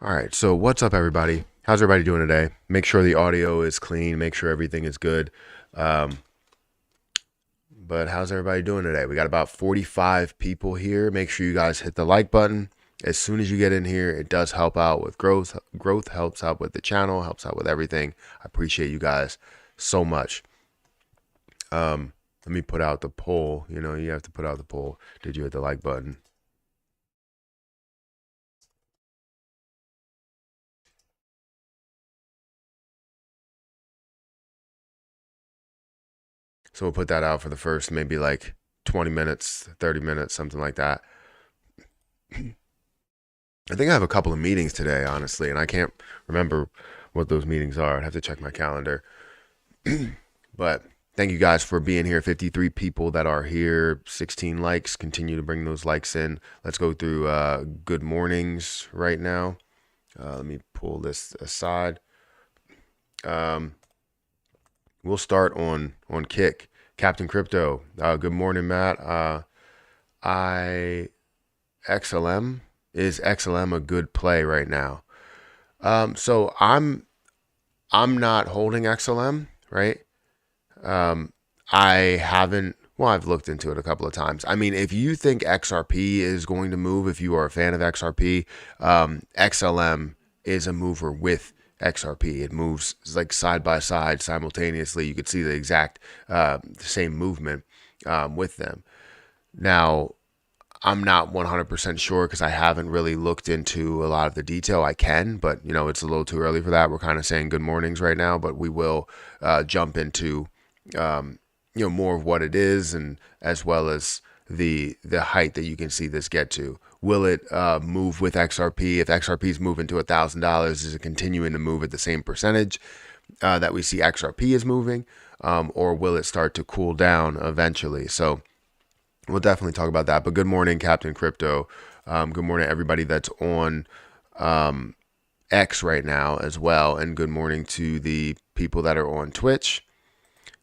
All right, so what's up, everybody? How's everybody doing today? Make sure the audio is clean. Make sure everything is good. But how's everybody doing today? We got about 45 people here. Make sure you guys hit the like button. As soon as you get in here, it does help out with growth. Growth helps out with the channel, helps out with everything. I appreciate you guys so much. Let me put out the poll. You know, you have to put out the poll. Did you hit the like button? So we'll put that out for the first maybe like 20 minutes, 30 minutes, something like that. I think I have a couple of meetings today, honestly, and I can't remember what those meetings are. I'd have to check my calendar. But thank you guys for being here. 53 people that are here, 16 likes. Continue to bring those likes in. Let's go through good mornings right now. Let me pull this aside. We'll start on Kick. Captain Crypto. Good morning, Matt. XLM. Is XLM a good play right now? So I'm not holding XLM, right? I haven't. Well, I've looked into it a couple of times. I mean, if you think XRP is going to move, if you are a fan of XRP, XLM is a mover with XRP. It moves like side by side simultaneously. You could see the exact same movement with them. Now, I'm not 100% sure because I haven't really looked into a lot of the detail. I can, but you know, it's a little too early for that. We're kind of saying good mornings right now, but we will jump into you know, more of what it is, and as well as the height that you can see this get to. Will it move with XRP? If XRP is moving to $1,000, is it continuing to move at the same percentage that we see XRP is moving, or will it start to cool down eventually? So we'll definitely talk about that. But good morning, Captain Crypto. Good morning, everybody that's on X right now as well, and good morning to the people that are on Twitch,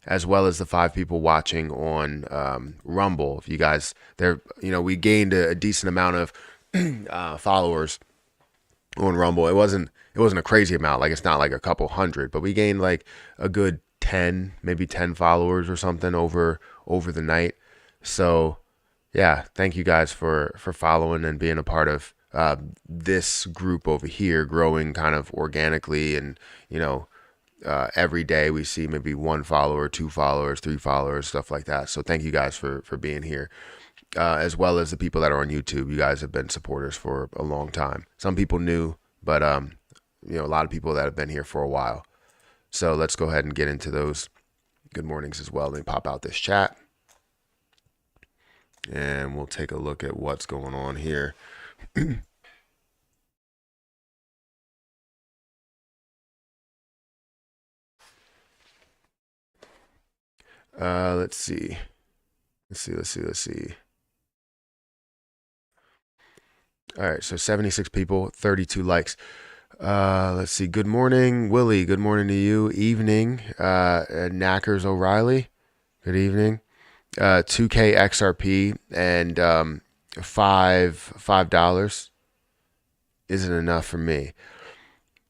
as well as the 5 people watching on Rumble. If you guys, there, you know, we gained a decent amount of followers on Rumble. It wasn't a crazy amount. Like, it's not like a couple hundred, but we gained like a good 10, maybe 10 followers or something over the night. So yeah, thank you guys for following and being a part of this group over here, growing kind of organically. And you know, every day we see maybe 1 follower, 2 followers, 3 followers, stuff like that. So thank you guys for being here, as well as the people that are on YouTube. You guys have been supporters for a long time. Some people new, but you know, a lot of people that have been here for a while. So let's go ahead and get into those good mornings as well. Let me pop out this chat, and we'll take a look at what's going on here. Let's see. Let's see. All right, so 76 people, 32 likes. Let's see. Good morning, Willie. Good morning to you. Evening, Knackers O'Reilly. Good evening. 2K XRP and $5 isn't enough for me.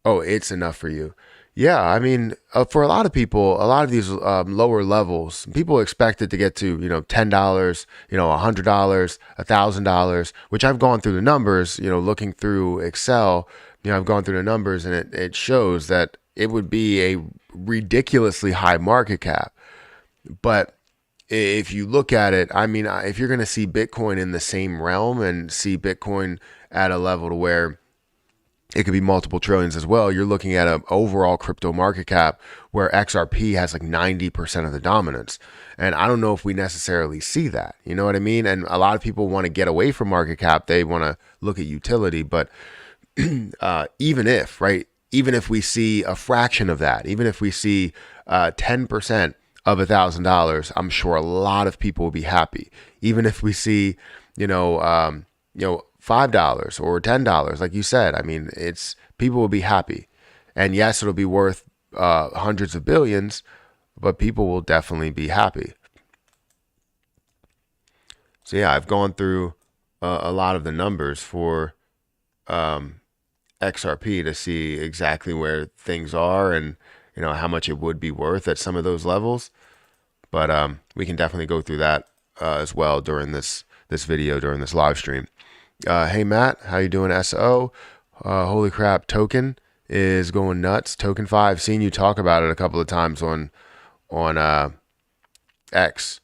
Oh, it's enough for you. Yeah, I mean, for a lot of people, a lot of these lower levels, people expect it to get to, you know, $10, you know, $100, $1,000, which I've gone through the numbers, you know, looking through Excel, you know, I've gone through the numbers, and it shows that it would be a ridiculously high market cap. But if you look at it, I mean, if you're going to see Bitcoin in the same realm and see Bitcoin at a level to where it could be multiple trillions as well, you're looking at an overall crypto market cap where XRP has like 90% of the dominance. And I don't know if we necessarily see that. You know what I mean? And a lot of people want to get away from market cap. They want to look at utility. But even if we see a fraction of that, even if we see 10% of $1,000, I'm sure a lot of people will be happy. Even if we see, you know, $5 or $10, like you said, I mean, it's, people will be happy. And yes, it'll be worth hundreds of billions, but people will definitely be happy. So yeah, I've gone through a lot of the numbers for XRP to see exactly where things are and how much it would be worth at some of those levels. But we can definitely go through that as well during this video, during this live stream. Hey Matt, how you doing? SO, holy crap, token is going nuts. Token 5, seen you talk about it a couple of times on X,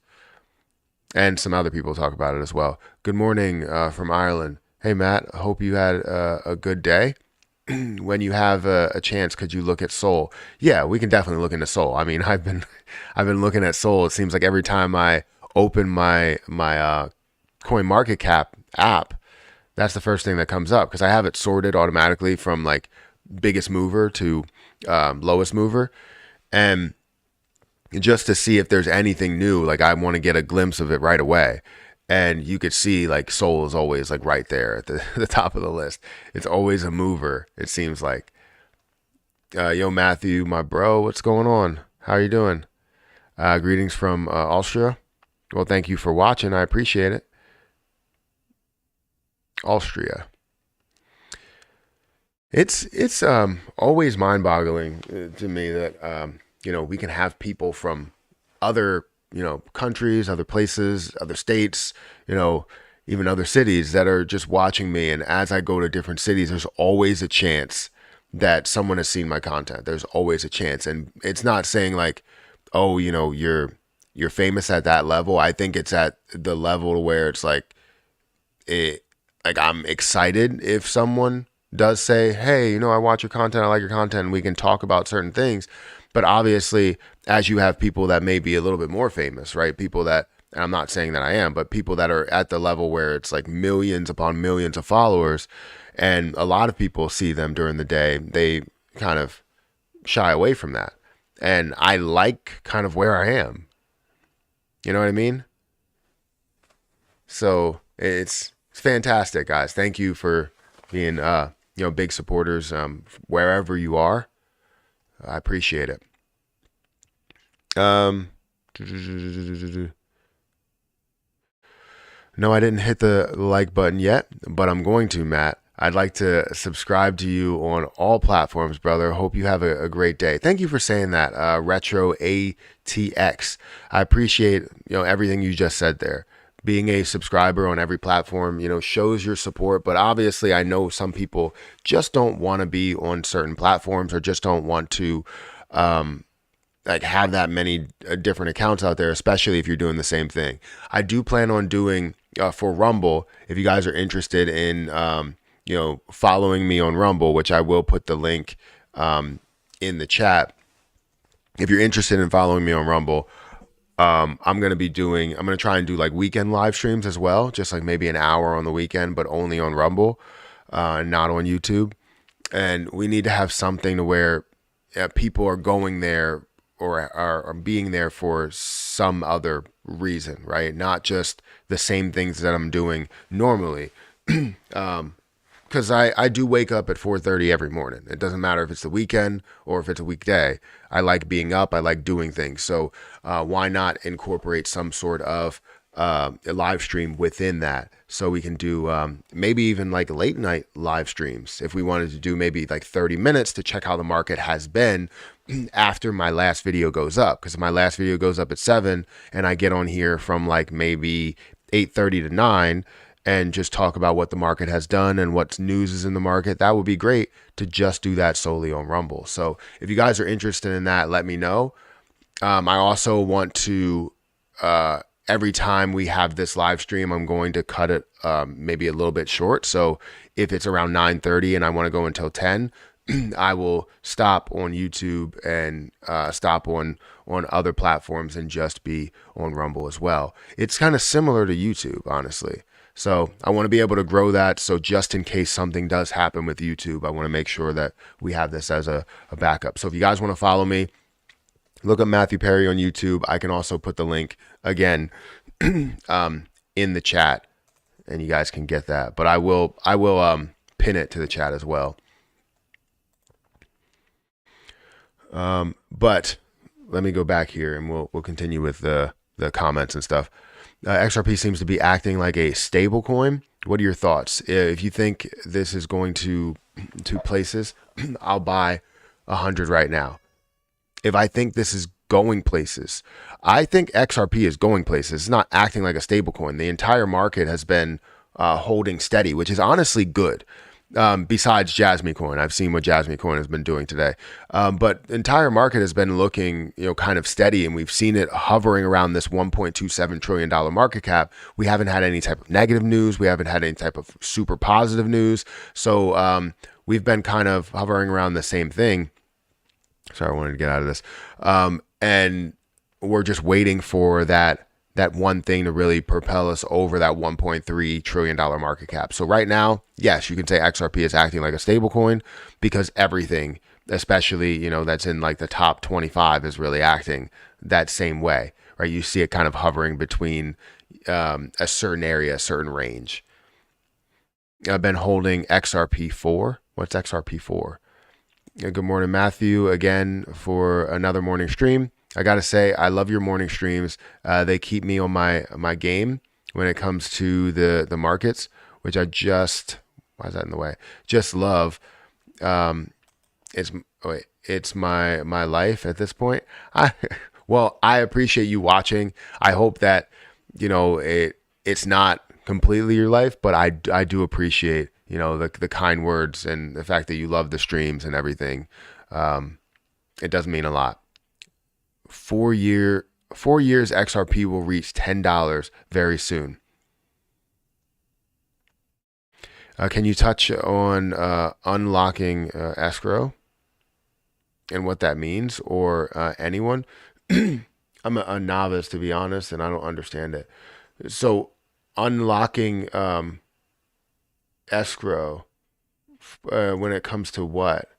and some other people talk about it as well. Good morning from Ireland. Hey Matt, I hope you had a good day. When you have a chance, could you look at Sol? Yeah, we can definitely look into Sol. I mean, I've been looking at Sol. It seems like every time I open my Coin Market Cap app, that's the first thing that comes up, because I have it sorted automatically from like biggest mover to lowest mover, and just to see if there's anything new. Like, I want to get a glimpse of it right away. And you could see like Sol is always like right there at the top of the list. It's always a mover, it seems like. Yo, Matthew, my bro, what's going on? How are you doing? Greetings from Austria. Well, thank you for watching. I appreciate it. Austria. It's always mind-boggling to me that we can have people from other countries, other places, other states, even other cities that are just watching me. And as I go to different cities, there's always a chance that someone has seen my content. There's always a chance. And it's not saying like, oh, you're famous at that level. I think it's at the level where it's like, I'm excited if someone does say, hey, I watch your content, I like your content, and we can talk about certain things. But obviously, as you have people that may be a little bit more famous, right? People that, and I'm not saying that I am, but people that are at the level where it's like millions upon millions of followers, and a lot of people see them during the day, they kind of shy away from that. And I like kind of where I am. You know what I mean? So it's fantastic, guys. Thank you for being, big supporters wherever you are. I appreciate it. No, I didn't hit the like button yet, but I'm going to, Matt. I'd like to subscribe to you on all platforms, brother. Hope you have a great day. Thank you for saying that, Retro ATX. I appreciate everything you just said there. Being a subscriber on every platform, shows your support. But obviously, I know some people just don't want to be on certain platforms, or just don't want to have that many different accounts out there, especially if you're doing the same thing. I do plan on doing for Rumble. If you guys are interested in following me on Rumble, which I will put the link in the chat. If you're interested in following me on Rumble, I'm going to try and do like weekend live streams as well, just like maybe an hour on the weekend, but only on Rumble, not on YouTube. And we need to have something to where people are going there or are being there for some other reason, right? Not just the same things that I'm doing normally. Because I do wake up at 4:30 every morning. It doesn't matter if it's the weekend or if it's a weekday. I like being up. I like doing things. So why not incorporate some sort of a live stream within that, so we can do maybe even like late night live streams if we wanted to do maybe like 30 minutes to check how the market has been after my last video goes up. Because if my last video goes up at 7 and I get on here from like maybe 8:30 to 9 and just talk about what the market has done and what news is in the market, that would be great to just do that solely on Rumble. So if you guys are interested in that, let me know. I also want to, every time we have this live stream, I'm going to cut it maybe a little bit short. So if it's around 9:30 and I want to go until 10, I will stop on YouTube and stop on other platforms and just be on Rumble as well. It's kind of similar to YouTube, honestly. So I want to be able to grow that. So just in case something does happen with YouTube, I want to make sure that we have this as a backup. So if you guys want to follow me, look up Matthew Perry on YouTube. I can also put the link again in the chat, and you guys can get that. But I will pin it to the chat as well. But let me go back here, and we'll continue with the comments and stuff. XRP seems to be acting like a stable coin. What are your thoughts? If you think this is going to to places, I'll buy 100 right now. If I think this is going places, I think XRP is going places. It's not acting like a stable coin. The entire market has been holding steady, which is honestly good. Besides Jasmine Coin, I've seen what Jasmine Coin has been doing today. But the entire market has been looking, kind of steady, and we've seen it hovering around this $1.27 trillion market cap. We haven't had any type of negative news. We haven't had any type of super positive news. So we've been kind of hovering around the same thing. Sorry, I wanted to get out of this. And we're just waiting for that one thing to really propel us over that $1.3 trillion market cap. So right now, yes, you can say XRP is acting like a stable coin because everything, especially, that's in like the top 25 is really acting that same way, right? You see it kind of hovering between a certain area, a certain range. I've been holding XRP4. What's XRP4? Good morning, Matthew, again for another morning stream. I got to say, I love your morning streams. They keep me on my game when it comes to the markets, which I just, why is that in the way? Just love. It's my life at this point. I appreciate you watching. I hope that, it's not completely your life, but I do appreciate, the kind words and the fact that you love the streams and everything. It does mean a lot. 4 years XRP will reach $10 very soon. Can you touch on unlocking Escrow and what that means, or anyone? I'm a novice, to be honest, and I don't understand it. So unlocking Escrow, when it comes to what?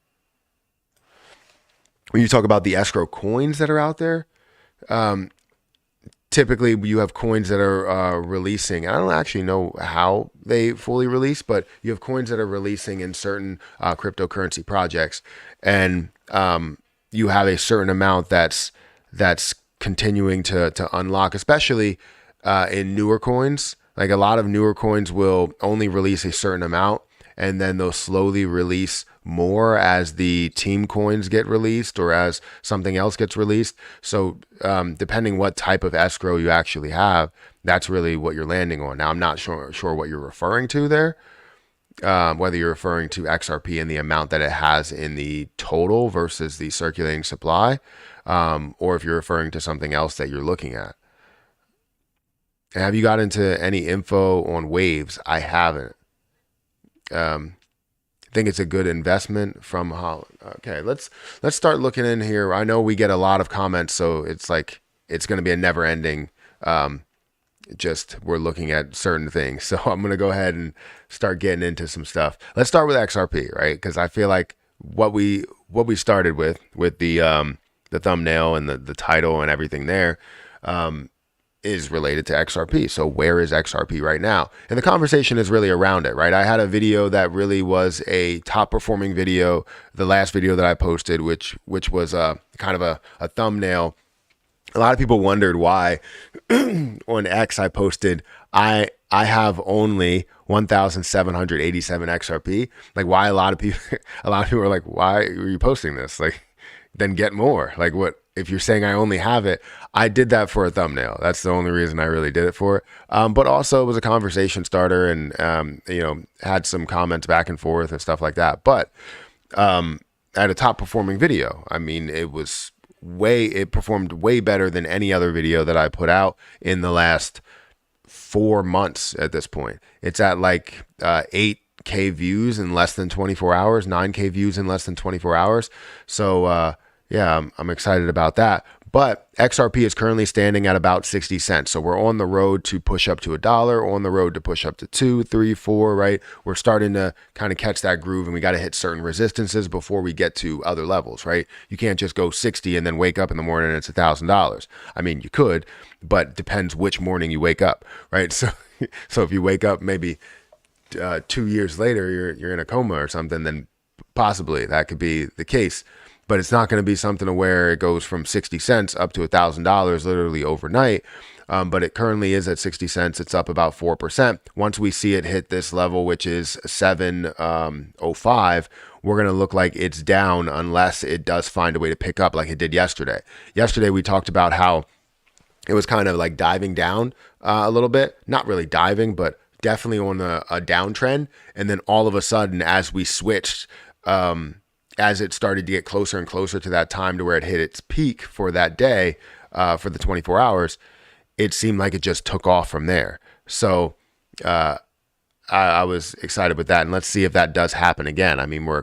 When you talk about the escrow coins that are out there, typically you have coins that are releasing. I don't actually know how they fully release, but you have coins that are releasing in certain cryptocurrency projects, and you have a certain amount that's continuing to unlock, especially in newer coins. Like a lot of newer coins will only release a certain amount, and then they'll slowly release more as the team coins get released or as something else gets released. So depending what type of escrow you actually have, that's really what you're landing on. Now, I'm not sure what you're referring to there, whether you're referring to XRP and the amount that it has in the total versus the circulating supply, or if you're referring to something else that you're looking at. Have you got into any info on waves? I haven't. I think it's a good investment from Holland. Okay, let's start looking in here. I know we get a lot of comments, so it's like it's going to be a never ending. Just we're looking at certain things, so I'm going to go ahead and start getting into some stuff. Let's start with XRP, right? Because I feel like what we started with the thumbnail and the title and everything there. Is related to XRP. So where is XRP right now? And the conversation is really around it, right? I had a video that really was a top performing video, the last video that I posted, which was kind of a thumbnail. A lot of people wondered why on X I posted, I have only 1,787 XRP. Like why a lot of people are like, why are you posting this? Like, then get more. Like what? If you're saying I only have it, I did that for a thumbnail. That's the only reason I really did it for it. But also it was a conversation starter, and had some comments back and forth and stuff like that. But at a top performing video, I mean, it performed way better than any other video that I put out in the last 4 months at this point. It's at like 8K views in less than 24 hours, 9K views in less than 24 hours. So yeah, I'm excited about that. But XRP is currently standing at about 60 cents. So we're on the road to push up to $1, on the road to push up to 2, 3, 4, right? We're starting to kind of catch that groove, and we got to hit certain resistances before we get to other levels, right? You can't just go 60 and then wake up in the morning and it's $1,000. I mean, you could, but depends which morning you wake up, right? So if you wake up maybe 2 years later, you're in a coma or something, then possibly that could be the case. but it's not going to be something to where it goes from 60 cents up to $1,000 literally overnight. But it currently is at 60 cents. It's up about 4%. Once we see it hit this level, which is 7.05, we're going to look like it's down unless it does find a way to pick up like it did yesterday. Yesterday, we talked about how it was kind of like diving down a little bit, not really diving, but definitely on a downtrend. And then all of a sudden, as we switched, as it started to get closer and closer to that time to where it hit its peak for that day, for the 24 hours, it seemed like it just took off from there. So I was excited with that. And let's see if that does happen again. I mean, we're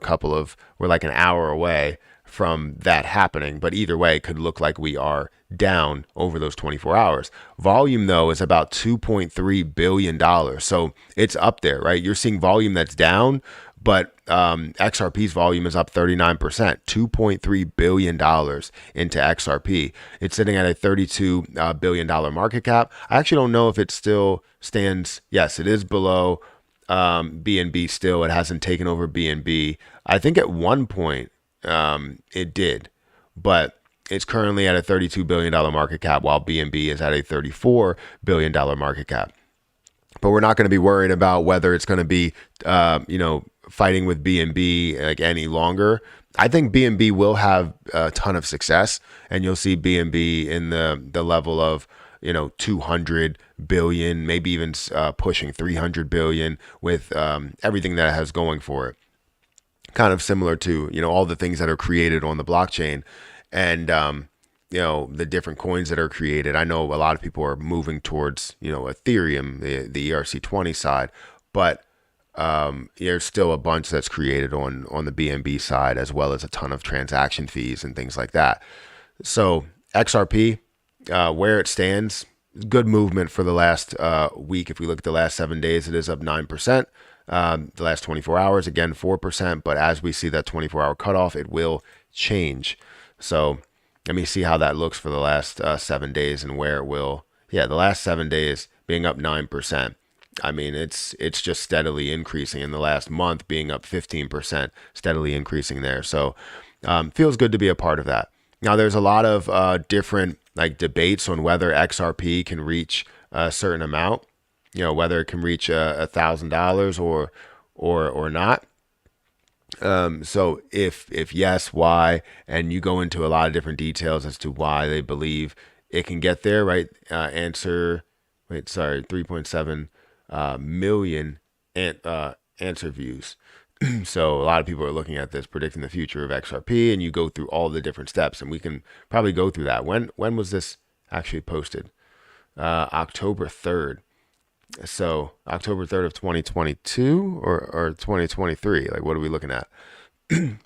like an hour away from that happening, but either way, it could look like we are down over those 24 hours. Volume, though, is about $2.3 billion. So it's up there, right? You're seeing volume that's down, but XRP's volume is up 39%, $2.3 billion into XRP. It's sitting at a $32 billion market cap. I actually don't know if it still stands. Yes, it is below BNB still. It hasn't taken over BNB. I think at one point it did, but it's currently at a $32 billion market cap while BNB is at a $34 billion market cap. But we're not going to be worried about whether it's going to be, fighting with BNB like any longer. I think BNB will have a ton of success, and you'll see BNB in the level of 200 billion, maybe even pushing 300 billion with everything that it has going for it. Kind of similar to all the things that are created on the blockchain, and the different coins that are created. I know a lot of people are moving towards Ethereum, the ERC20 side, but there's still a bunch that's created on the BNB side, as well as a ton of transaction fees and things like that. So XRP, where it stands, good movement for the last week. If we look at the last 7 days, it is up 9%. The last 24 hours, again, 4%. But as we see that 24-hour cutoff, it will change. So let me see how that looks for the last 7 days and where it will. Yeah, the last 7 days being up 9%. I mean, it's just steadily increasing. In the last month, being up 15%, steadily increasing there. So feels good to be a part of that. Now, there's a lot of different debates on whether XRP can reach a certain amount. Whether it can reach $1,000 or not. So if yes, why? And you go into a lot of different details as to why they believe it can get there, right? 3.7 million answer views. So a lot of people are looking at this, predicting the future of XRP, and you go through all the different steps, and we can probably go through that. When was this actually posted? October 3rd. So October 3rd of 2022 or 2023, what are we looking at?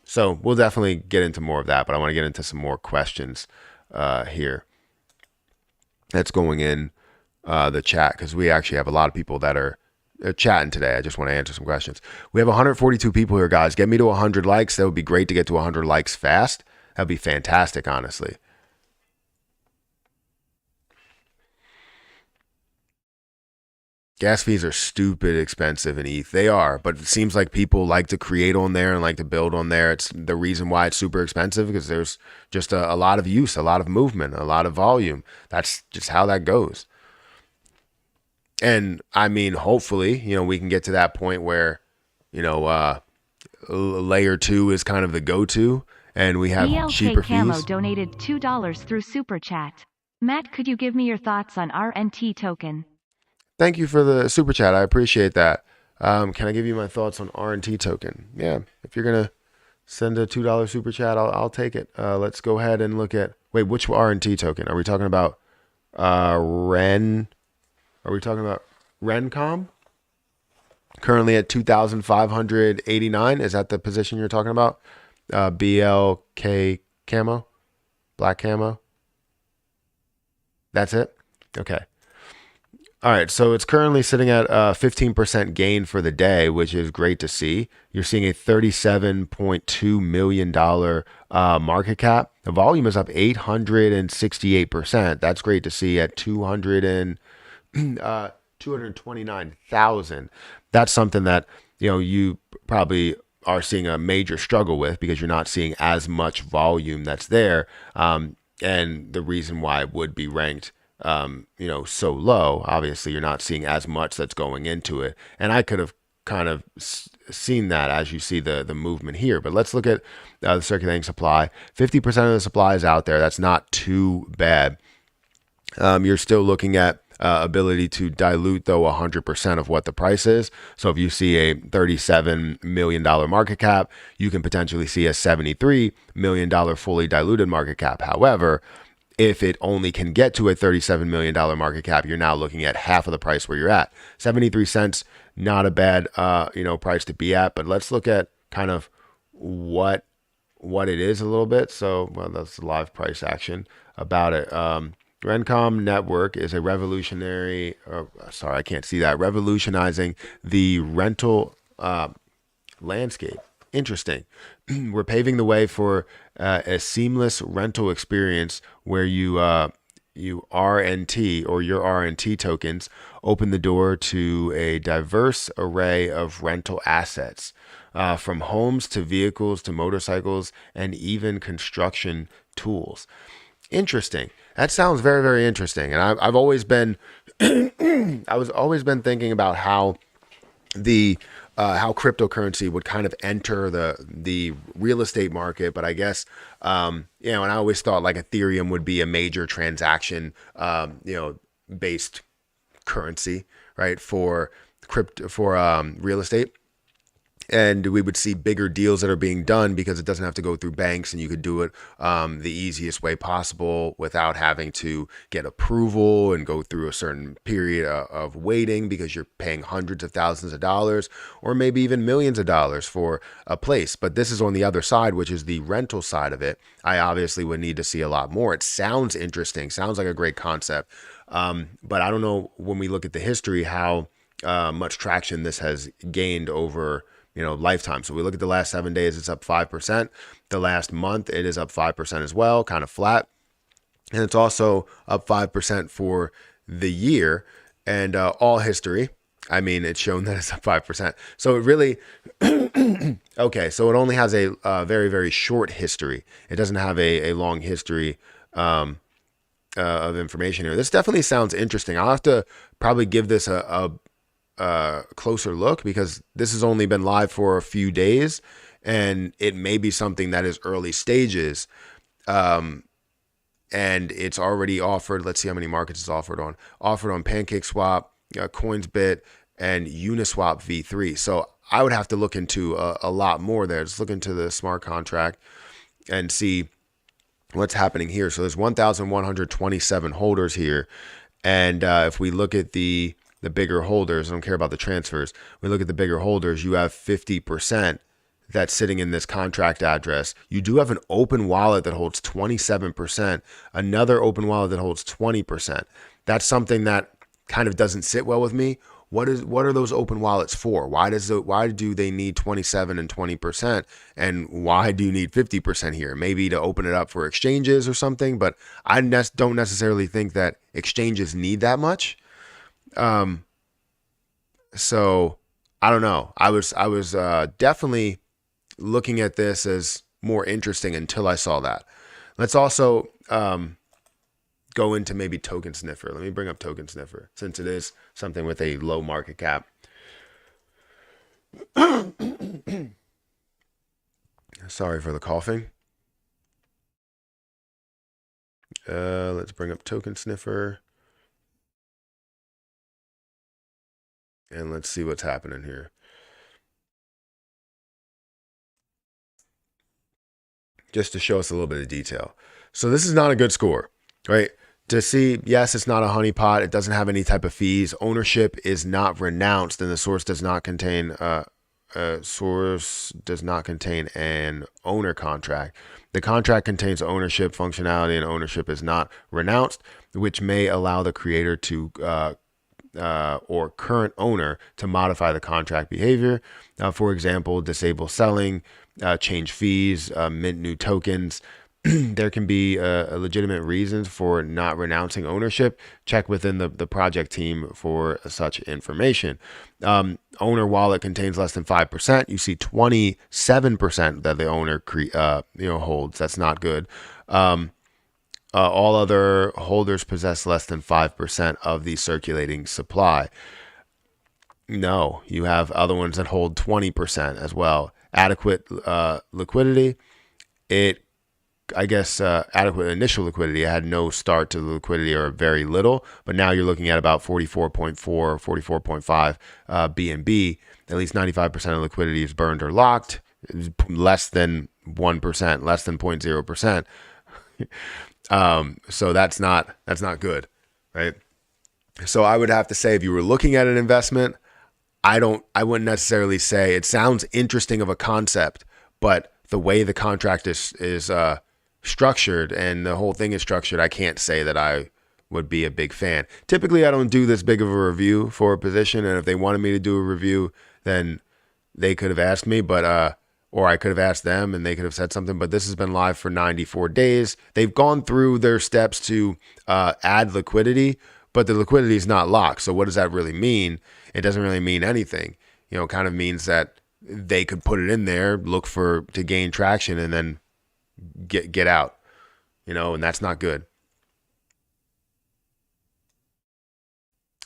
So we'll definitely get into more of that, but I want to get into some more questions here that's going in the chat, because we actually have a lot of people that are chatting today. I just want to answer some questions. We have 142 people here, guys. Get me to 100 likes. That would be great to get to 100 likes fast. That'd be fantastic, honestly. Gas fees are stupid expensive in ETH. They are, but it seems like people like to create on there and like to build on there. It's the reason why it's super expensive, because there's just a lot of use, a lot of movement, a lot of volume. That's just how that goes. And I mean, hopefully, we can get to that point where, layer 2 is kind of the go-to, and we have BLK cheaper Camo fees. Donated $2 through Super Chat. Matt, could you give me your thoughts on RNT token? Thank you for the super chat. I appreciate that. Can I give you my thoughts on RNT token? Yeah, if you're gonna send a $2 super chat, I'll take it. Let's go ahead and look at. Wait, which RNT token are we talking about? Ren? Are we talking about Rencom? Currently at 2,589. Is that the position you're talking about? BLK Camo, black camo. That's it. Okay. All right, so it's currently sitting at 15% gain for the day, which is great to see. You're seeing a $37.2 million market cap. The volume is up 868%. That's great to see at 229,000. That's something that you probably are seeing a major struggle with, because you're not seeing as much volume that's there. And the reason why it would be ranked, so low, obviously you're not seeing as much that's going into it. And I could have kind of seen that as you see the movement here. But let's look at the circulating supply. 50% of the supply is out there. That's not too bad. You're still looking at ability to dilute, though, 100% of what the price is. So if you see a $37 million market cap, you can potentially see a $73 million fully diluted market cap. However, if it only can get to a $37 million market cap, you're now looking at half of the price where you're at. 73 cents, not a bad price to be at. But let's look at kind of what it is a little bit. So, well, that's the live price action about it. Rencom Network is a revolutionizing the rental landscape. Interesting. We're paving the way for a seamless rental experience where you RNT, or your RNT tokens open the door to a diverse array of rental assets, from homes to vehicles to motorcycles and even construction tools. Interesting. That sounds very, very interesting. And I've always been, I was always been thinking about how how cryptocurrency would kind of enter the real estate market. But I guess, and I always thought like Ethereum would be a major transaction, based currency, right? For real estate. And we would see bigger deals that are being done because it doesn't have to go through banks, and you could do it the easiest way possible without having to get approval and go through a certain period of waiting, because you're paying hundreds of thousands of dollars or maybe even millions of dollars for a place. But this is on the other side, which is the rental side of it. I obviously would need to see a lot more. It sounds interesting, sounds like a great concept. But I don't know, when we look at the history, how much traction this has gained over lifetime. So we look at the last 7 days, it's up 5%. The last month, it is up 5% as well, kind of flat. And it's also up 5% for the year, and all history. I mean, it's shown that it's up 5%. So it really, okay, so it only has a very, very short history. It doesn't have a long history of information here. This definitely sounds interesting. I'll have to probably give this a closer look, because this has only been live for a few days, and it may be something that is early stages, and it's already offered. Let's see how many markets it's offered on PancakeSwap, CoinsBit, and Uniswap v3. So I would have to look into a lot more there. Just look into the smart contract and see what's happening here. So there's 1,127 holders here, and if we look at the bigger holders, I don't care about the transfers. We look at the bigger holders, you have 50% that's sitting in this contract address. You do have an open wallet that holds 27%, another open wallet that holds 20%. That's something that kind of doesn't sit well with me. What are those open wallets for? Why do they need 27 and 20%? And why do you need 50% here? Maybe to open it up for exchanges or something, but I don't necessarily think that exchanges need that much. So I don't know. I was definitely looking at this as more interesting until I saw that. Let's also go into maybe Token Sniffer. Let me bring up Token Sniffer, since it is something with a low market cap. Sorry for the coughing. Let's bring up Token Sniffer. And let's see what's happening here. Just to show us a little bit of detail. So this is not a good score, right? To see, yes, it's not a honeypot. It doesn't have any type of fees. Ownership is not renounced, and the source does not contain an owner contract. The contract contains ownership functionality, and ownership is not renounced, which may allow the creator to or current owner to modify the contract behavior. For example, disable selling, change fees, mint new tokens. there can be a legitimate reasons for not renouncing ownership. Check within the project team for such information. Owner wallet contains less than 5%. You see 27% that the owner holds. That's not good. All other holders possess less than 5% of the circulating supply. No, you have other ones that hold 20% as well. Adequate liquidity. Adequate initial liquidity. I had no start to the liquidity or very little, but now you're looking at about 44.4, 44.5 BNB. At least 95% of liquidity is burned or locked. Less than 1%, less than 0.0%. So that's not good, right? So I would have to say, if you were looking at an investment, I wouldn't necessarily say it sounds interesting of a concept, but the way the contract is structured and the whole thing is structured, I can't say that I would be a big fan. Typically, I don't do this big of a review for a position, and if they wanted me to do a review, then they could have asked me, but or I could have asked them and they could have said something. But this has been live for 94 days. They've gone through their steps to add liquidity, but the liquidity is not locked. So what does that really mean? It doesn't really mean anything. It kind of means that they could put it in there, look to gain traction, and then get out. And that's not good.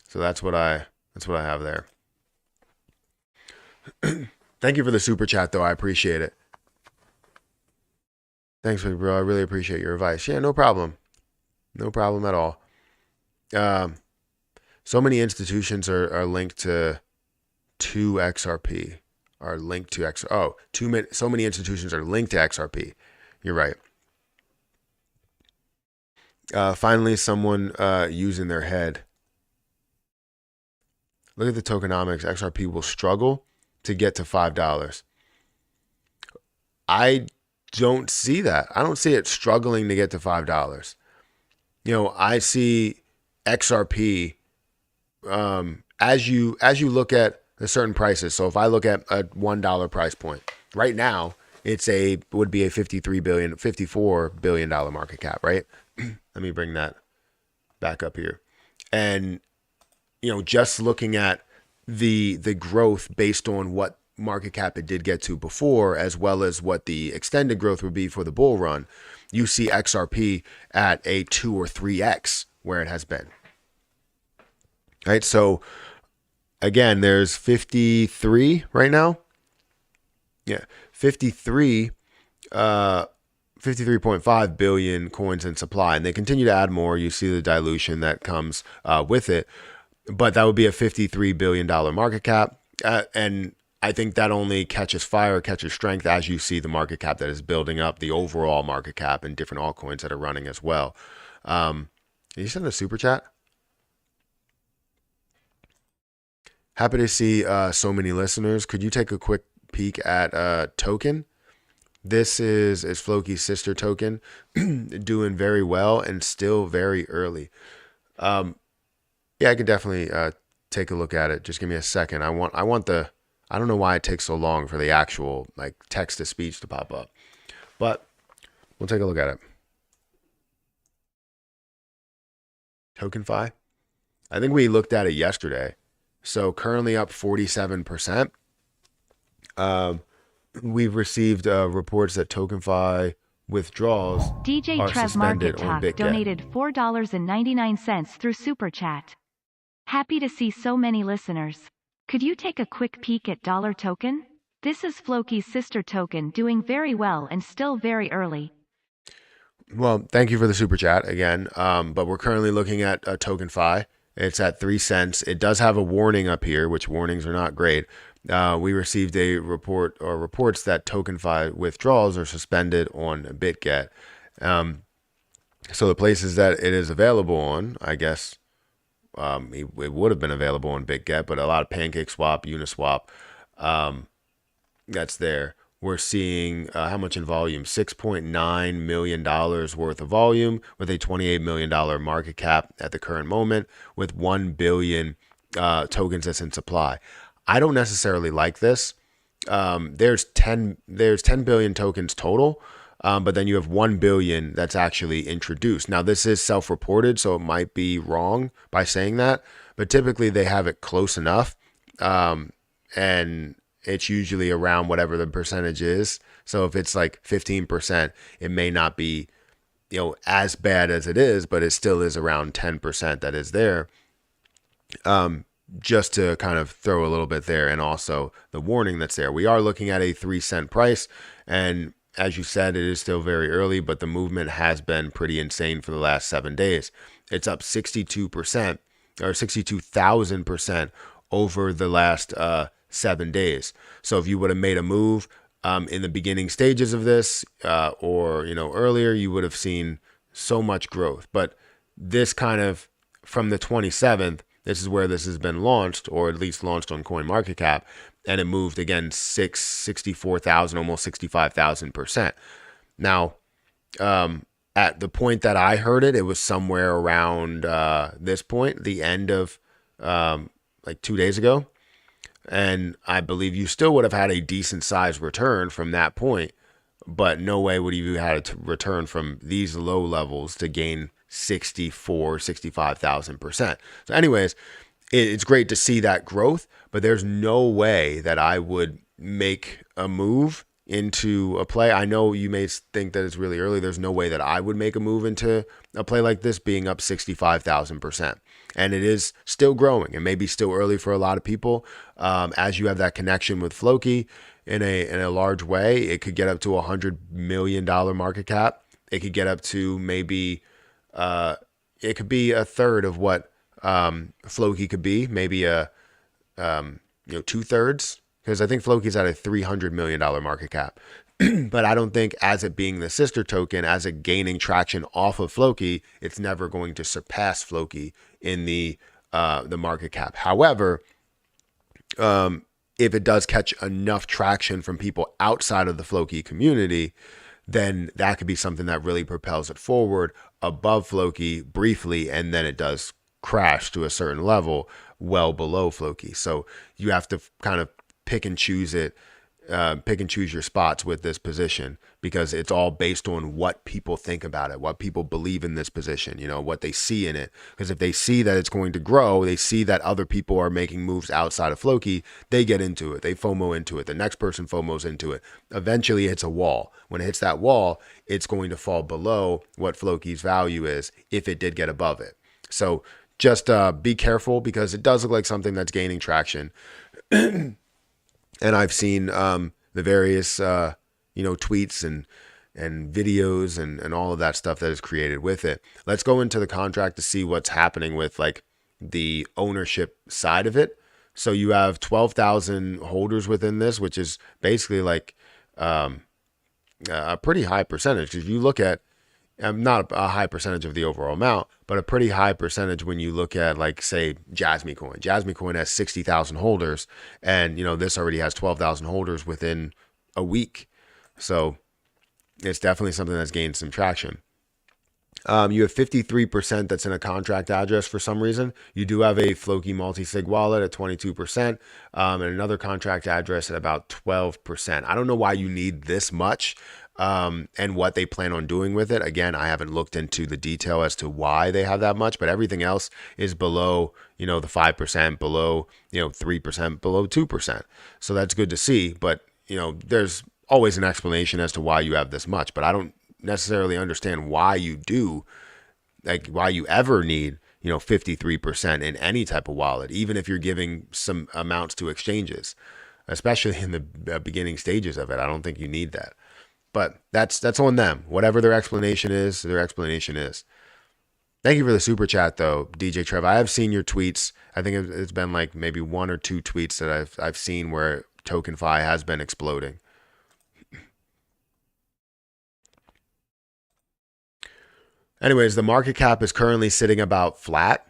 So that's what I have there. Thank you for the super chat, though. I appreciate it. Thanks, bro. I really appreciate your advice. Yeah, no problem. No problem at all. So many institutions are linked to XRP. Are linked to X. Oh, so many institutions are linked to XRP. You're right. Finally, someone using their head. Look at the tokenomics. XRP will struggle to get to $5. I don't see that. I don't see it struggling to get to $5. I see XRP as you look at the certain prices. So if I look at a $1 price point right now, would be a $54 billion market cap, right? Let me bring that back up here. And just looking at the growth based on what market cap it did get to before, as well as what the extended growth would be for the bull run, you see XRP at a 2 or 3x where it has been. Right? So again, there's 53 right now. Yeah, 53.5 billion coins in supply, and they continue to add more. You see the dilution that comes with it. But that would be a $53 billion market cap. And I think that only catches strength as you see the market cap that is building up, the overall market cap and different altcoins that are running as well. Can you send a super chat? Happy to see so many listeners. Could you take a quick peek at Token? This is Floki's sister token, doing very well and still very early. Yeah, I could definitely take a look at it. Just give me a second. I don't know why it takes so long for the actual text to speech to pop up, but we'll take a look at it. TokenFi. I think we looked at it yesterday. So currently up 47%. We've received reports that TokenFi withdrawals DJ are Trev suspended Market on Talk BitGet. donated $4.99 through Super Chat. Happy to see so many listeners. Could you take a quick peek at Dollar Token? This is Floki's sister token, doing very well and still very early. Well, thank you for the super chat again. But we're currently looking at TokenFi. It's at 3 cents. It does have a warning up here, which warnings are not great. We received a report or reports that TokenFi withdrawals are suspended on BitGet. So the places that it is available on, I guess, it would have been available on BitGet, but a lot of PancakeSwap, Uniswap, that's there. We're seeing how much in volume? $6.9 million worth of volume with a $28 million market cap at the current moment with 1 billion tokens that's in supply. I don't necessarily like this. There's 10 billion tokens total. But then you have 1 billion that's actually introduced. Now, this is self-reported, so it might be wrong by saying that, but typically they have it close enough. And it's usually around whatever the percentage is. So if it's like 15%, it may not be, as bad as it is, but it still is around 10% that is there. Just to kind of throw a little bit there, and also the warning that's there. We are looking at a 3-cent price, and as you said, it is still very early, but the movement has been pretty insane for the last 7 days. It's up 62% or 62,000% over the last 7 days. So if you would have made a move in the beginning stages of this or earlier, you would have seen so much growth. But this kind of from the 27th, this is where this has been launched, or at least launched on CoinMarketCap, and it moved again 64,000, almost 65,000%. Now, at the point that I heard it, it was somewhere around this point, the end of like 2 days ago. And I believe you still would have had a decent sized return from that point, but no way would you have had to return from these low levels to gain 65,000%. So anyways, it's great to see that growth, but there's no way that I would make a move into a play. I know you may think that it's really early. There's no way that I would make a move into a play like this being up 65,000%. And it is still growing. It may be still early for a lot of people. As you have that connection with Floki in a large way, it could get up to $100 million market cap. It could get up to maybe it could be a third of what Floki could be, maybe a 2/3, because I think Floki's at a $300 million market cap. But I don't think, as it being the sister token, as it gaining traction off of Floki, it's never going to surpass Floki in the market cap. However, if it does catch enough traction from people outside of the Floki community, then that could be something that really propels it forward above Floki briefly, and then it does crash to a certain level well below Floki. So you have to kind of pick and choose your spots with this position, because it's all based on what people think about it, what people believe in this position, what they see in it. Because if they see that it's going to grow, they see that other people are making moves outside of Floki, they get into it. They FOMO into it. The next person FOMOs into it. Eventually it hits a wall. When it hits that wall, it's going to fall below what Floki's value is if it did get above it. So just be careful, because it does look like something that's gaining traction. And I've seen the various, tweets and videos and all of that stuff that is created with it. Let's go into the contract to see what's happening with like the ownership side of it. So you have 12,000 holders within this, which is basically like a pretty high percentage. If you look at, not a high percentage of the overall amount, but a pretty high percentage when you look at, like, say, Jasmy Coin. Jasmy Coin has 60,000 holders, and this already has 12,000 holders within a week. So it's definitely something that's gained some traction. You have 53% that's in a contract address for some reason. You do have a Floki multi-sig wallet at 22%, and another contract address at about 12%. I don't know why you need this much. And what they plan on doing with it. Again, I haven't looked into the detail as to why they have that much, but everything else is below, the 5%, below, 3%, below 2%. So that's good to see. But, there's always an explanation as to why you have this much, but I don't necessarily understand why you do, like why you ever need, 53% in any type of wallet, even if you're giving some amounts to exchanges, especially in the beginning stages of it. I don't think you need that. But that's on them. Whatever their explanation is, their explanation is. Thank you for the super chat, though, DJ Trev. I have seen your tweets. I think it's been like maybe 1 or 2 tweets that I've seen where TokenFi has been exploding. Anyways, the market cap is currently sitting about flat,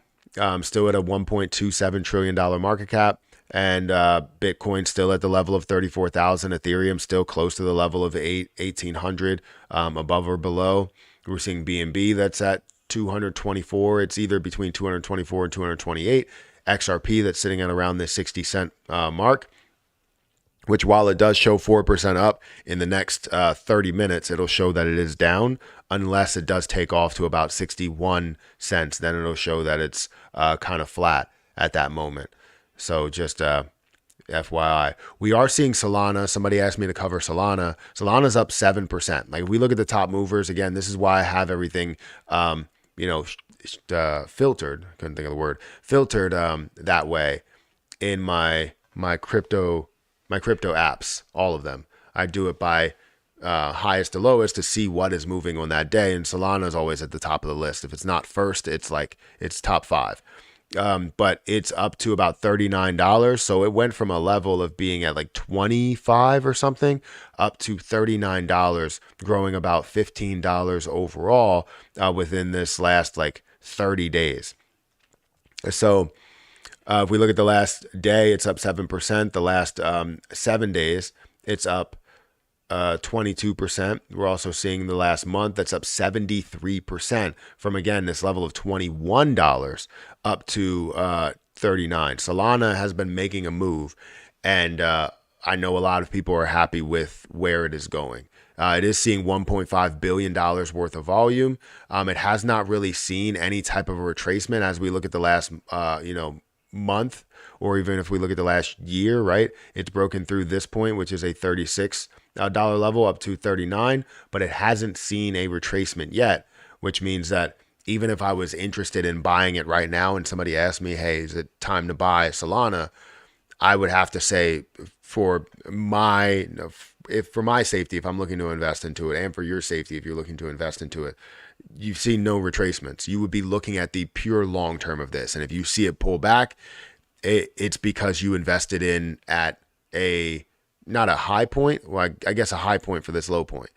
still at a $1.27 trillion market cap. And Bitcoin still at the level of 34,000. Ethereum still close to the level of 1,800, above or below. We're seeing BNB that's at 224. It's either between 224 and 228. XRP that's sitting at around the 60 cent mark. which while it does show 4% up in the next 30 minutes, it'll show that it is down unless it does take off to about 61 cents. Then it'll show that it's kind of flat at that moment. So just FYI, we are seeing Solana. Somebody asked me to cover Solana. Solana's up 7%. Like if we look at the top movers, again, this is why I have everything, filtered. Couldn't think of the word filtered that way in my crypto apps, all of them. I do it by highest to lowest to see what is moving on that day. And Solana is always at the top of the list. If it's not first, it's top 5. But it's up to about $39. So it went from a level of being at like 25 or something up to $39, growing about $15 overall within this last like 30 days. So if we look at the last day, it's up 7%. The last 7 days, it's up 22%. We're also seeing the last month that's up 73% from, again, this level of $21 up to $39. Solana has been making a move, and I know a lot of people are happy with where it is going. It is seeing $1.5 billion worth of volume. It has not really seen any type of a retracement as we look at the last, month, or even if we look at the last year, right? It's broken through this point, which is a $36 level up to 39, but it hasn't seen a retracement yet, which means that even if I was interested in buying it right now and somebody asked me, hey, is it time to buy Solana? I would have to say for my safety, if I'm looking to invest into it, and for your safety, if you're looking to invest into it, you've seen no retracements. You would be looking at the pure long term of this. And if you see it pull back, it's because you invested in at not a high point. Well, I guess a high point for this low point.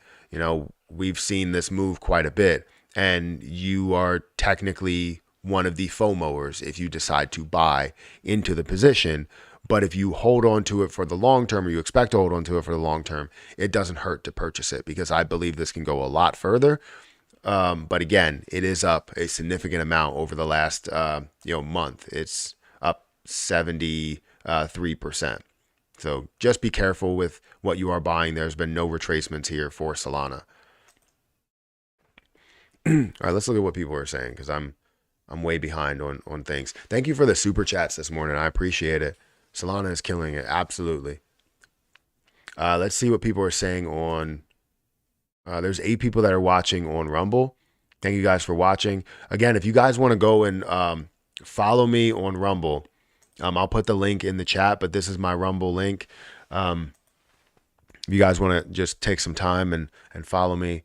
We've seen this move quite a bit, and you are technically one of the FOMOers if you decide to buy into the position. But if you hold on to it for the long term, or you expect to hold on to it for the long term, it doesn't hurt to purchase it, because I believe this can go a lot further. But again, it is up a significant amount over the last month. It's up 73%. So just be careful with what you are buying. There's been no retracements here for Solana. All right, let's look at what people are saying, because I'm way behind on things. Thank you for the super chats this morning. I appreciate it. Solana is killing it. Absolutely. Let's see what people are saying on. There's 8 people that are watching on Rumble. Thank you guys for watching. Again, if you guys want to go and follow me on Rumble, I'll put the link in the chat, but this is my Rumble link. If you guys want to just take some time and follow me.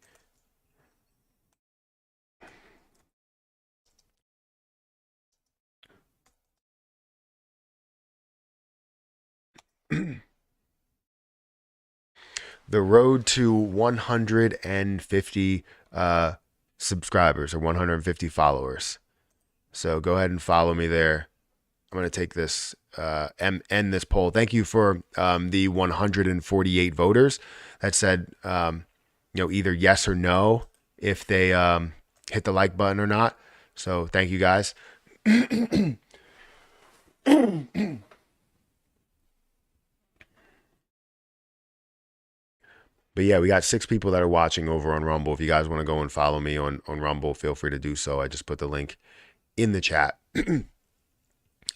The road to 150 subscribers, or 150 followers. So go ahead and follow me there. I'm going to take this and end this poll. Thank you for the 148 voters that said, either yes or no if they hit the like button or not. So thank you guys. But yeah, we got 6 people that are watching over on Rumble. If you guys want to go and follow me on Rumble, feel free to do so. I just put the link in the chat.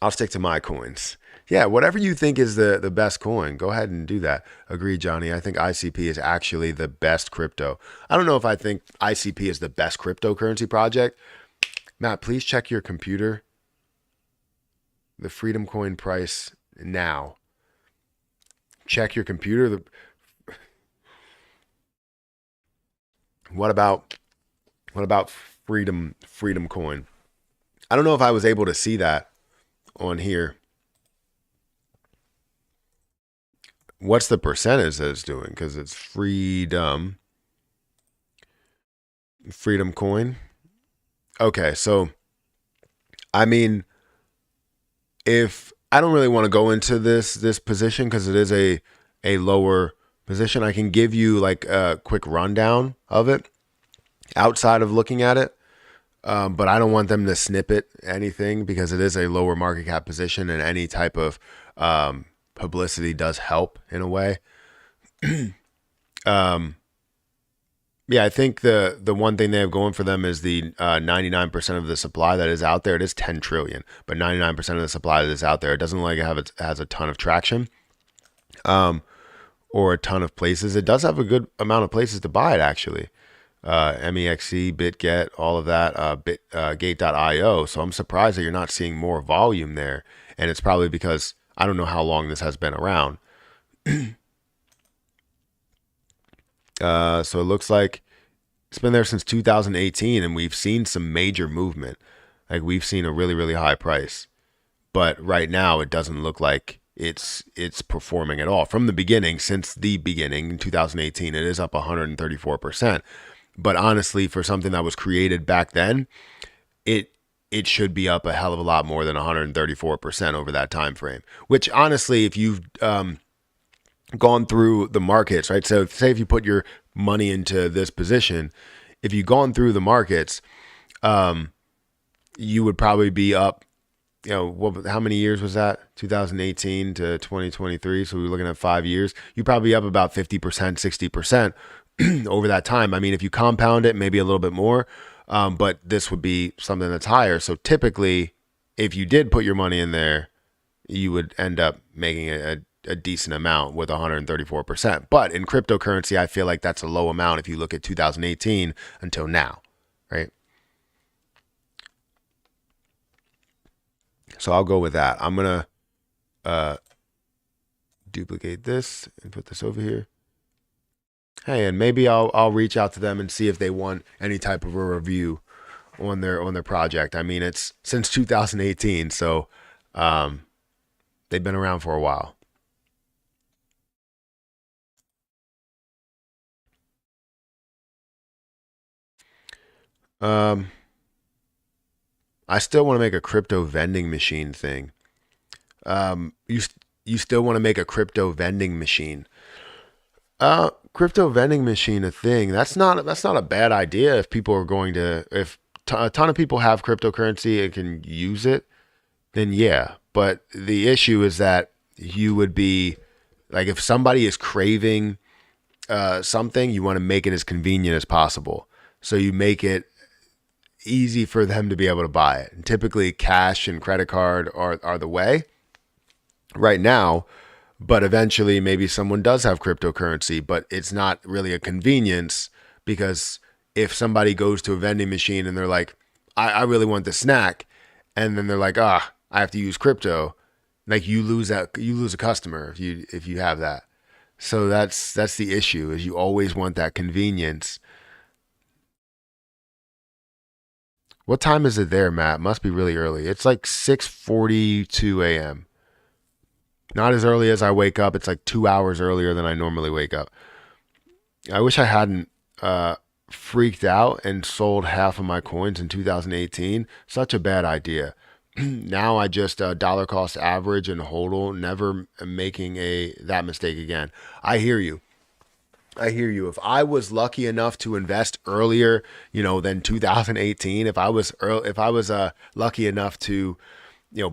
I'll stick to my coins. Yeah, whatever you think is the best coin, go ahead and do that. Agreed, Johnny. I think ICP is actually the best crypto. I don't know if I think ICP is the best cryptocurrency project. Matt, please check your computer. The Freedom Coin price now. Check your computer. What about Freedom Coin? I don't know if I was able to see that on here. What's the percentage that it's doing? Because it's Freedom Coin. Okay, so I mean, if I don't really want to go into this position because it is a lower position, I can give you like a quick rundown of it outside of looking at it. But I don't want them to snippet anything because it is a lower market cap position, and any type of publicity does help in a way. Yeah, I think the one thing they have going for them is the 99% of the supply that is out there. It is 10 trillion, but 99% of the supply that is out there, it doesn't like it has a ton of traction, or a ton of places. It does have a good amount of places to buy it actually. MEXC, BitGet, all of that, Gate.io. So I'm surprised that you're not seeing more volume there, and it's probably because I don't know how long this has been around. So it looks like it's been there since 2018, and we've seen some major movement. Like we've seen a really, really high price, but right now it doesn't look like it's performing at all. From the beginning, since the beginning in 2018, it is up 134%. But honestly, for something that was created back then, it should be up a hell of a lot more than 134% over that time frame. Which honestly, if you've gone through the markets, right? So say if you put your money into this position, if you've gone through the markets, you would probably be up, how many years was that? 2018 to 2023. So we were looking at 5 years. You'd probably be up about 50%, 60% over that time. I mean, if you compound it, maybe a little bit more, but this would be something that's higher. So typically, if you did put your money in there, you would end up making a decent amount with 134%. But in cryptocurrency, I feel like that's a low amount if you look at 2018 until now, right? So I'll go with that. I'm going to duplicate this and put this over here. Hey, and maybe I'll reach out to them and see if they want any type of a review on their project. I mean, it's since 2018, so they've been around for a while. I still want to make a crypto vending machine thing. You still want to make a crypto vending machine? Crypto vending machine a thing? That's not a bad idea if people are going to a ton of people have cryptocurrency and can use it, then yeah. But the issue is that you would be like, if somebody is craving something, you want to make it as convenient as possible. So you make it easy for them to be able to buy it. And typically cash and credit card are the way right now, but eventually maybe someone does have cryptocurrency, but it's not really a convenience, because if somebody goes to a vending machine and they're like, I really want the snack, and then they're like, I have to use crypto, like you lose a customer if you have that. So that's the issue, is you always want that convenience. What time is it there, Matt? Must be really early. It's like 6:42 a.m. Not as early as I wake up. It's like 2 hours earlier than I normally wake up. I wish I hadn't freaked out and sold half of my coins in 2018. Such a bad idea. Now I just dollar cost average and hodl, never making that mistake again. I hear you. If I was lucky enough to invest earlier, than 2018, if I was lucky enough to,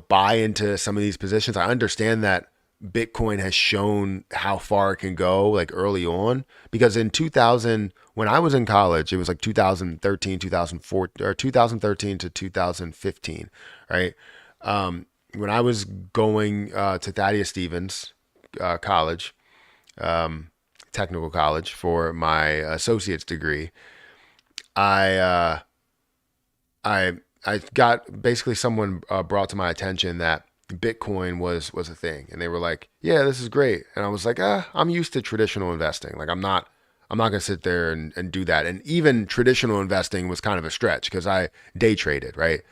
buy into some of these positions, I understand that Bitcoin has shown how far it can go, like early on, because in 2000, when I was in college, it was like 2013, 2014, or 2013 to 2015, right? When I was going to Thaddeus Stevens College, technical college, for my associate's degree, I got, basically someone brought to my attention that Bitcoin was a thing, and they were like, yeah, this is great. And I was like, I'm used to traditional investing. Like I'm not gonna sit there and do that. And even traditional investing was kind of a stretch because I day traded, right?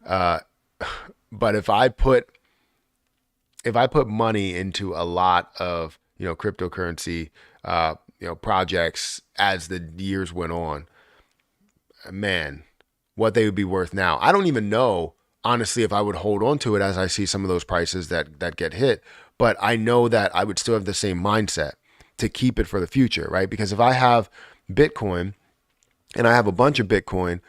But if I put money into a lot of cryptocurrency projects as the years went on, man, what they would be worth now. I don't even know, honestly, if I would hold on to it as I see some of those prices that get hit, but I know that I would still have the same mindset to keep it for the future, right? Because if I have Bitcoin and I have a bunch of Bitcoin,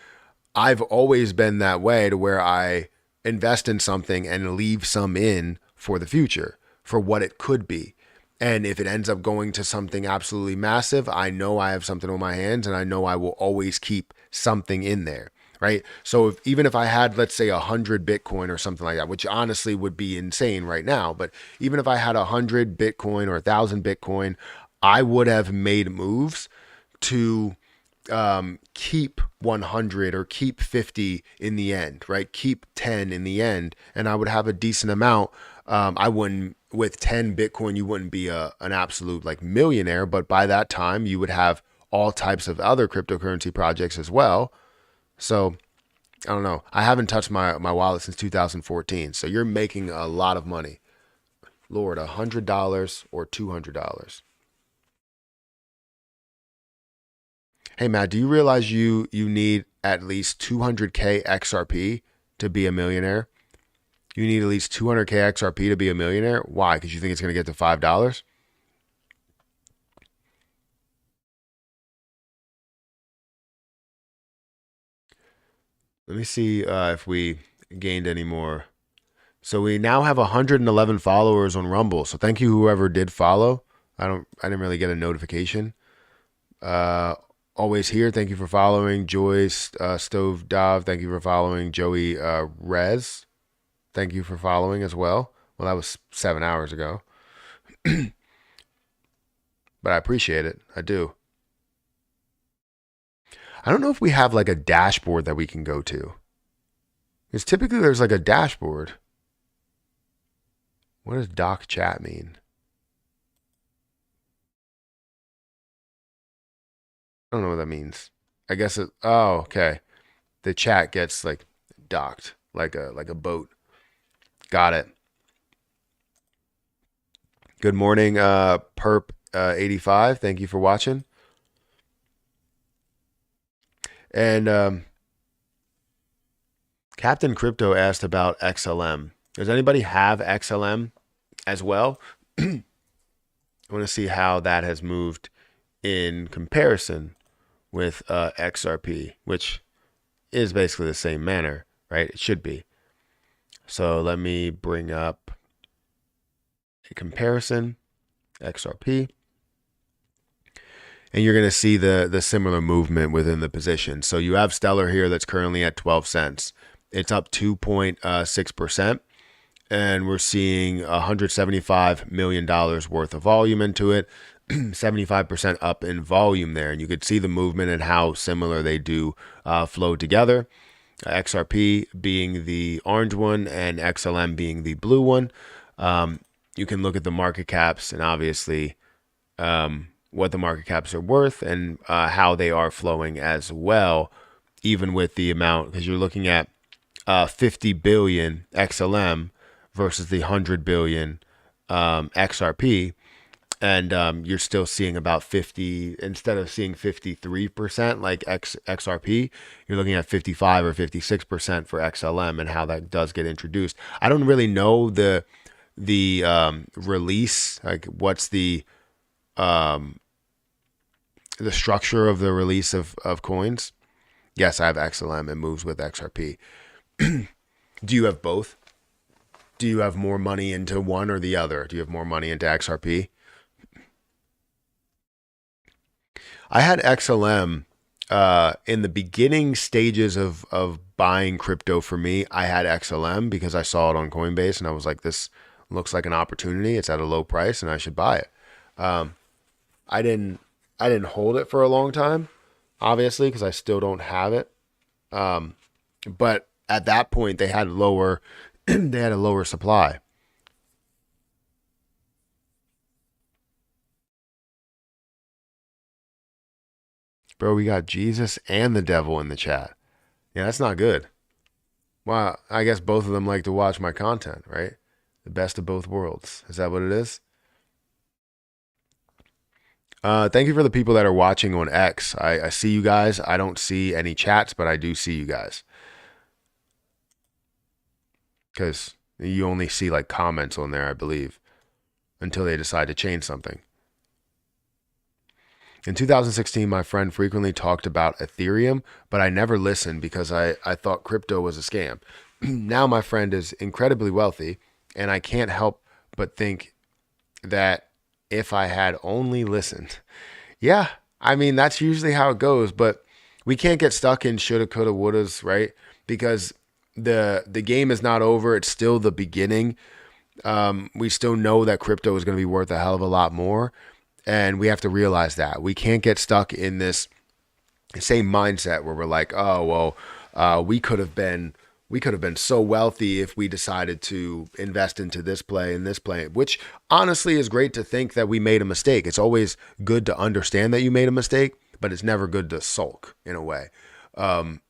I've always been that way, to where I invest in something and leave some in for the future, for what it could be. And if it ends up going to something absolutely massive, I know I have something on my hands, and I know I will always keep something in there, right? So even if I had, let's say, 100 Bitcoin or something like that, which honestly would be insane right now, but even if I had 100 Bitcoin or 1,000 Bitcoin, I would have made moves to keep 100 or keep 50 in the end, right? Keep 10 in the end, and I would have a decent amount. I wouldn't, with 10 Bitcoin, you wouldn't be an absolute like millionaire, but by that time you would have all types of other cryptocurrency projects as well. So I don't know. I haven't touched my wallet since 2014. So you're making a lot of money. Lord, $100 or $200. Hey Matt, do you realize you need at least 200K XRP to be a millionaire? You need at least 200K XRP to be a millionaire? Why? Because you think it's going to get to $5? Let me see if we gained any more. So we now have 111 followers on Rumble. So thank you whoever did follow. I didn't really get a notification. Always here. Thank you for following. Joyce Stove Dov. Thank you for following. Joey Rez. Thank you for following as well. Well, that was 7 hours ago. But I appreciate it. I do. I don't know if we have like a dashboard that we can go to. Because typically there's like a dashboard. What does doc chat mean? I don't know what that means. I guess it, oh, okay. The chat gets like docked like a boat. Got it. Good morning, Perp 85. Thank you for watching. And Captain Crypto asked about XLM. Does anybody have XLM as well? I want to see how that has moved in comparison with XRP, which is basically the same manner, right? It should be. So let me bring up a comparison, XRP. And you're going to see the similar movement within the position. So you have Stellar here that's currently at 12 cents. It's up 2.6%. And we're seeing $175 million worth of volume into it, 75% up in volume there. And you could see the movement and how similar they do flow together. XRP being the orange one and XLM being the blue one. You can look at the market caps and obviously what the market caps are worth and how they are flowing as well, even with the amount, because you're looking at 50 billion XLM versus the 100 billion XRP. And you're still seeing about 50, instead of seeing 53% like XRP, you're looking at 55 or 56% for XLM and how that does get introduced. I don't really know the release, like what's the structure of the release of coins. Yes, I have XLM. It moves with XRP. Do you have both? Do you have more money into one or the other? Do you have more money into XRP? I had XLM in the beginning stages of buying crypto for me. I had XLM because I saw it on Coinbase and I was like, this looks like an opportunity. It's at a low price and I should buy it. I didn't hold it for a long time, obviously, because I still don't have it. But at that point, they had lower, they had a lower supply. Bro, we got Jesus and the devil in the chat. Yeah, that's not good. Well, I guess both of them like to watch my content, right? The best of both worlds. Is that what it is? Thank you for the people that are watching on X. I see you guys. I don't see any chats, but I do see you guys. Because you only see like comments on there, I believe, until they decide to change something. In 2016, my friend frequently talked about Ethereum, but I never listened because I thought crypto was a scam. Now my friend is incredibly wealthy, and I can't help but think that if I had only listened. Yeah, I mean, that's usually how it goes, but we can't get stuck in shoulda, coulda, wouldas, right? Because the game is not over. It's still the beginning. We still know that crypto is going to be worth a hell of a lot more. And we have to realize that. We can't get stuck in this same mindset where we're like, oh, well, we could have been so wealthy if we decided to invest into this play and this play, which honestly is great to think that we made a mistake. It's always good to understand that you made a mistake, but it's never good to sulk in a way. I'm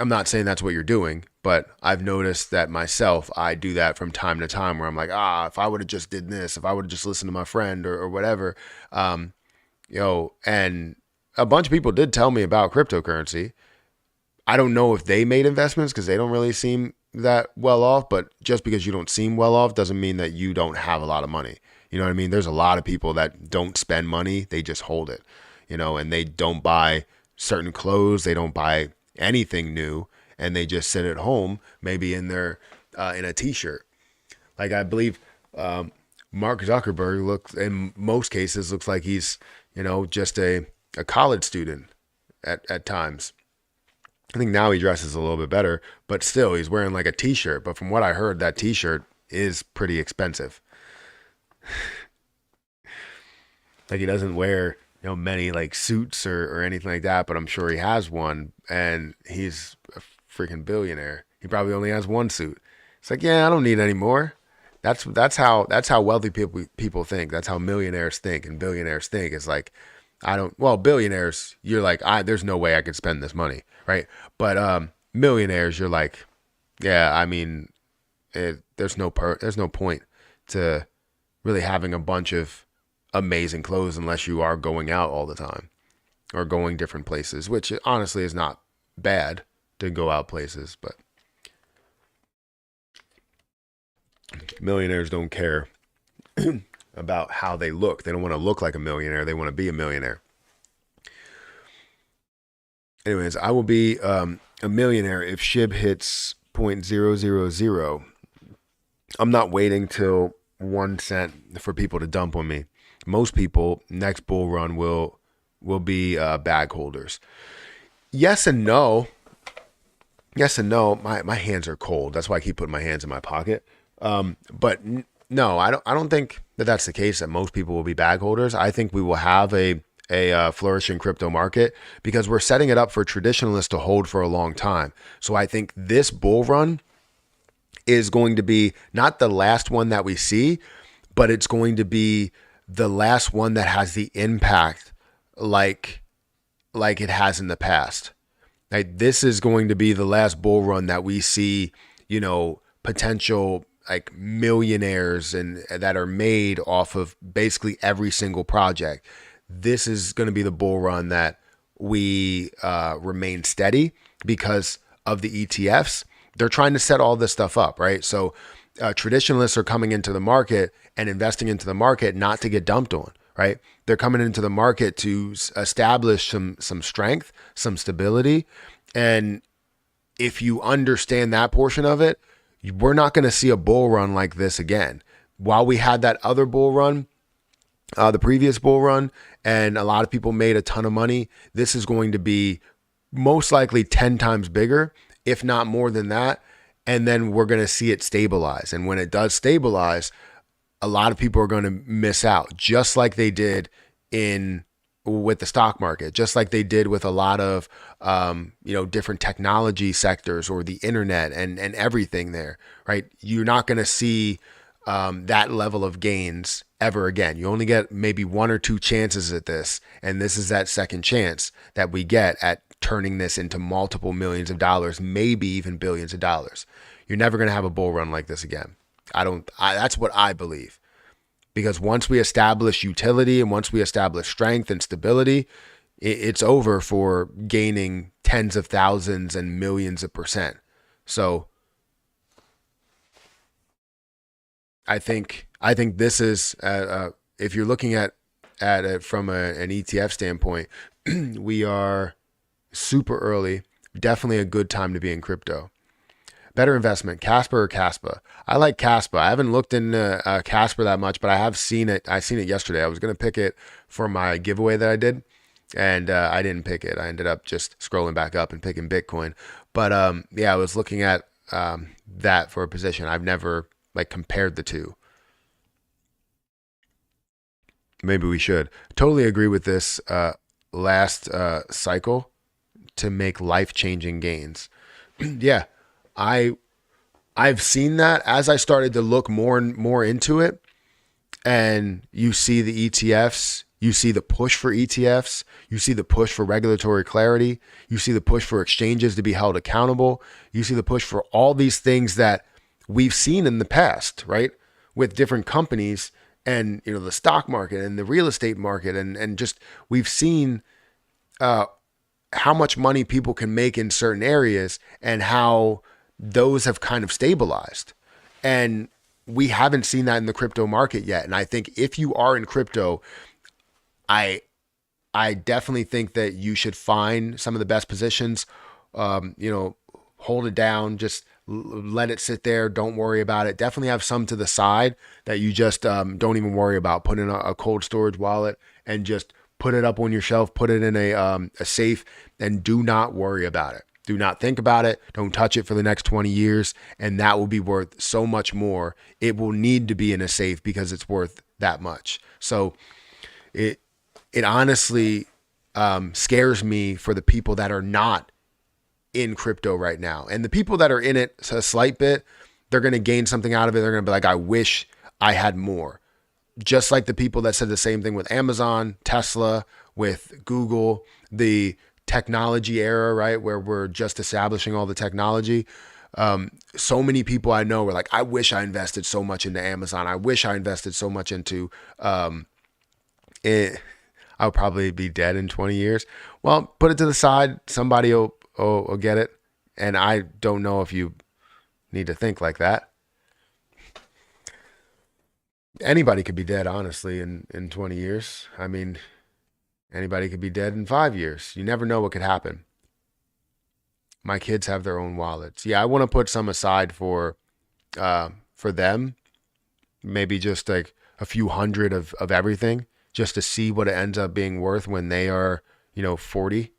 not saying that's what you're doing, but I've noticed that myself, I do that from time to time where I'm like, if I would have just did this, if I would have just listened to my friend or whatever, and a bunch of people did tell me about cryptocurrency. I don't know if they made investments because they don't really seem that well off, but just because you don't seem well off doesn't mean that you don't have a lot of money. You know what I mean? There's a lot of people that don't spend money. They just hold it, and they don't buy certain clothes. They don't buy anything new, and they just sit at home, maybe in a t-shirt. Like I believe Mark Zuckerberg looks, in most cases, looks like he's, just a college student at times. I think now he dresses a little bit better, but still he's wearing like a t-shirt. But from what I heard, that t-shirt is pretty expensive. Like he doesn't wear, many like suits or anything like that, but I'm sure he has one and he's a freaking billionaire. He probably only has one suit. It's like, yeah, I don't need any more. That's how wealthy people think. That's how millionaires think and billionaires think. It's like, billionaires, you're like, there's no way I could spend this money, right? But millionaires, you're like, yeah, I mean, there's no point to really having a bunch of amazing clothes unless you are going out all the time or going different places, which honestly is not bad to go out places, but millionaires don't care about how they look. They don't want to look like a millionaire. They want to be a millionaire. Anyways, I will be a millionaire if SHIB hits 0.000. I'm not waiting till 1 cent for people to dump on me. Most people, next bull run will be bag holders. Yes and no. Yes and no. My hands are cold. That's why I keep putting my hands in my pocket. But no, I don't think that that's the case, that most people will be bag holders. I think we will have a flourishing crypto market because we're setting it up for traditionalists to hold for a long time. So I think this bull run is going to be not the last one that we see, but it's going to be the last one that has the impact like it has in the past. Like this is going to be the last bull run that we see, potential like millionaires and that are made off of basically every single project. This is going to be the bull run that we remain steady because of the ETFs. They're trying to set all this stuff up, right? So traditionalists are coming into the market and investing into the market not to get dumped on, right? They're coming into the market to establish some strength, some stability. And if you understand that portion of it, we're not going to see a bull run like this again. While we had that other bull run, the previous bull run, and a lot of people made a ton of money, this is going to be most likely 10 times bigger, if not more than that. And then we're going to see it stabilize. And when it does stabilize, a lot of people are going to miss out, just like they did with the stock market, just like they did with a lot of, different technology sectors or the internet and everything there, right? You're not going to see that level of gains ever again. You only get maybe 1 or 2 chances at this. And this is that second chance that we get at turning this into multiple millions of dollars, maybe even billions of dollars. You're never going to have a bull run like this again. That's what I believe. Because once we establish utility and once we establish strength and stability, it's over for gaining tens of thousands and millions of percent. So I think this is, if you're looking at it from an ETF standpoint, we are super early, definitely a good time to be in crypto. Better investment, Casper or Caspa? I like Caspa. I haven't looked into Casper that much, but I have seen it. I seen it yesterday. I was gonna pick it for my giveaway that I did, and I didn't pick it. I ended up just scrolling back up and picking Bitcoin. But yeah, I was looking at that for a position. I've never like compared the two. Maybe we should. Totally agree with this last cycle to make life-changing gains. Yeah, I I've seen that as I started to look more and more into it, and you see the ETFs, you see the push for ETFs, you see the push for regulatory clarity, you see the push for exchanges to be held accountable, you see the push for all these things that we've seen in the past, right? With different companies and the stock market and the real estate market and just we've seen how much money people can make in certain areas and how those have kind of stabilized. And we haven't seen that in the crypto market yet. And I think if you are in crypto, I I definitely think that you should find some of the best positions. Hold it down, just let it sit there. Don't worry about it. Definitely have some to the side that you just don't even worry about. Put in a cold storage wallet and just put it up on your shelf. Put it in a safe and do not worry about it. Do not think about it. Don't touch it for the next 20 years. And that will be worth so much more. It will need to be in a safe because it's worth that much. So it honestly scares me for the people that are not in crypto right now. And the people that are in it a slight bit, they're going to gain something out of it. They're going to be like, I wish I had more. Just like the people that said the same thing with Amazon, Tesla, with Google, the technology era, right? Where we're just establishing all the technology. So many people I know were like, I wish I invested so much into Amazon. I wish I invested so much into it. I'll probably be dead in 20 years. Well, put it to the side. Somebody will get it. And I don't know if you need to think like that. Anybody could be dead, honestly, in 20 years. I mean, anybody could be dead in 5 years. You never know what could happen. My kids have their own wallets. Yeah, I want to put some aside for them. Maybe just like a few hundred of everything, just to see what it ends up being worth when they are, 40.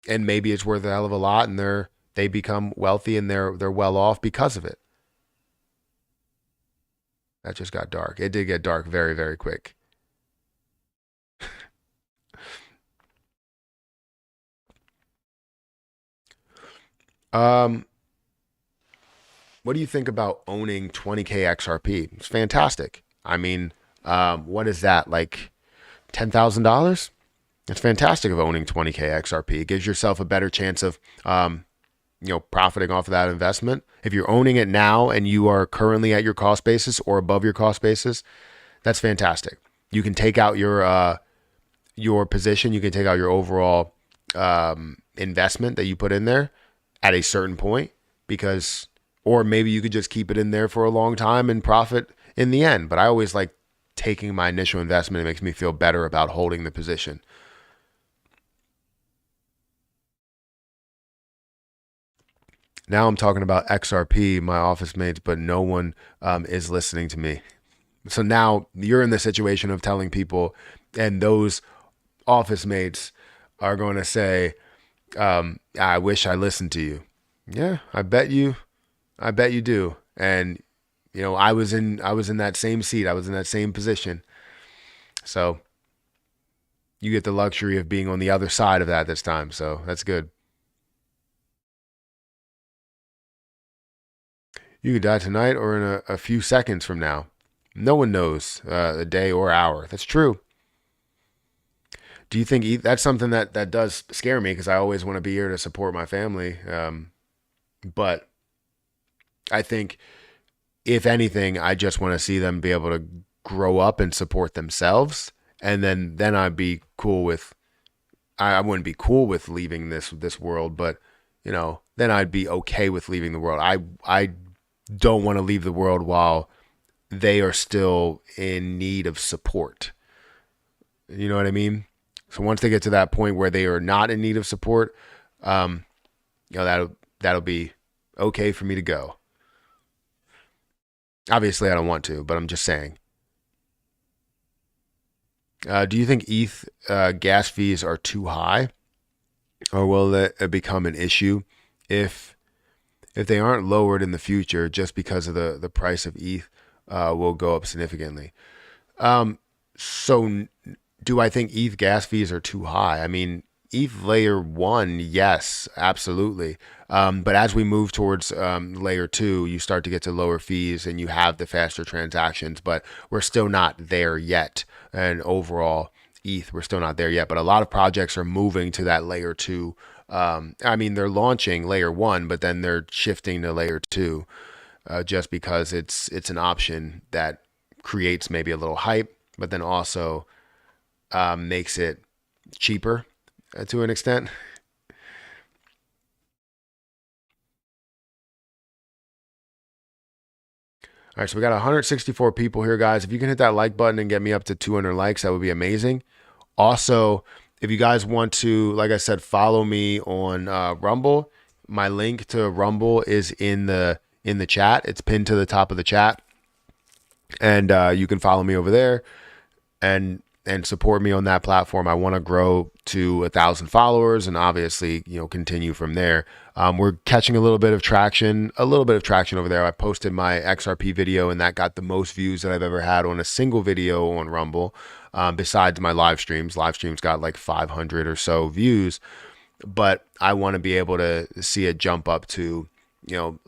And maybe it's worth a hell of a lot, and they become wealthy and they're well off because of it. That just got dark. It did get dark very, very quick. Um, what do you think about owning 20K XRP? It's fantastic. I mean, what is that, like $10,000? It's fantastic of owning 20K XRP. It gives yourself a better chance of, profiting off of that investment. If you're owning it now and you are currently at your cost basis or above your cost basis, that's fantastic. You can take out your position. You can take out your overall investment that you put in there at a certain point or maybe you could just keep it in there for a long time and profit in the end. But I always like taking my initial investment. It makes me feel better about holding the position. Now I'm talking about XRP, my office mates, but no one is listening to me. So now you're in the situation of telling people, and those office mates are going to say, I wish I listened to you. Yeah, I bet you do. And I was in that same seat. I was in that same position. So you get the luxury of being on the other side of that this time. So that's good. You could die tonight or in a few seconds from now. No one knows a day or hour. That's true. Do you think that's something that does scare me because I always want to be here to support my family? But I think if anything, I just want to see them be able to grow up and support themselves, and then I'd be cool with. I wouldn't be cool with leaving this world, but then I'd be okay with leaving the world. I don't want to leave the world while they are still in need of support. You know what I mean? So once they get to that point where they are not in need of support, that'll be okay for me to go? Obviously, I don't want to, but I'm just saying. Do you think ETH gas fees are too high, or will it become an issue if they aren't lowered in the future just because of the price of ETH will go up significantly? So do I think ETH gas fees are too high? I mean, ETH layer one, yes, absolutely. But as we move towards layer two, you start to get to lower fees and you have the faster transactions, but we're still not there yet. And overall, ETH, we're still not there yet. But a lot of projects are moving to that layer two. I mean, they're launching layer one, but then they're shifting to layer two just because it's an option that creates maybe a little hype, but then also makes it cheaper to an extent. All right, so we got 164 people here, guys. If you can hit that like button and get me up to 200 likes, that would be amazing. Also, if you guys want to, like I said, follow me on Rumble, my link to Rumble is in the chat. It's pinned to the top of the chat, and you can follow me over there and support me on that platform. I want to grow to 1,000 followers and obviously, continue from there. We're catching a little bit of traction over there. I posted my XRP video and that got the most views that I've ever had on a single video on Rumble. Besides my live streams got like 500 or so views, but I want to be able to see it jump up to,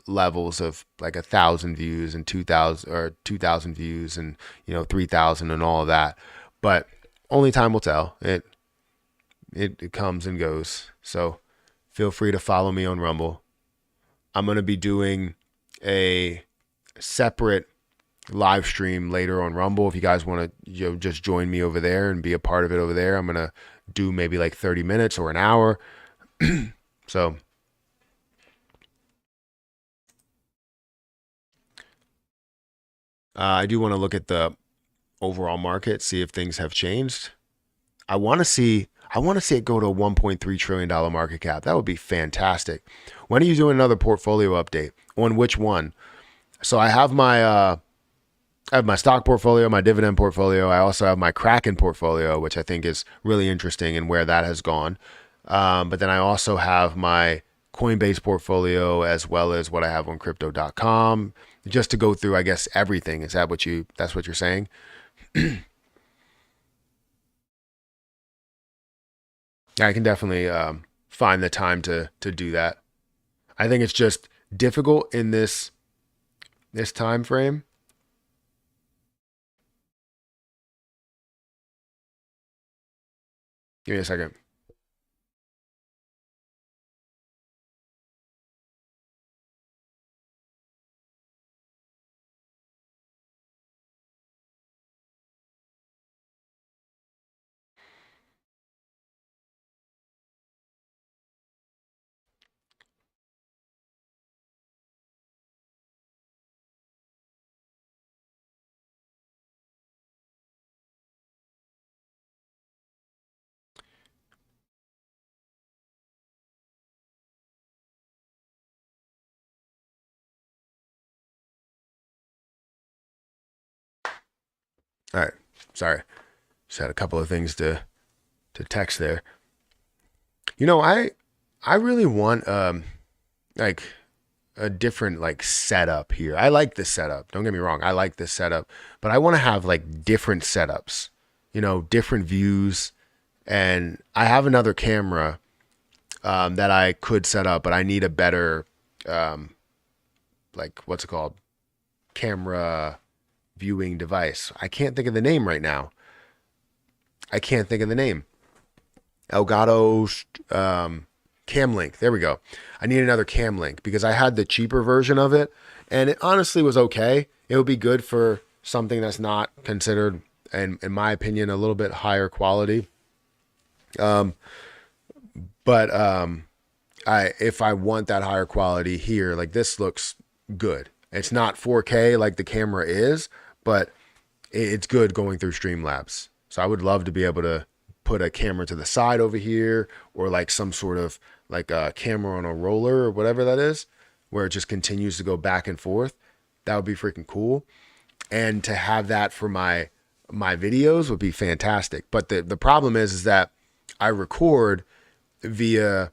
levels of like 1,000 views and 2,000 views and, 3,000 and all of that. But only time will tell. It comes and goes. So feel free to follow me on Rumble. I'm going to be doing a separate live stream later on Rumble. If you guys want to just join me over there and be a part of it over there, I'm going to do maybe like 30 minutes or an hour. So I do want to look at the overall market, see if things have changed. I want to see it go to a $1.3 trillion market cap. That would be fantastic. When are you doing another portfolio update? On which one? So I have my stock portfolio, my dividend portfolio. I also have my Kraken portfolio, which I think is really interesting and where that has gone. But then I also have my Coinbase portfolio as well as what I have on crypto.com, just to go through, I guess, everything. Is that's what you're saying? I can definitely find the time to do that. I think it's just difficult in this time frame. Give me a second. All right. Sorry. Just had a couple of things to text there. I really want like a different like setup here. I like this setup. Don't get me wrong. I like this setup, but I want to have like different setups, different views. And I have another camera that I could set up, but I need a better like what's it called? Camera viewing device. I can't think of the name right now. I can't think of the name. Elgato Cam Link. There we go. I need another Cam Link because I had the cheaper version of it and it honestly was okay. It would be good for something that's not considered, and in my opinion, a little bit higher quality. But if I want that higher quality here, like this looks good. It's not 4K like the camera is, but it's good going through Streamlabs. So I would love to be able to put a camera to the side over here or like some sort of like a camera on a roller or whatever that is. where it just continues to go back and forth. That would be freaking cool. And to have that for my videos would be fantastic. But the problem is that I record via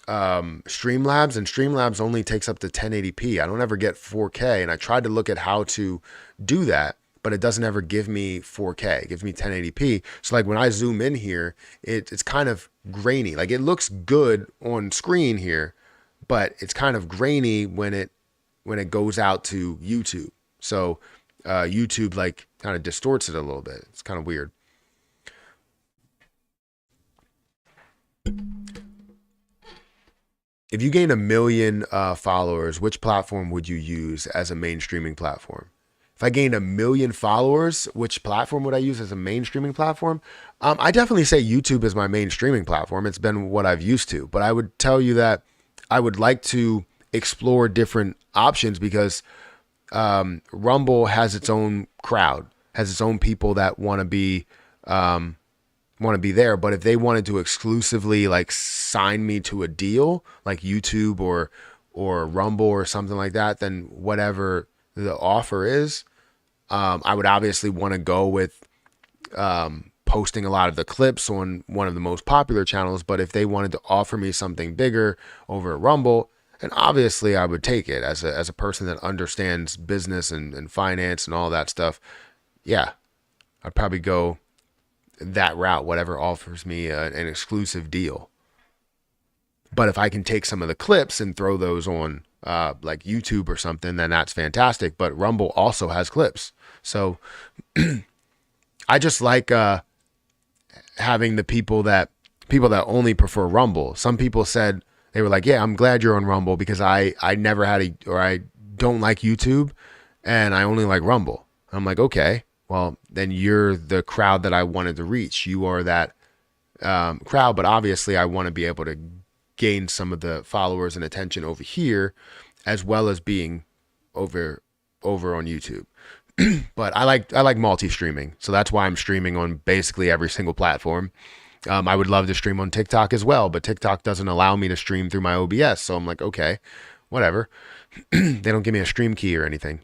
Streamlabs, and Streamlabs only takes up to 1080p. I don't ever get 4K, and I tried to look at how to do that, but it doesn't ever give me 4K. It gives me 1080p. So like when I zoom in here, it's kind of grainy. Like it looks good on screen here, but it's kind of grainy when it goes out to YouTube. So YouTube like kind of distorts it a little bit. It's kind of weird. If you gain 1 million followers, which platform would you use as a main streaming platform? If I gained 1 million followers, which platform would I use as a main streaming platform? I definitely say YouTube is my main streaming platform. It's been what I've used to, but I would tell you that I would like to explore different options because Rumble has its own crowd, has its own people that want to be there. But if they wanted to exclusively like sign me to a deal like YouTube or Rumble or something like that, then whatever the offer is, I would obviously want to go with posting a lot of the clips on one of the most popular channels. But if they wanted to offer me something bigger over at Rumble, and obviously I would take it as a person that understands business and finance and all that stuff. Yeah, I'd probably go that route, whatever offers me an exclusive deal. But if I can take some of the clips and throw those on like YouTube or something, then that's fantastic. But Rumble also has clips. So I just like having the people that only prefer Rumble. Some people said, they were like, yeah, I'm glad you're on Rumble because I never had I don't like YouTube and I only like Rumble. I'm like, okay, well, then you're the crowd that I wanted to reach. You are that crowd, but obviously I want to be able to gain some of the followers and attention over here as well as being over on YouTube. But I like multi-streaming. So that's why I'm streaming on basically every single platform. I would love to stream on TikTok as well, but TikTok doesn't allow me to stream through my OBS. So I'm like, okay, whatever. They don't give me a stream key or anything.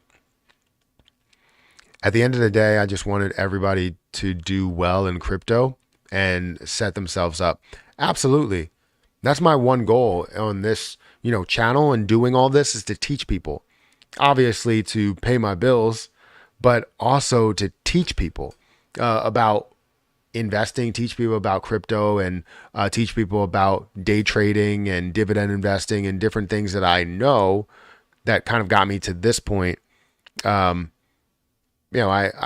At the end of the day, I just wanted everybody to do well in crypto and set themselves up. Absolutely. That's my one goal on this, channel and doing all this is to teach people. Obviously to pay my bills, but also to teach people about investing, teach people about crypto, and teach people about day trading and dividend investing and different things that I know that kind of got me to this point. I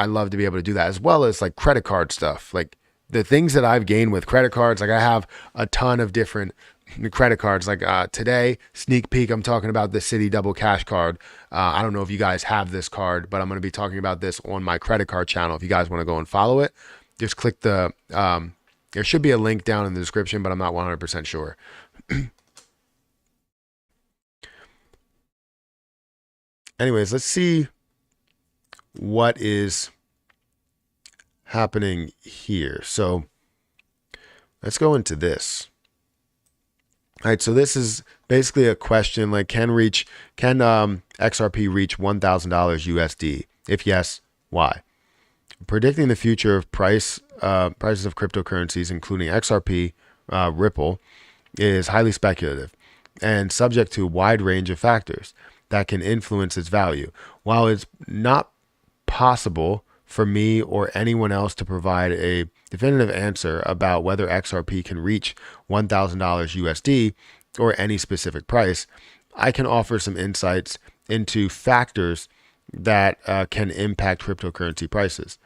love to be able to do that, as well as like credit card stuff, like the things that I've gained with credit cards. Like I have a ton of different credit cards. Like today, sneak peek, I'm talking about the Citi Double Cash card. I don't know if you guys have this card, but I'm going to be talking about this on my credit card channel. If you guys want to go and follow it, just click the, there should be a link down in the description, but I'm not 100% sure. Anyways, let's see what is happening here. So let's go into this. All right, so this is basically a question like, can XRP reach $1,000 USD? If yes, why? Predicting the future of prices of cryptocurrencies, including XRP, Ripple, is highly speculative and subject to a wide range of factors that can influence its value. While it's not possible for me or anyone else to provide a definitive answer about whether XRP can reach $1,000 USD or any specific price, I can offer some insights into factors that can impact cryptocurrency prices.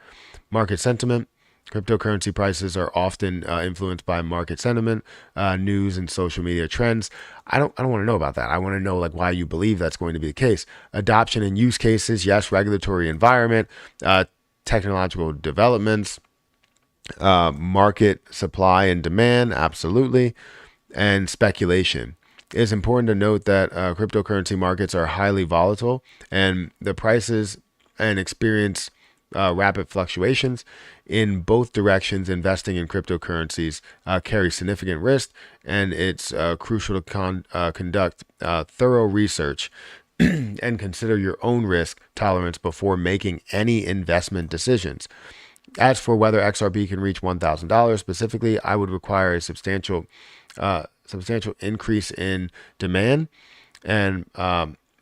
Market sentiment. Cryptocurrency prices are often influenced by market sentiment, news, and social media trends. I don't want to know about that. I want to know like why you believe that's going to be the case. Adoption and use cases. Yes. Regulatory environment, technological developments, market supply and demand. Absolutely. And speculation. It is important to note that cryptocurrency markets are highly volatile, and the prices and experience rapid fluctuations in both directions. Investing in cryptocurrencies carries significant risk, and it's crucial to conduct thorough research and consider your own risk tolerance before making any investment decisions. As for whether XRP can reach $1,000 specifically, I would require a substantial increase in demand and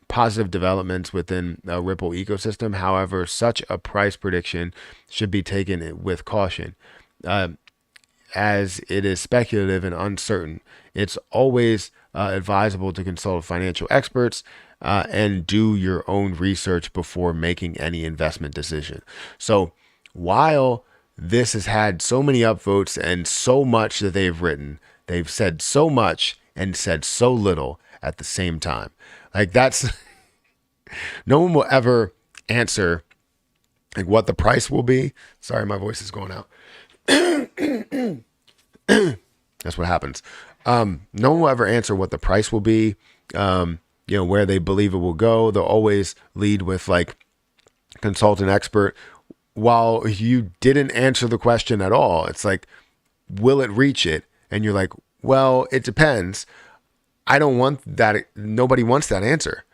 positive developments within the Ripple ecosystem. However, such a price prediction should be taken with caution, as it is speculative and uncertain. It's always advisable to consult financial experts and do your own research before making any investment decision. So while this has had so many upvotes and so much that they've written, they've said so much and said so little at the same time. Like, that's no one will ever answer like what the price will be. Sorry, my voice is going out. That's what happens. No one will ever answer what the price will be, where they believe it will go. They'll always lead with like consult an expert, while you didn't answer the question at all. It's like, will it reach it? And you're like, well, it depends. I don't want that. Nobody wants that answer.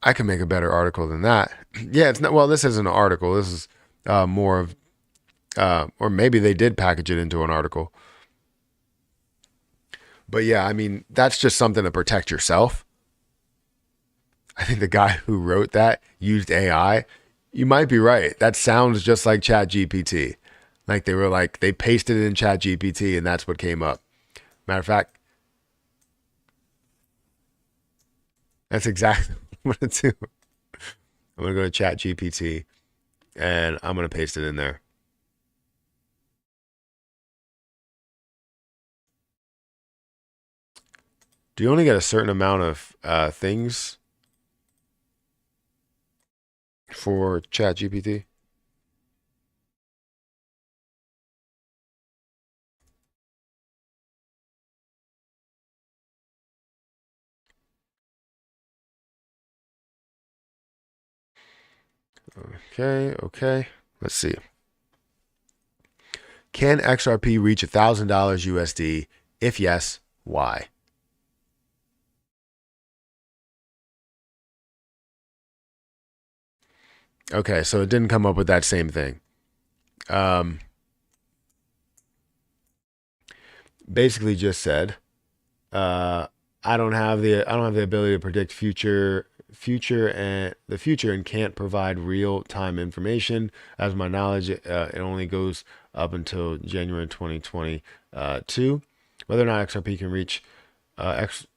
I can make a better article than that. Yeah, it's not. Well, this isn't an article. This is more of, or maybe they did package it into an article. But yeah, I mean, that's just something to protect yourself. I think the guy who wrote that used AI. You might be right. That sounds just like ChatGPT. Like they pasted it in ChatGPT and that's what came up. Matter of fact, that's exactly what I'm going to do. I'm going to go to ChatGPT and I'm going to paste it in there. Do you only get a certain amount of things for ChatGPT? Okay. Let's see. Can XRP reach $1,000 USD? If yes, why? Okay, so it didn't come up with that same thing. Basically just said, I don't have the ability to predict the future and can't provide real time information. As my knowledge, it only goes up until January 2022. Whether or not XRP can reach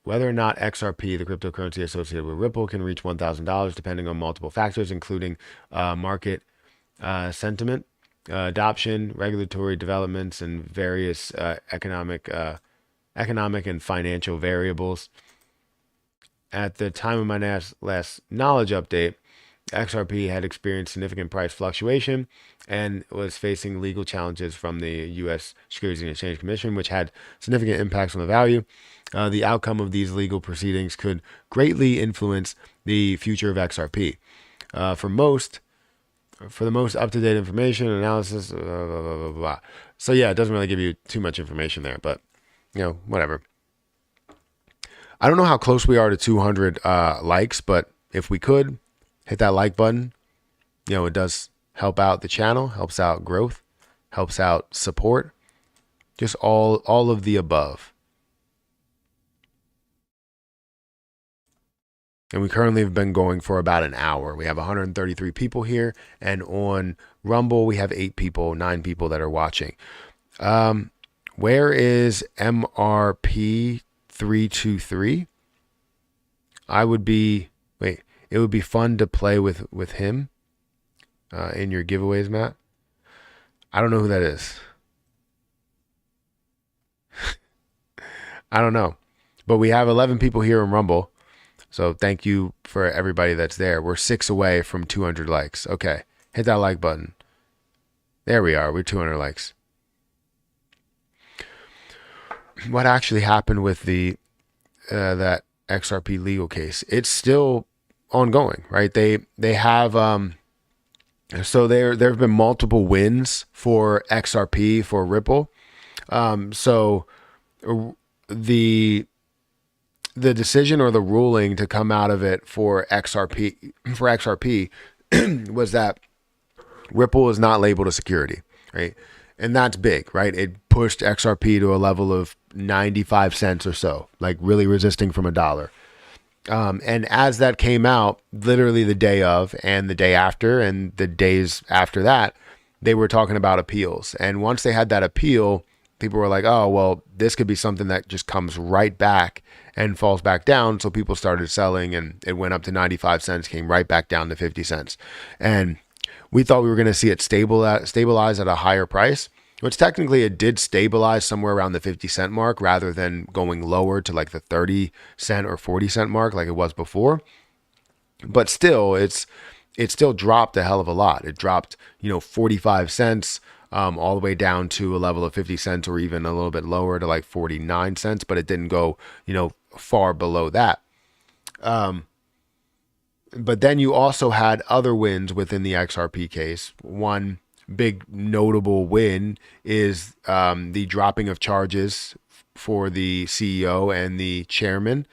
whether or not XRP, the cryptocurrency associated with Ripple, can reach $1,000 depending on multiple factors, including market sentiment, adoption, regulatory developments, and various economic and financial variables. At the time of my last knowledge update, XRP had experienced significant price fluctuation and was facing legal challenges from the U.S. Securities and Exchange Commission, which had significant impacts on the value. The outcome of these legal proceedings could greatly influence the future of XRP. For the most up-to-date information, analysis, blah, blah, blah, blah, blah. So yeah, it doesn't really give you too much information there, but whatever. I don't know how close we are to 200 likes, but if we could hit that like button, it does help out the channel, helps out growth, helps out support, just all of the above. And we currently have been going for about an hour. We have 133 people here, and on Rumble we have 9 people that are watching. Where is MRP 323? It would be fun to play with him in your giveaways, Matt. I don't know who that is. I don't know. But we have 11 people here in Rumble. So thank you for everybody that's there. We're 6 away from 200 likes. Okay. Hit that like button. There we are. We're 200 likes. What actually happened with the that XRP legal case? It's still ongoing, right? They have so there have been multiple wins for XRP for Ripple. So the the decision or the ruling to come out of it for XRP was that Ripple is not labeled a security, right? And that's big, right? It pushed XRP to a level of 95 cents or so, like really resisting from $1. And as that came out, literally the day of and the day after and the days after that, they were talking about appeals. And once they had that appeal, people were like, oh, well, this could be something that just comes right back and falls back down. So people started selling and it went up to 95 cents, came right back down to 50 cents. And we thought we were going to see it stabilize at a higher price, which technically it did stabilize somewhere around the 50 cent mark rather than going lower to like the 30 cent or 40 cent mark like it was before. But still, it still dropped a hell of a lot. It dropped, 45 cents all the way down to a level of 50 cents or even a little bit lower to like 49 cents, but it didn't go, far below that. But then you also had other wins within the XRP case. One big notable win is the dropping of charges for the CEO and the chairman.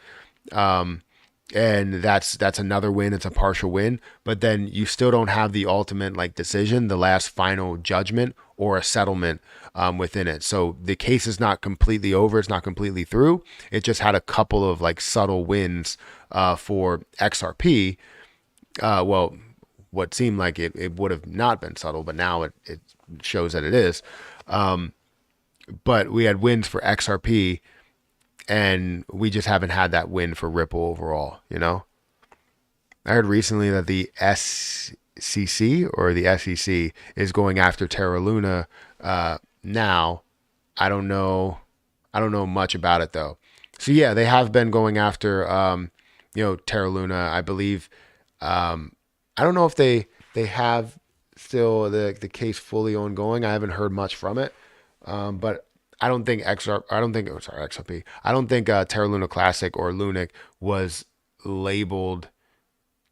And that's another win. It's a partial win, but then you still don't have the ultimate like decision, the last final judgment or a settlement within it. So the case is not completely over. It's not completely through. It just had a couple of like subtle wins for XRP. Well, what seemed like it would have not been subtle, but now it shows that it is. But we had wins for XRP, and we just haven't had that win for Ripple overall, I heard recently that the SEC or the SEC is going after Terra Luna now. I don't know much about it though. So yeah, they have been going after Terra Luna, I believe. I don't know if they have still the case fully ongoing. I haven't heard much from it, but I don't think XRP. I don't think Terra Luna Classic or Lunic was labeled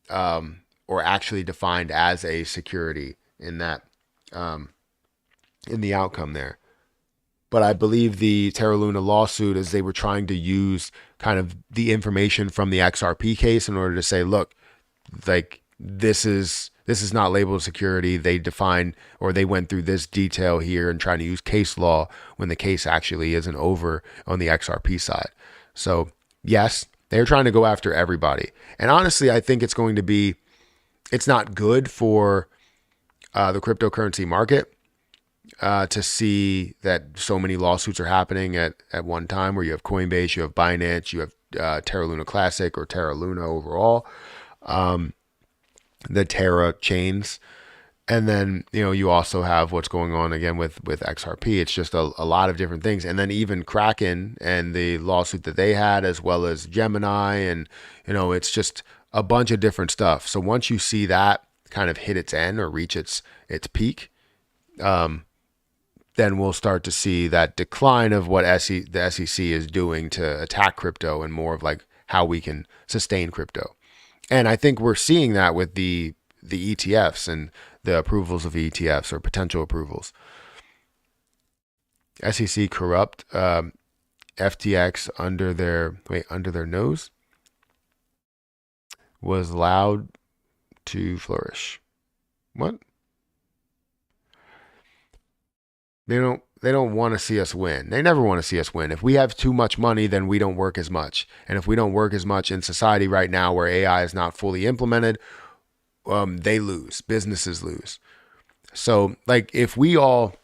or actually defined as a security in that in the outcome there. But I believe the Terra Luna lawsuit is they were trying to use kind of the information from the XRP case in order to say, look, like this is not labeled security. They define or they went through this detail here and trying to use case law when the case actually isn't over on the XRP side. So yes, they're trying to go after everybody. And honestly, I think it's not good for the cryptocurrency market to see that so many lawsuits are happening at one time, where you have Coinbase, you have Binance, you have Terra Luna Classic or Terra Luna overall, the Terra chains. And then, you also have what's going on again with XRP. It's just a lot of different things. And then even Kraken and the lawsuit that they had, as well as Gemini, and, it's just a bunch of different stuff. So once you see that kind of hit its end or reach its peak, then we'll start to see that decline of what the SEC is doing to attack crypto and more of like how we can sustain crypto. And I think we're seeing that with the ETFs and the approvals of ETFs or potential approvals. SEC corrupt FTX under their nose was allowed to flourish. What? They don't want to see us win. They never want to see us win. If we have too much money, then we don't work as much. And if we don't work as much in society right now where AI is not fully implemented, they lose. Businesses lose. So like if we all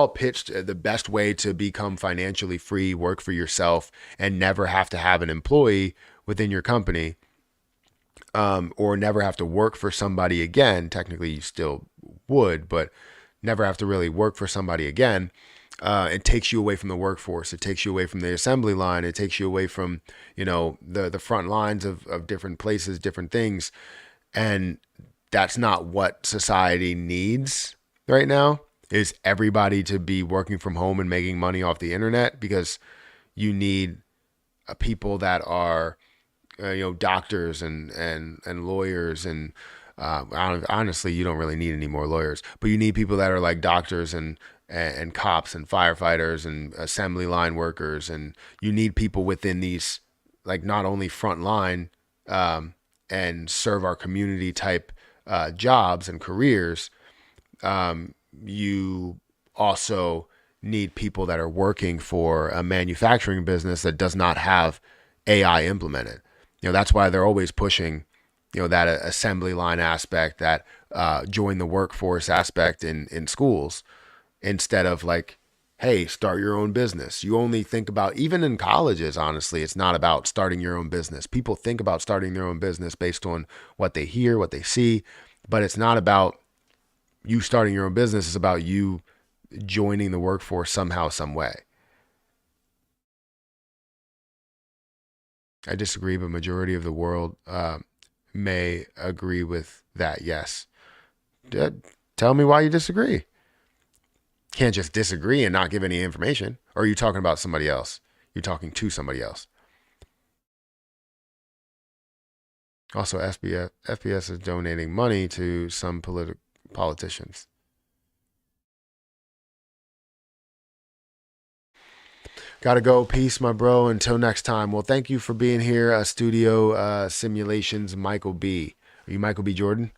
pitched the best way to become financially free, work for yourself, and never have to have an employee within your company, or never have to work for somebody again, technically you still would, but never have to really work for somebody again. It takes you away from the workforce. It takes you away from the assembly line. It takes you away from, the front lines of different places, different things. And that's not what society needs right now, is everybody to be working from home and making money off the internet, because you need people that are doctors and lawyers and honestly, you don't really need any more lawyers, but you need people that are like doctors and cops and firefighters and assembly line workers, and you need people within these, like, not only front line and serve our community type jobs and careers. You also need people that are working for a manufacturing business that does not have AI implemented. That's why they're always pushing, that assembly line aspect, that join the workforce aspect in schools, instead of like, hey, start your own business. You only think about, even in colleges, honestly, it's not about starting your own business. People think about starting their own business based on what they hear, what they see, but it's not about you starting your own business. It's about you joining the workforce somehow, some way. I disagree, but majority of the world may agree with that. Yes. Tell me why you disagree. Can't just disagree and not give any information. Or are you talking about somebody else? You're talking to somebody else. Also, FBS is donating money to some politicians. Gotta go. Peace, my bro. Until next time. Well, thank you for being here. Studio Simulations, Michael B. Are you Michael B. Jordan?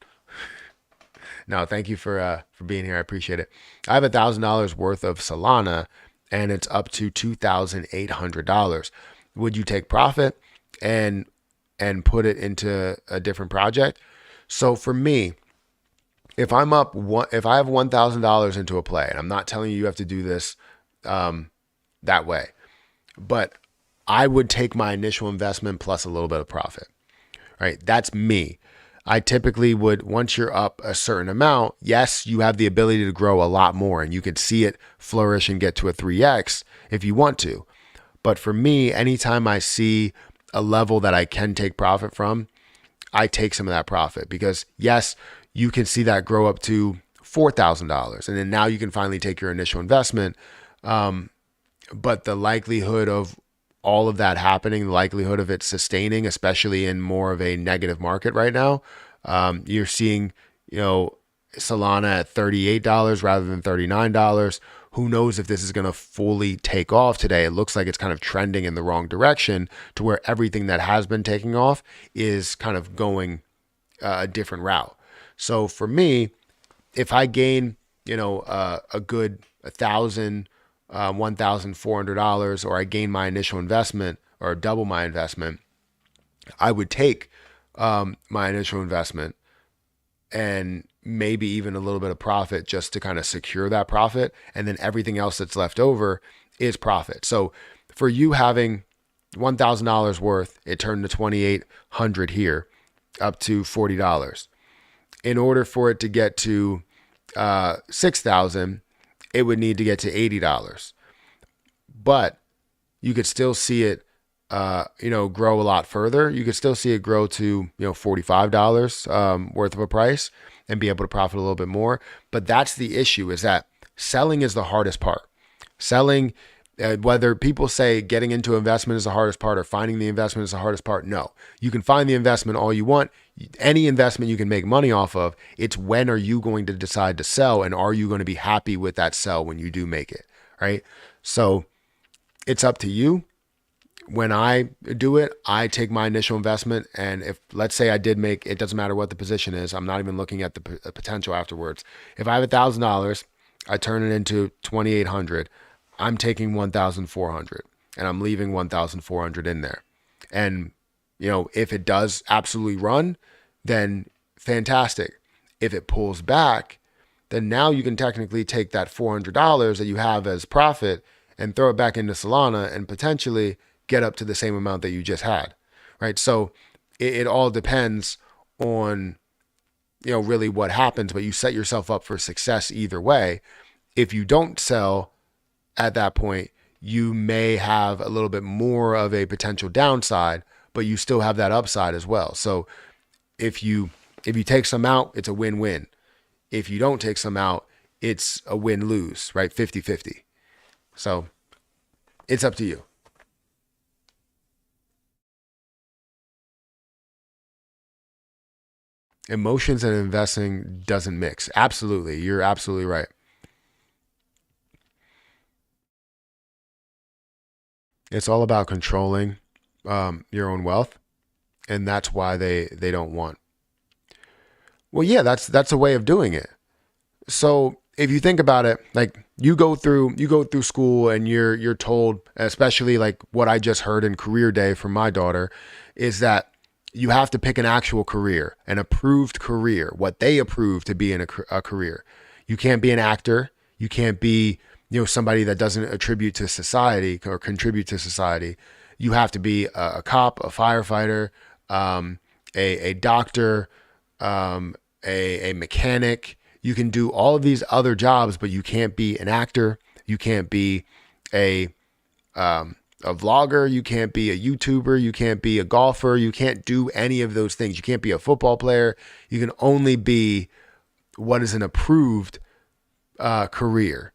No, thank you for being here. I appreciate it. I have $1,000 worth of Solana, and it's up to $2,800. Would you take profit and put it into a different project? So for me, if I have $1,000 into a play, and I'm not telling you have to do this that way, but I would take my initial investment plus a little bit of profit. Right? That's me. I typically would, once you're up a certain amount, yes, you have the ability to grow a lot more, and you could see it flourish and get to a 3x if you want to. But for me, anytime I see a level that I can take profit from, I take some of that profit, because yes, you can see that grow up to $4,000, and then now you can finally take your initial investment. But the likelihood of all of that happening, the likelihood of it sustaining, especially in more of a negative market right now, you're seeing, Solana at $38 rather than $39. Who knows if this is going to fully take off today? It looks like it's kind of trending in the wrong direction, to where everything that has been taking off is kind of going a different route. So for me, if I gain, a good 1,000, $1,400, or I gain my initial investment or double my investment, I would take my initial investment and maybe even a little bit of profit, just to kind of secure that profit. And then everything else that's left over is profit. So for you having $1,000 worth, it turned to 2,800 here, up to $40. In order for it to get to 6,000, it would need to get to $80. But you could still see it, grow a lot further. You could still see it grow to, $45 worth of a price, and be able to profit a little bit more. But that's the issue, is that selling is the hardest part. Selling, whether people say getting into investment is the hardest part or finding the investment is the hardest part, no. You can find the investment all you want. Any investment you can make money off of. It's when are you going to decide to sell, and are you going to be happy with that sell when you do make it, right? So it's up to you. When I do it, I take my initial investment, and if, let's say I did make, it doesn't matter what the position is, I'm not even looking at the potential afterwards. If I have $1,000, I turn it into 2,800. I'm taking 1,400, and I'm leaving 1,400 in there. And if it does absolutely run, then fantastic. If it pulls back, then now you can technically take that $400 that you have as profit and throw it back into Solana and potentially get up to the same amount that you just had, right? So it all depends on, really what happens, but you set yourself up for success either way. If you don't sell at that point, you may have a little bit more of a potential downside, but you still have that upside as well. So if you take some out, it's a win-win. If you don't take some out, it's a win-lose, right? 50-50. So it's up to you. Emotions and investing doesn't mix. Absolutely. You're absolutely right. It's all about controlling your own wealth, and that's why they don't want. Well, yeah, that's a way of doing it. So if you think about it, like you go through school and you're told, especially like what I just heard in career day from my daughter, is that you have to pick an actual career, an approved career, what they approve to be in a career. You can't be an actor. You can't be, somebody that doesn't attribute to society or contribute to society. You have to be a cop, a firefighter, a doctor, a mechanic. You can do all of these other jobs, but you can't be an actor. You can't be a a vlogger. You can't be a YouTuber. You can't be a golfer. You can't do any of those things. You can't be a football player. You can only be what is an approved career.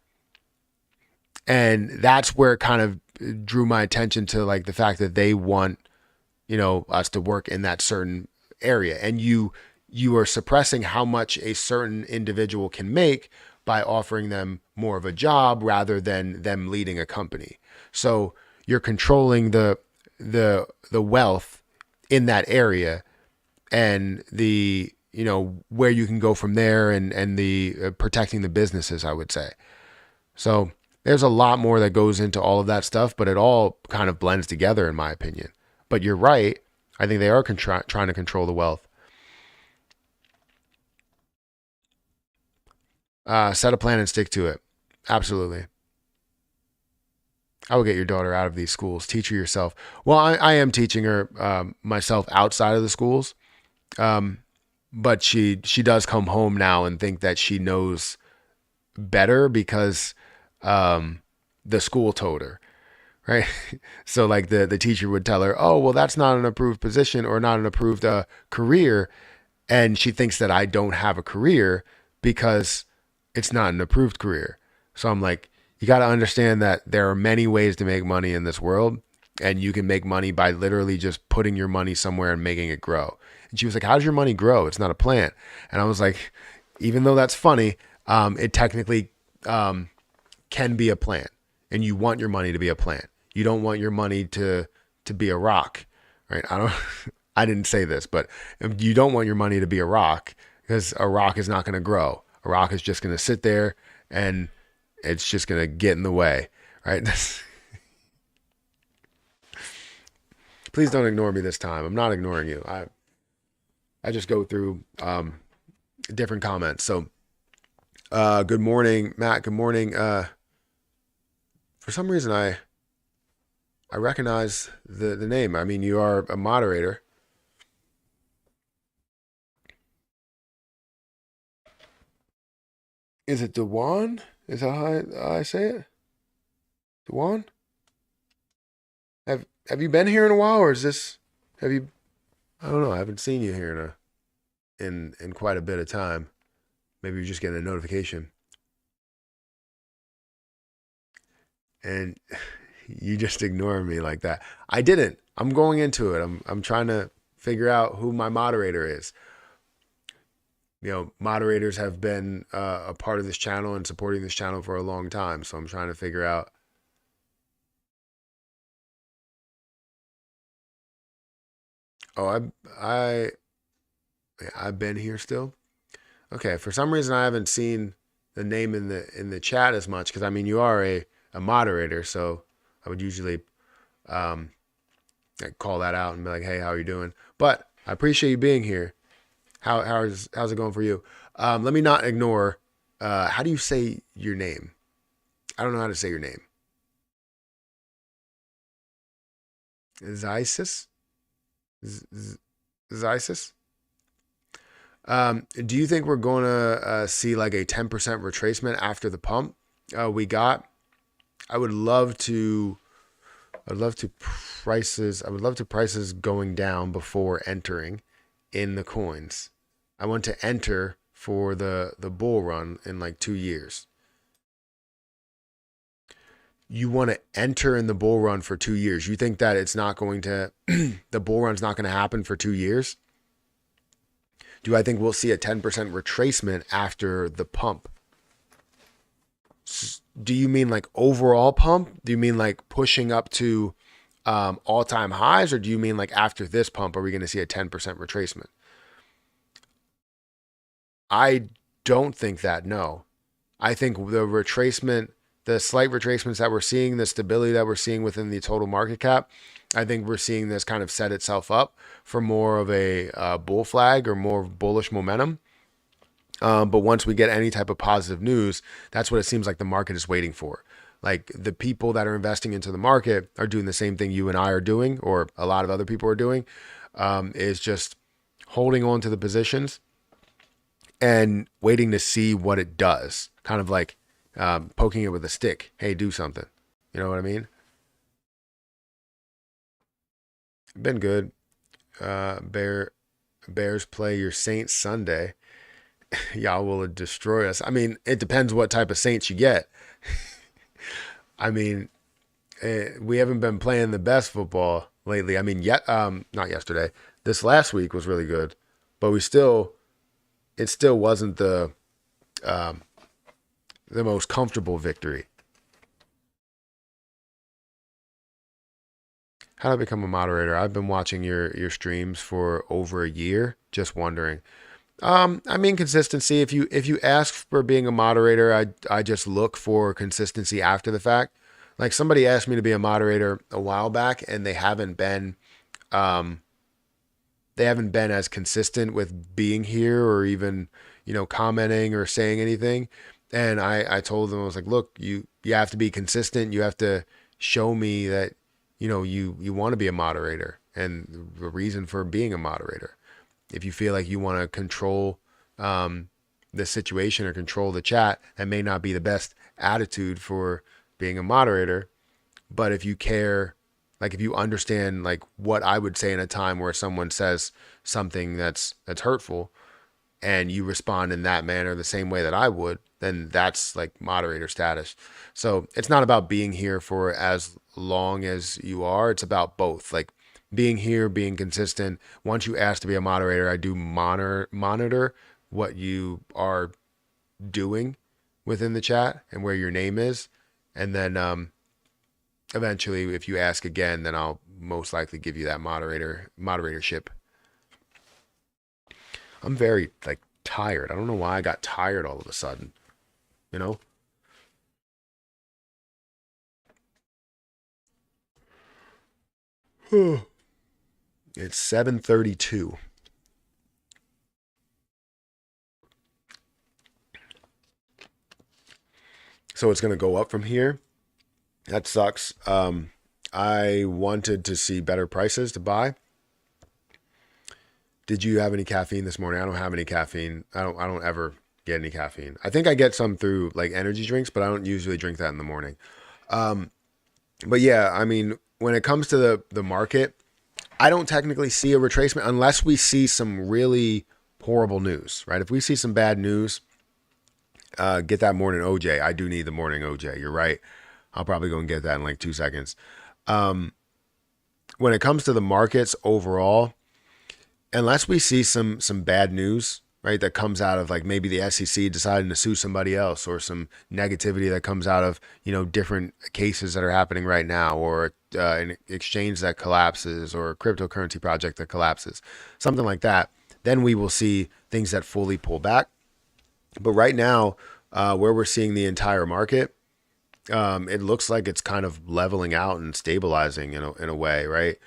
And that's where it kind of drew my attention to like the fact that they want, us to work in that certain area. And you are suppressing how much a certain individual can make by offering them more of a job rather than them leading a company. So you're controlling the wealth in that area and the where you can go from there and the protecting the businesses, I would say. So there's a lot more that goes into all of that stuff, but it all kind of blends together in my opinion. But you're right. I think they are trying to control the wealth. Set a plan and stick to it. Absolutely. I will get your daughter out of these schools. Teach her yourself. Well, I am teaching her myself outside of the schools, but she does come home now and think that she knows better because the school told her, right? So like the teacher would tell her, oh, well, that's not an approved position or not an approved career. And she thinks that I don't have a career because it's not an approved career. So I'm like, you got to understand that there are many ways to make money in this world. And you can make money by literally just putting your money somewhere and making it grow. And she was like, how does your money grow? It's not a plant. And I was like, even though that's funny, it technically can be a plant. And you want your money to be a plant. You don't want your money to be a rock, right? I didn't say this, but you don't want your money to be a rock because a rock is not going to grow. A rock is just going to sit there and it's just going to get in the way, right? Please don't ignore me this time. I'm not ignoring you. I just go through different comments. So good morning, Matt. Good morning. For some reason, I recognize the name. I mean, you are a moderator. Is it Dewan? Is that how I say it? Dewan? Have you been here in a while, or is this? Have you? I don't know. I haven't seen you here in quite a bit of time. Maybe you're just getting a notification, and you just ignore me like that. I didn't. I'm going into it. I'm trying to figure out who my moderator is. Moderators have been a part of this channel and supporting this channel for a long time. So I'm trying to figure out. Oh, I've been here still. Okay, for some reason I haven't seen the name in the chat as much because I mean you are a moderator, so I would usually like call that out and be like, hey, how are you doing? But I appreciate you being here. How's it going for you? Let me not ignore. How do you say your name? I don't know how to say your name. Zysis? Zysis? Do you think we're going to see like a 10% retracement after the pump we got? I would love to prices going down before entering in the coins. I want to enter for the bull run in like 2 years. You want to enter in the bull run for 2 years. You think that it's not going to the bull run's not going to happen for 2 years? Do I think we'll see a 10% retracement after the pump? Do you mean like overall pump? Do you mean like pushing up to all-time highs, or do you mean like after this pump, are we going to see a 10% retracement? I don't think that, no. I think the retracement, the slight retracements that we're seeing, the stability that we're seeing within the total market cap, I think we're seeing this kind of set itself up for more of a bull flag or more bullish momentum. But once we get any type of positive news, that's what it seems like the market is waiting for. Like the people that are investing into the market are doing the same thing you and I are doing, or a lot of other people are doing, is just holding on to the positions and waiting to see what it does. Kind of like poking it with a stick. Hey, do something. You know what I mean? Been good. Bears play your Saints Sunday. Y'all will destroy us. I mean, it depends what type of Saints you get. I mean, we haven't been playing the best football lately. I mean, not yesterday. This last week was really good, but it still wasn't the most comfortable victory. How do I become a moderator? I've been watching your streams for over a year. Just wondering. I mean, consistency. If you ask for being a moderator, I just look for consistency after the fact. Like somebody asked me to be a moderator a while back, and they haven't been as consistent with being here or even commenting or saying anything. And I told them, I was like, look, you have to be consistent. You have to show me that you want to be a moderator and the reason for being a moderator. If you feel like you want to control the situation or control the chat, that may not be the best attitude for being a moderator. But if you care, like if you understand like what I would say in a time where someone says something that's hurtful and you respond in that manner the same way that I would, then that's like moderator status. So it's not about being here for as long as you are. It's about both. Like being here, being consistent. Once you ask to be a moderator, I do monitor what you are doing within the chat and where your name is. And then eventually, if you ask again, then I'll most likely give you that moderatorship. I'm very like tired. I don't know why I got tired all of a sudden, you know? It's 7:32. So it's going to go up from here. That sucks. I wanted to see better prices to buy. Did you have any caffeine this morning? I don't have any caffeine. I don't ever get any caffeine. I think I get some through like energy drinks, but I don't usually drink that in the morning. But yeah, I mean, when it comes to the market, I don't technically see a retracement unless we see some really horrible news, right? If we see some bad news, get that morning OJ. I do need the morning OJ. You're right. I'll probably go and get that in like 2 seconds. When it comes to the markets overall, unless we see some bad news, right, that comes out of like maybe the SEC deciding to sue somebody else, or some negativity that comes out of different cases that are happening right now, or an exchange that collapses, or a cryptocurrency project that collapses, something like that, then we will see things that fully pull back. But right now, where we're seeing the entire market, it looks like it's kind of leveling out and stabilizing in a way, right?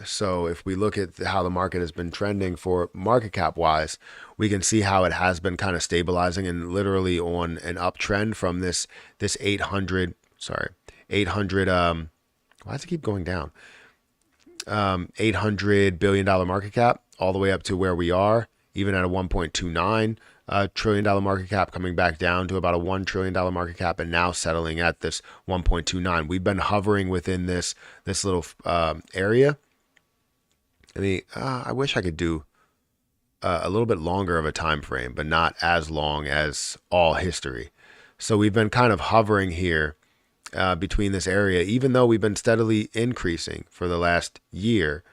So if we look at how the market has been trending for market cap wise, we can see how it has been kind of stabilizing and literally on an uptrend from this 800, why does it keep going down? $800 billion market cap all the way up to where we are, even at a $1.29 trillion market cap, coming back down to about a $1 trillion market cap, and now settling at this 1.29. We've been hovering within this little area. I mean, I wish I could do a little bit longer of a time frame, but not as long as all history. So we've been kind of hovering here between this area, even though we've been steadily increasing for the last year.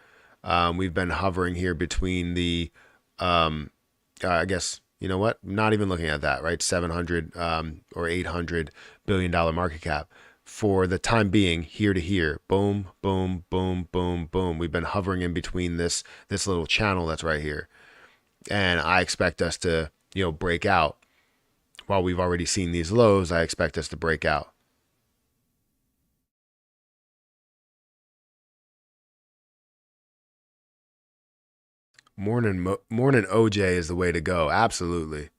We've been hovering here between the, I guess, you know what? Not even looking at that, right? 700 or $800 billion market cap for the time being, here to here. Boom, boom, boom, boom, boom. We've been hovering in between this little channel that's right here, and I expect us to, break out. While we've already seen these lows, I expect us to break out. Morning OJ is the way to go. Absolutely.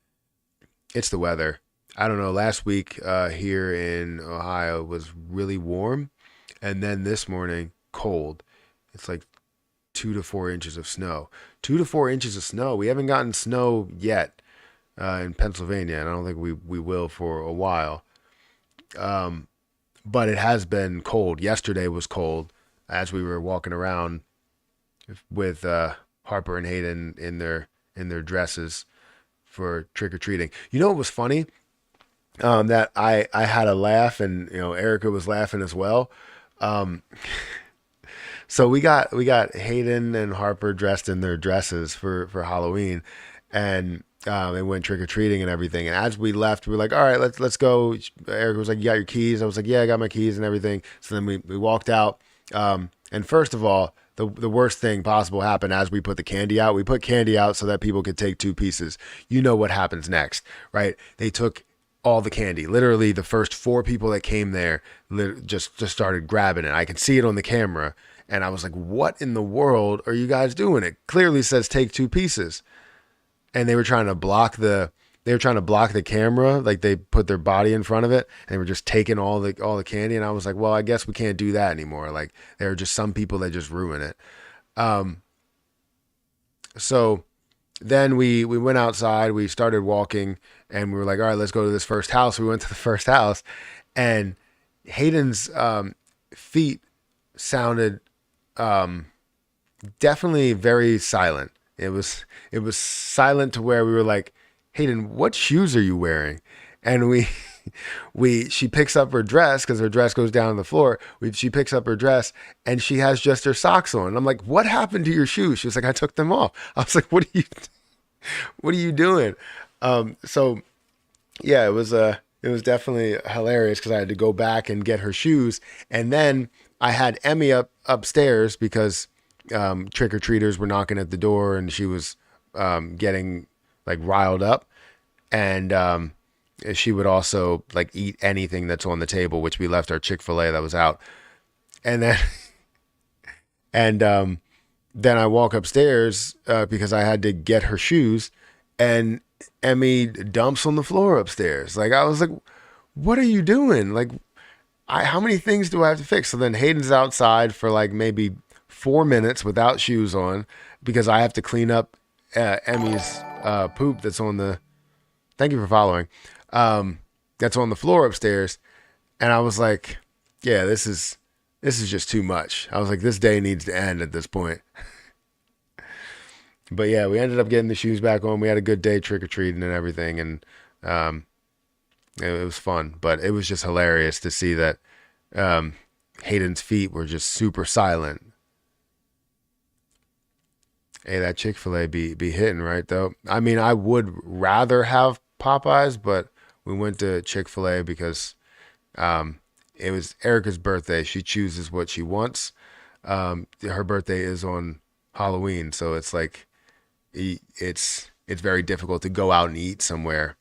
It's the weather. I don't know. Last week here in Ohio was really warm, and then this morning cold. It's like 2 to 4 inches of snow. 2 to 4 inches of snow. We haven't gotten snow yet in Pennsylvania, and I don't think we will for a while. But it has been cold. Yesterday was cold as we were walking around with Harper and Hayden in their dresses for trick or treating. You know what was funny? That I had a laugh, and Erica was laughing as well. So we got Hayden and Harper dressed in their dresses for Halloween, and they went trick or treating and everything. And as we left, we were like, all right, let's go. Erica was like, you got your keys? I was like, yeah, I got my keys and everything. So then we walked out. And first of all, the worst thing possible happened as we put the candy out. We put candy out so that people could take 2 pieces. You know what happens next, right? They took all the candy. Literally, the first 4 people that came there just started grabbing it. I could see it on the camera, and I was like, "What in the world are you guys doing? It clearly says take 2 pieces." And they were trying to block the camera, like they put their body in front of it, and they were just taking all the candy. And I was like, well, I guess we can't do that anymore. Like, there are just some people that just ruin it. So then we went outside, we started walking, and we were like, all right, let's go to this first house. We went to the first house, and Hayden's feet sounded definitely very silent. It was silent to where we were like, Hayden, what shoes are you wearing? And she picks up her dress, because her dress goes down on the floor. She picks up her dress, and she has just her socks on. And I'm like, what happened to your shoes? She was like, I took them off. I was like, what are you doing? So yeah, it was definitely hilarious, because I had to go back and get her shoes. And then I had Emmy upstairs, because trick-or-treaters were knocking at the door, and she was getting like riled up, and she would also like eat anything that's on the table, which we left our Chick-fil-A that was out. And then then I walk upstairs because I had to get her shoes, and Emmy dumps on the floor upstairs. Like, I was like, what are you doing? Like, how many things do I have to fix? So then Hayden's outside for like maybe 4 minutes without shoes on, because I have to clean up Emmy's poop that's on the, thank you for following, that's on the floor upstairs. And I was like, yeah, this is just too much. I was like, this day needs to end at this point. But yeah, we ended up getting the shoes back on. We had a good day trick-or-treating and everything, and it was fun. But it was just hilarious to see that Hayden's feet were just super silent. Hey, that Chick-fil-A be hitting, right, though? I mean, I would rather have Popeyes, but we went to Chick-fil-A because it was Erica's birthday. She chooses what she wants. Her birthday is on Halloween, so it's like it's very difficult to go out and eat somewhere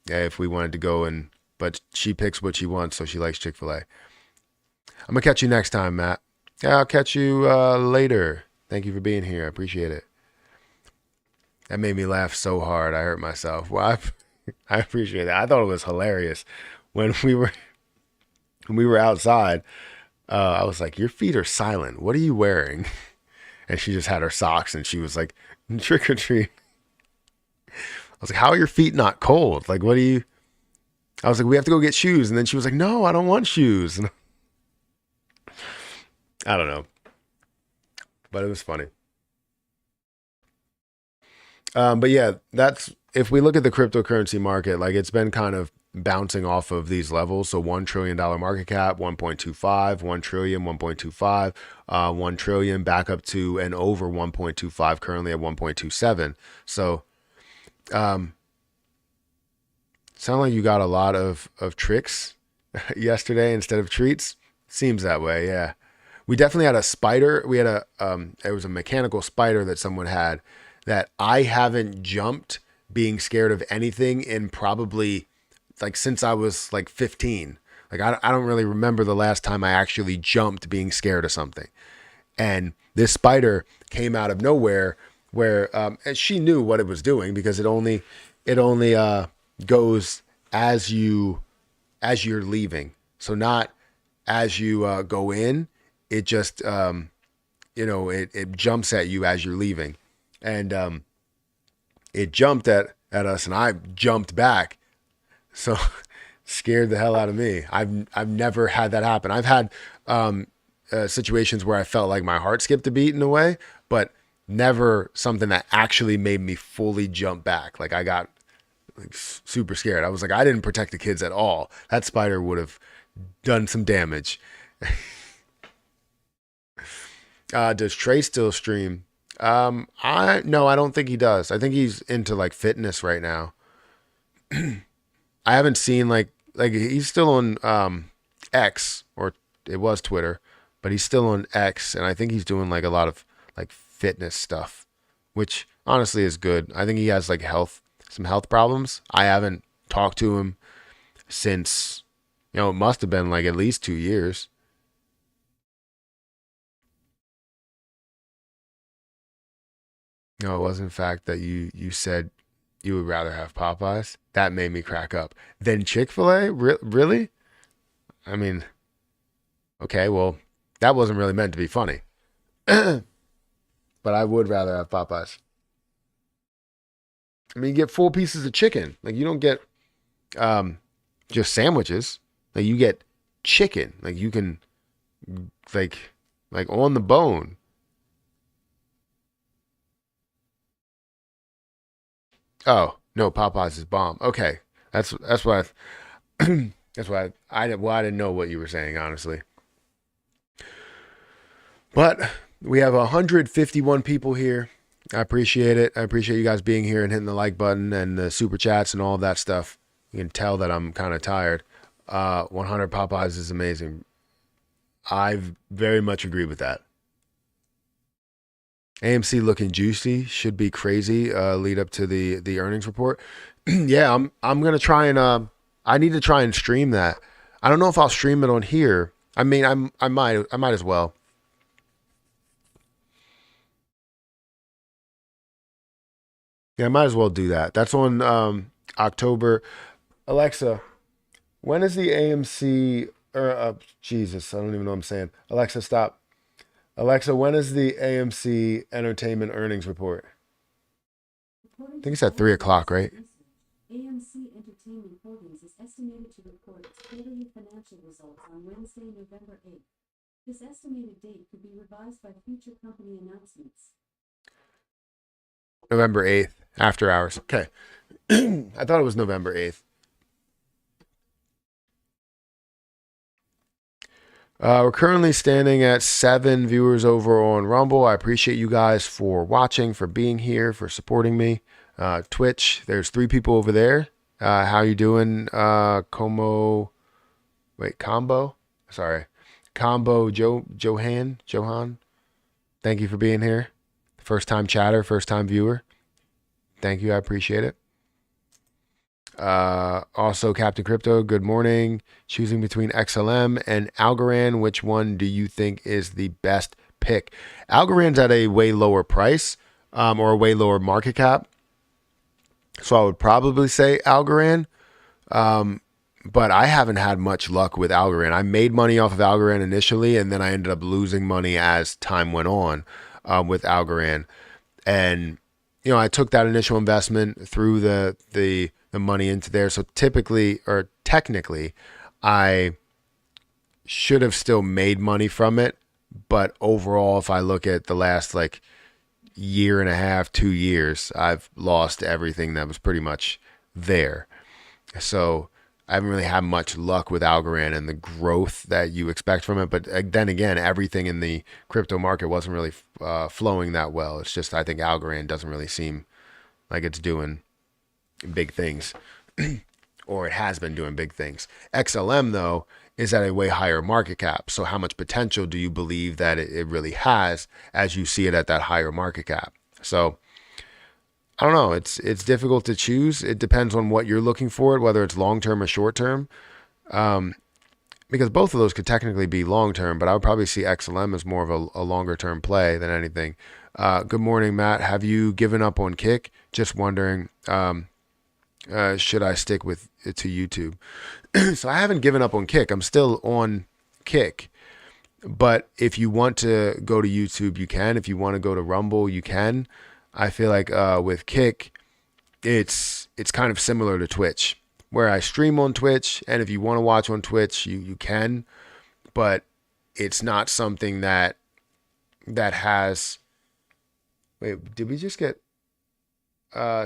if we wanted to go, but she picks what she wants, so she likes Chick-fil-A. I'm gonna catch you next time, Matt. Yeah, I'll catch you later. Thank you for being here. I appreciate it. That made me laugh so hard. I hurt myself. Well, I appreciate that. I thought it was hilarious when we were outside. I was like, your feet are silent. What are you wearing? And she just had her socks, and she was like, trick or treat. I was like, how are your feet not cold? Like, what do you? I was like, we have to go get shoes. And then she was like, no, I don't want shoes. And I don't know. But it was funny. But yeah, if we look at the cryptocurrency market, like, it's been kind of bouncing off of these levels. So $1 trillion market cap, 1.25, 1 trillion, 1.25, 1 trillion back up to and over 1.25, currently at 1.27. So sound like you got a lot of tricks yesterday instead of treats. Seems that way, yeah. We definitely had a spider. We had it was a mechanical spider that someone had that I haven't jumped being scared of anything in probably like since I was like 15. Like I don't really remember the last time I actually jumped being scared of something. And this spider came out of nowhere where and she knew what it was doing because it only goes as you're leaving. So not as you go in, it just it jumps at you as you're leaving. And it jumped at us and I jumped back. So scared the hell out of me. I've never had that happen. I've had situations where I felt like my heart skipped a beat in a way, but never something that actually made me fully jump back. Like I got like super scared. I was like, I didn't protect the kids at all. That spider would have done some damage. Does Trey still stream? I don't think he does. I think he's into like fitness right now. I haven't seen like he's still on X, or it was Twitter, but he's still on X, and I think he's doing like a lot of like fitness stuff, which honestly is good. I think he has like some health problems. I haven't talked to him since, it must have been like at least 2 years. No, it was in fact that you said you would rather have Popeyes. That made me crack up. Then Chick-fil-A? Really? I mean, okay, well, that wasn't really meant to be funny. But I would rather have Popeyes. I mean, you get full pieces of chicken. Like you don't get just sandwiches. Like you get chicken. Like you can like on the bone. Oh, no, Popeyes is bomb. Okay. That's why that's why I didn't know what you were saying, honestly. But we have 151 people here. I appreciate it. I appreciate you guys being here and hitting the like button and the super chats and all of that stuff. You can tell that I'm kind of tired. 100 Popeyes is amazing. I very much agree with that. AMC looking juicy, should be crazy. Lead up to the earnings report. Yeah, I'm gonna try and I need to try and stream that. I don't know if I'll stream it on here. I mean, I might as well. Yeah, I might as well do that. That's on October. Alexa, when is the AMC? Or Jesus, I don't even know what I'm saying. Alexa, stop. Alexa, when is the AMC Entertainment earnings report? I think it's at 3 o'clock, right? AMC Entertainment Holdings is estimated to report its quarterly financial results on Wednesday, November 8th. This estimated date could be revised by future company announcements. November 8th, after hours. Okay. I thought it was November 8th. We're currently standing at 7 viewers over on Rumble. I appreciate you guys for watching, for being here, for supporting me. Twitch, there's 3 people over there. How you doing? Combo. Sorry. Combo Johan. Thank you for being here. First time chatter, first time viewer. Thank you. I appreciate it. Also, Captain Crypto, good morning. Choosing between XLM and Algorand, which one do you think is the best pick? Algorand's at a way lower price, or a way lower market cap. So I would probably say Algorand. But I haven't had much luck with Algorand. I made money off of Algorand initially, and then I ended up losing money as time went on with Algorand. And, I took that initial investment, threw the money into there. So technically, I should have still made money from it. But overall, if I look at the last year and a half, 2 years, I've lost everything that was pretty much there. So I haven't really had much luck with Algorand and the growth that you expect from it. But then again, everything in the crypto market wasn't really flowing that well. It's just I think Algorand doesn't really seem like it's doing big things, or it has been doing big things. XLM though is at a way higher market cap. So how much potential do you believe that it really has as you see it at that higher market cap? So I don't know. It's difficult to choose. It depends on what you're looking for, whether it's long term or short term. Because both of those could technically be long term, but I would probably see XLM as more of a longer term play than anything. Good morning, Matt. Have you given up on Kick? Just wondering, should I stick with it to YouTube? So I haven't given up on Kick. I'm still on Kick. But if you want to go to YouTube, you can. If you want to go to Rumble, you can. I feel like with Kick, it's kind of similar to Twitch, where I stream on Twitch, and if you want to watch on Twitch, you can, but it's not something that has. Wait, did we just get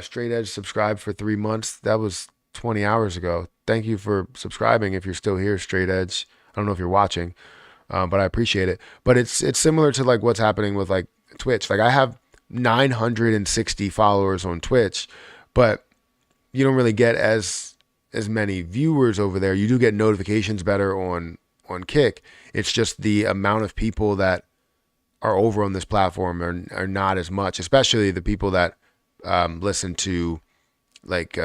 Straight Edge subscribed for 3 months? That was 20 hours ago. Thank you for subscribing. If you're still here, Straight Edge. I don't know if you're watching, but I appreciate it. But it's similar to like what's happening with like Twitch. Like I have 960 followers on Twitch, but you don't really get as many viewers over there. You do get notifications better on Kick. It's just the amount of people that are over on this platform are not as much, especially the people that listen to like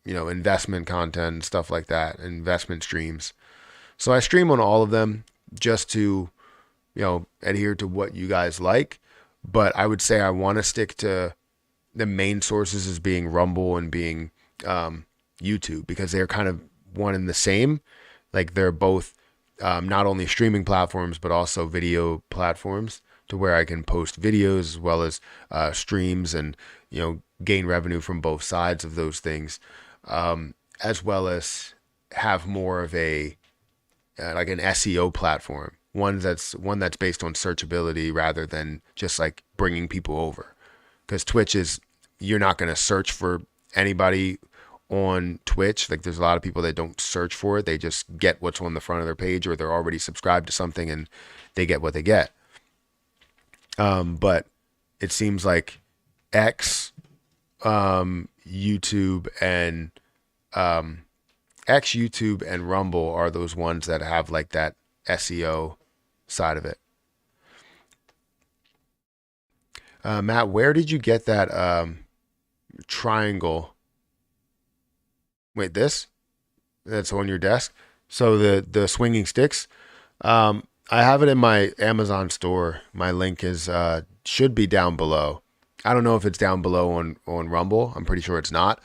investment content and stuff like that, investment streams. So I stream on all of them just to adhere to what you guys like. But I would say I want to stick to the main sources as being Rumble and being YouTube, because they're kind of one and the same. Like they're both not only streaming platforms, but also video platforms, to where I can post videos as well as streams and, gain revenue from both sides of those things, as well as have more of a like an SEO platform, one that's based on searchability rather than just like bringing people over. Because Twitch is, you're not going to search for anybody on Twitch. Like there's a lot of people that don't search for it. They just get what's on the front of their page, or they're already subscribed to something and they get what they get. But it seems like X, YouTube and Rumble are those ones that have like that SEO side of it. Matt, where did you get that triangle? Wait, this? That's on your desk? So the swinging sticks? I have it in my Amazon store. My link is should be down below. I don't know if it's down below on Rumble. I'm pretty sure it's not.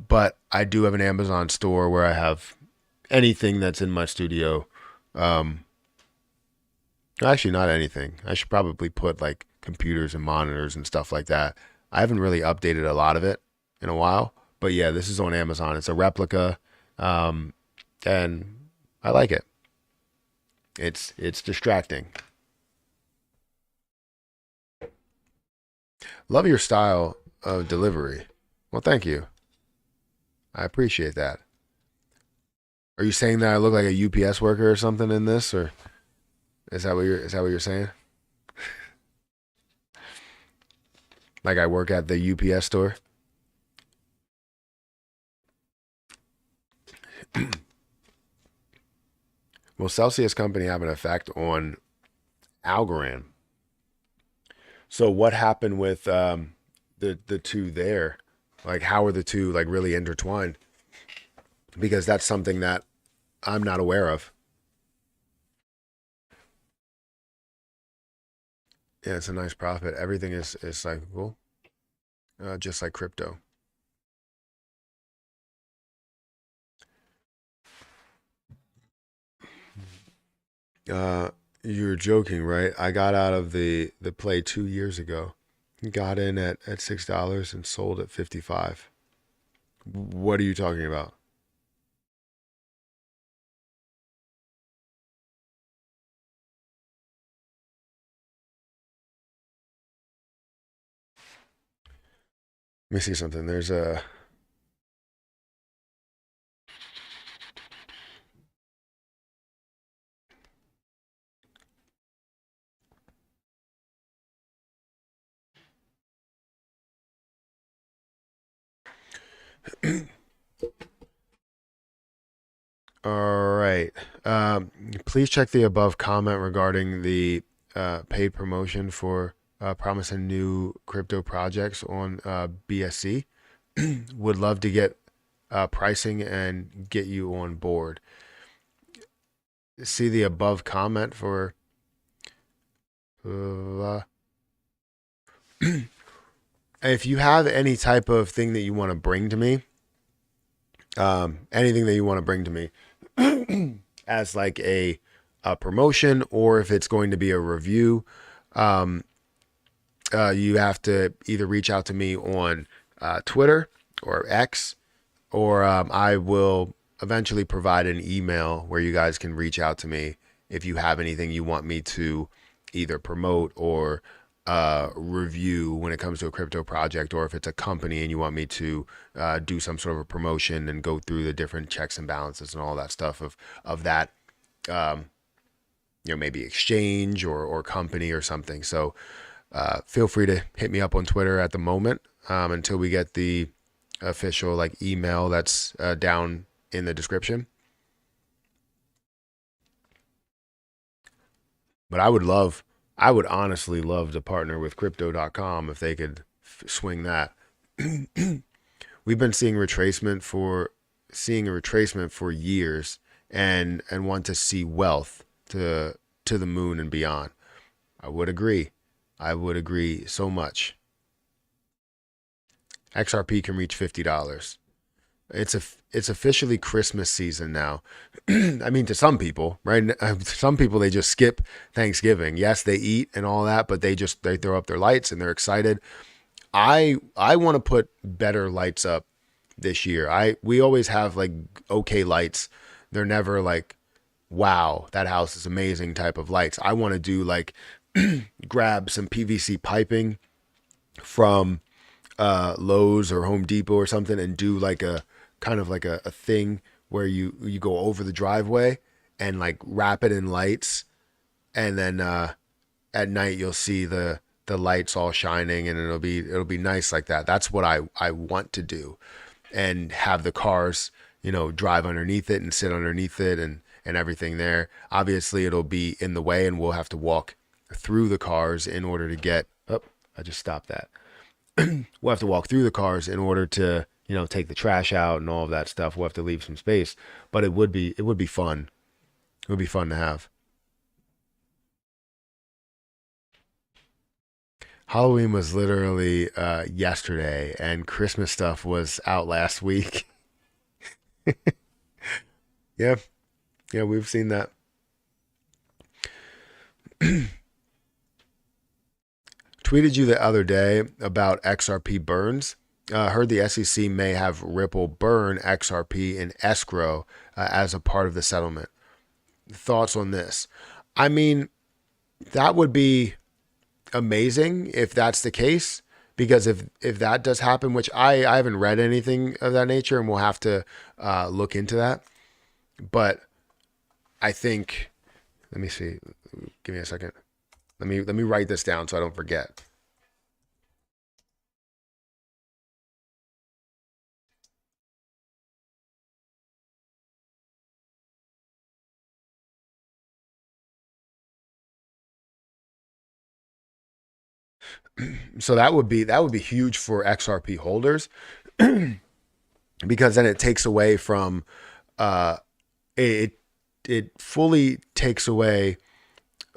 But I do have an Amazon store where I have anything that's in my studio. Actually, not anything. I should probably put like computers and monitors and stuff like that. I haven't really updated a lot of it in a while. But yeah, this is on Amazon. It's a replica, and I like it. It's distracting. Love your style of delivery. Well, thank you. I appreciate that. Are you saying that I look like a UPS worker or something in this, or is that what you're saying? Like I work at the UPS store? Will Celsius Company have an effect on Algorand? So what happened with the two there? Like how are the two like really intertwined? Because that's something that I'm not aware of. Yeah, it's a nice profit. Everything is cyclical, just like crypto. Uh, you're joking, right? I got out of the play 2 years ago. Got in at $6 and sold at 55. What are you talking about? Let me see something. There's a All right. Please check the above comment regarding the paid promotion for promising new crypto projects on BSC. Would love to get pricing and get you on board. See the above comment for uh, if you have any type of thing that you want to bring to me, anything that you want to bring to me as like a promotion, or if it's going to be a review, you have to either reach out to me on Twitter or X, or I will eventually provide an email where you guys can reach out to me if you have anything you want me to either promote or review when it comes to a crypto project, or if it's a company and you want me to do some sort of a promotion and go through the different checks and balances and all that stuff of that, maybe exchange or company or something. So feel free to hit me up on Twitter at the moment until we get the official like email that's down in the description. But I would honestly love to partner with crypto.com if they could swing that. We've been seeing a retracement for years and want to see wealth to the moon and beyond. I would agree. I would agree so much. XRP can reach $50. It's officially Christmas season now. I mean, to some people, right? Some people, they just skip Thanksgiving. Yes, they eat and all that, but they throw up their lights and they're excited. I want to put better lights up this year. We always have like okay lights. They're never like, wow, that house is amazing type of lights. I want to do like grab some PVC piping from Lowe's or Home Depot or something and do like a kind of like a thing where you go over the driveway and like wrap it in lights, and then at night you'll see the lights all shining, and it'll be nice like that. That's what I want to do, and have the cars drive underneath it and sit underneath it and everything there. Obviously it'll be in the way and we'll have to walk through the cars in order to get I just stopped that. We'll have to walk through the cars in order to take the trash out and all of that stuff. We'll have to leave some space, but it would be fun. It would be fun to have. Halloween was literally yesterday, and Christmas stuff was out last week. Yeah, yeah, we've seen that. Tweeted you the other day about XRP burns. Heard the SEC may have Ripple burn XRP in escrow as a part of the settlement. Thoughts on this? I mean, that would be amazing if that's the case, because if that does happen, which I haven't read anything of that nature, and we'll have to look into that. But I think, let me see. Give me a second. Let me write this down so I don't forget. So that would be huge for XRP holders, because then it takes away from it fully takes away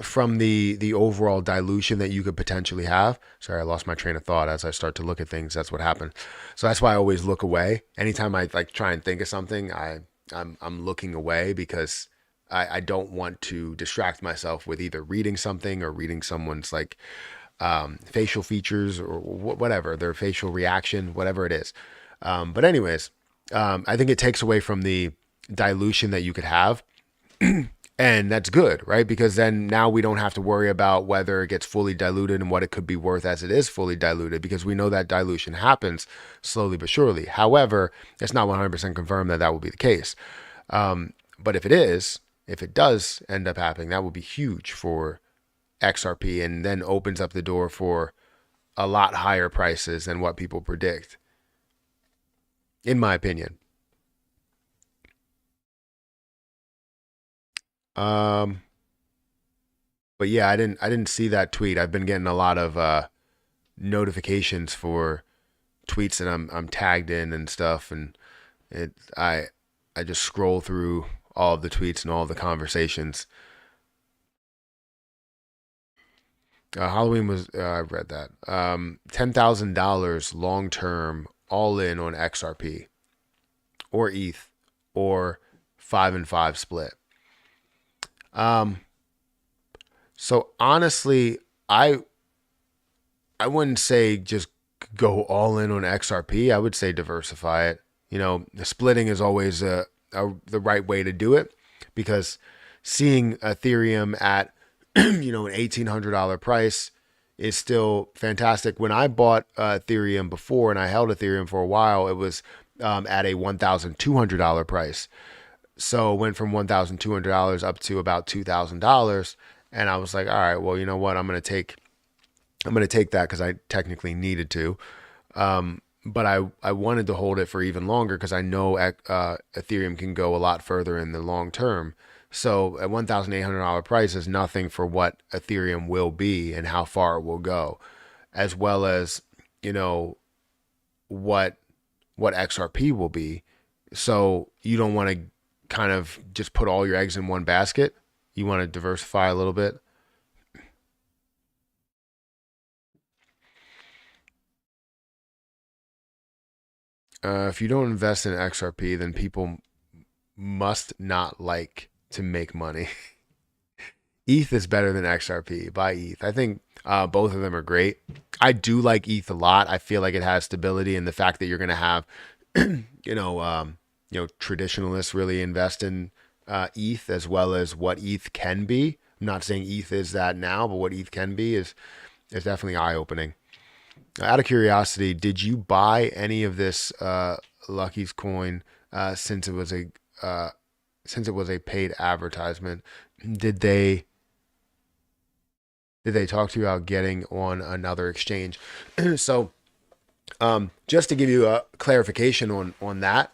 from the overall dilution that you could potentially have. Sorry, I lost my train of thought as I start to look at things. That's what happened. So that's why I always look away. Anytime I like try and think of something, I'm looking away, because I don't want to distract myself with either reading something or reading someone's like facial features or whatever, their facial reaction, whatever it is. But anyways, I think it takes away from the dilution that you could have. And that's good, right? Because then now we don't have to worry about whether it gets fully diluted and what it could be worth as it is fully diluted, because we know that dilution happens slowly but surely. However, it's not 100% confirmed that will be the case. But if it does end up happening, that would be huge for XRP, and then opens up the door for a lot higher prices than what people predict. in my opinion. Um, but yeah, I didn't see that tweet. I've been getting a lot of notifications for tweets that I'm tagged in and stuff, and it I just scroll through all of the tweets and all of the conversations. Halloween was I read that $10,000 long term all in on XRP or ETH or 5 and 5 split. Um, so honestly, I I wouldn't say just go all in on XRP. I would say diversify it. The splitting is always the right way to do it because seeing Ethereum at an $1,800 price is still fantastic. When I bought Ethereum before and I held Ethereum for a while, it was at a $1,200 price. So it went from $1,200 up to about $2,000, and I was like, all right, well, you know what? I'm gonna take that because I technically needed to. But I wanted to hold it for even longer because I know Ethereum can go a lot further in the long term. So at $1,800 price is nothing for what Ethereum will be and how far it will go, as well as you know what what XRP will be. So you don't want to kind of just put all your eggs in one basket. You want to diversify a little bit. If you don't invest in XRP, then people must not like to make money. ETH is better than XRP. Buy ETH. I think both of them are great. I do like ETH a lot. I feel like it has stability, and the fact that you're going to have, traditionalists really invest in ETH as well as what ETH can be. I'm not saying ETH is that now, but what ETH can be is definitely eye opening. Out of curiosity, did you buy any of this Lucky's coin since it was a paid advertisement? Did they did they talk to you about getting on another exchange? So just to give you a clarification on that,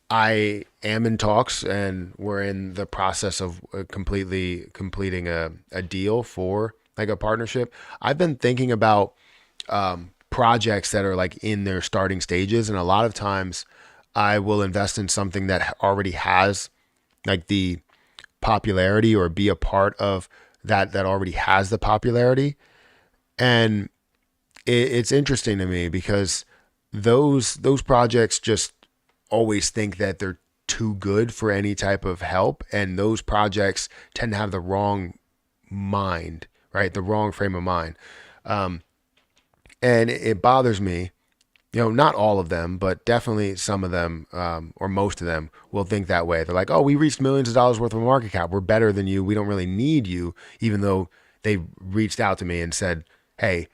I am in talks and we're in the process of completely completing a deal for like a partnership. I've been thinking about projects that are like in their starting stages. And a lot of times I will invest in something that already has like the popularity or be a part of that already has the popularity. And it's interesting to me because those projects just always think that they're too good for any type of help. And those projects tend to have the wrong mind, right? The wrong frame of mind. And it bothers me, not all of them, but definitely some of them, or most of them will think that way. They're like, oh, we reached millions of dollars worth of market cap. We're better than you. We don't really need you, even though they reached out to me and said, hey,